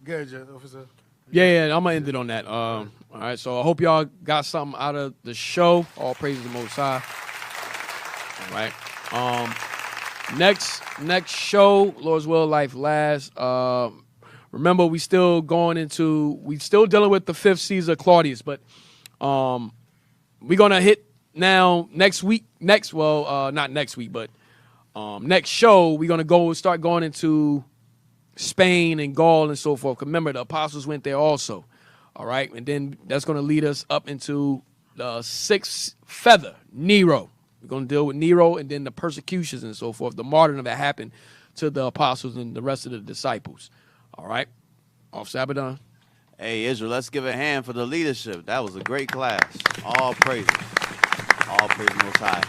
Good, officer. Yeah, I'm gonna end it on that. All right, so I hope y'all got something out of the show. All praise to the Most High. All right. Next show, Lord's will, life lasts. Remember, we still dealing with the 5th Caesar Claudius, but we're gonna hit now next week. Not next week, but next show we're gonna start going into Spain and Gaul and so forth. Remember, the apostles went there also. All right, and then that's gonna lead us up into the 6th feather, Nero. We're going to deal with Nero and then the persecutions and so forth, the martyrdom that happened to the apostles and the rest of the disciples. All right. Officer Abaddon. Hey, Israel, let's give a hand for the leadership. That was a great class. All praise. All praise Most High.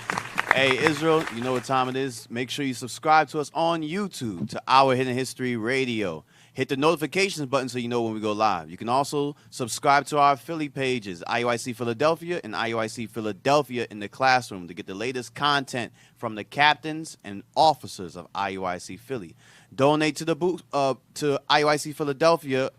Hey, Israel, you know what time it is. Make sure you subscribe to us on YouTube, to Our Hidden History Radio. Hit the notifications button so you know when we go live. You can also subscribe to our Philly pages, IUIC Philadelphia and IUIC Philadelphia in the Classroom, to get the latest content from the captains and officers of IUIC Philly. Donate to to IUIC Philadelphia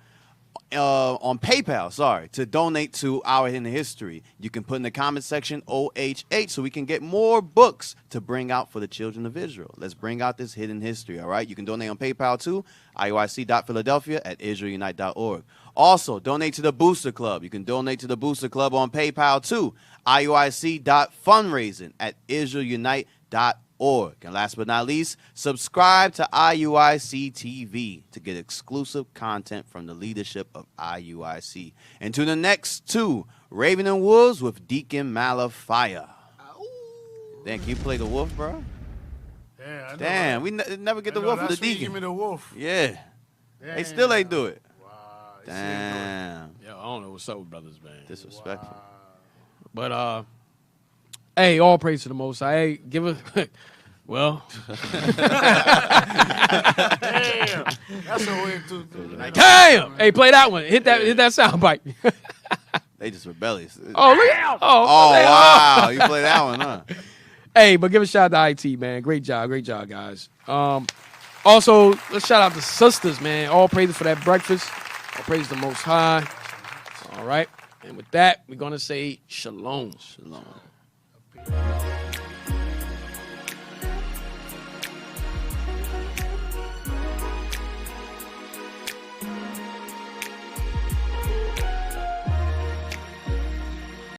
on PayPal, to donate to Our Hidden History. You can put in the comment section OHH so we can get more books to bring out for the children of Israel. Let's bring out this hidden history, all right? You can donate on PayPal too, IUIC.Philadelphia@IsraelUnite.org. Also, donate to the Booster Club. You can donate to the Booster Club on PayPal too, IUIC.fundraising@IsraelUnite.org. And last but not least, subscribe to IUIC TV to get exclusive content from the leadership of IUIC. And to the next two, Raven and Wolves with Deacon Malafire. Damn, can you play the wolf, bro? Yeah, damn, we never get the wolf for the deacon. Give me the wolf. Yeah. Damn. They still ain't do it. Wow. Damn. Yeah, I don't know what's up with brothers, man. Disrespectful. Wow. But hey, all praise to the Most High. Hey, give a well. Damn. That's a way to Damn. Hey, play that one. Hit that sound bite. They just rebellious. Oh, look at wow. You play that one, huh? Hey, but give a shout out to IT, man. Great job, guys. Also, let's shout out the sisters, man. All praises for that breakfast. All praise the Most High. All right. And with that, we're going to say shalom. Shalom.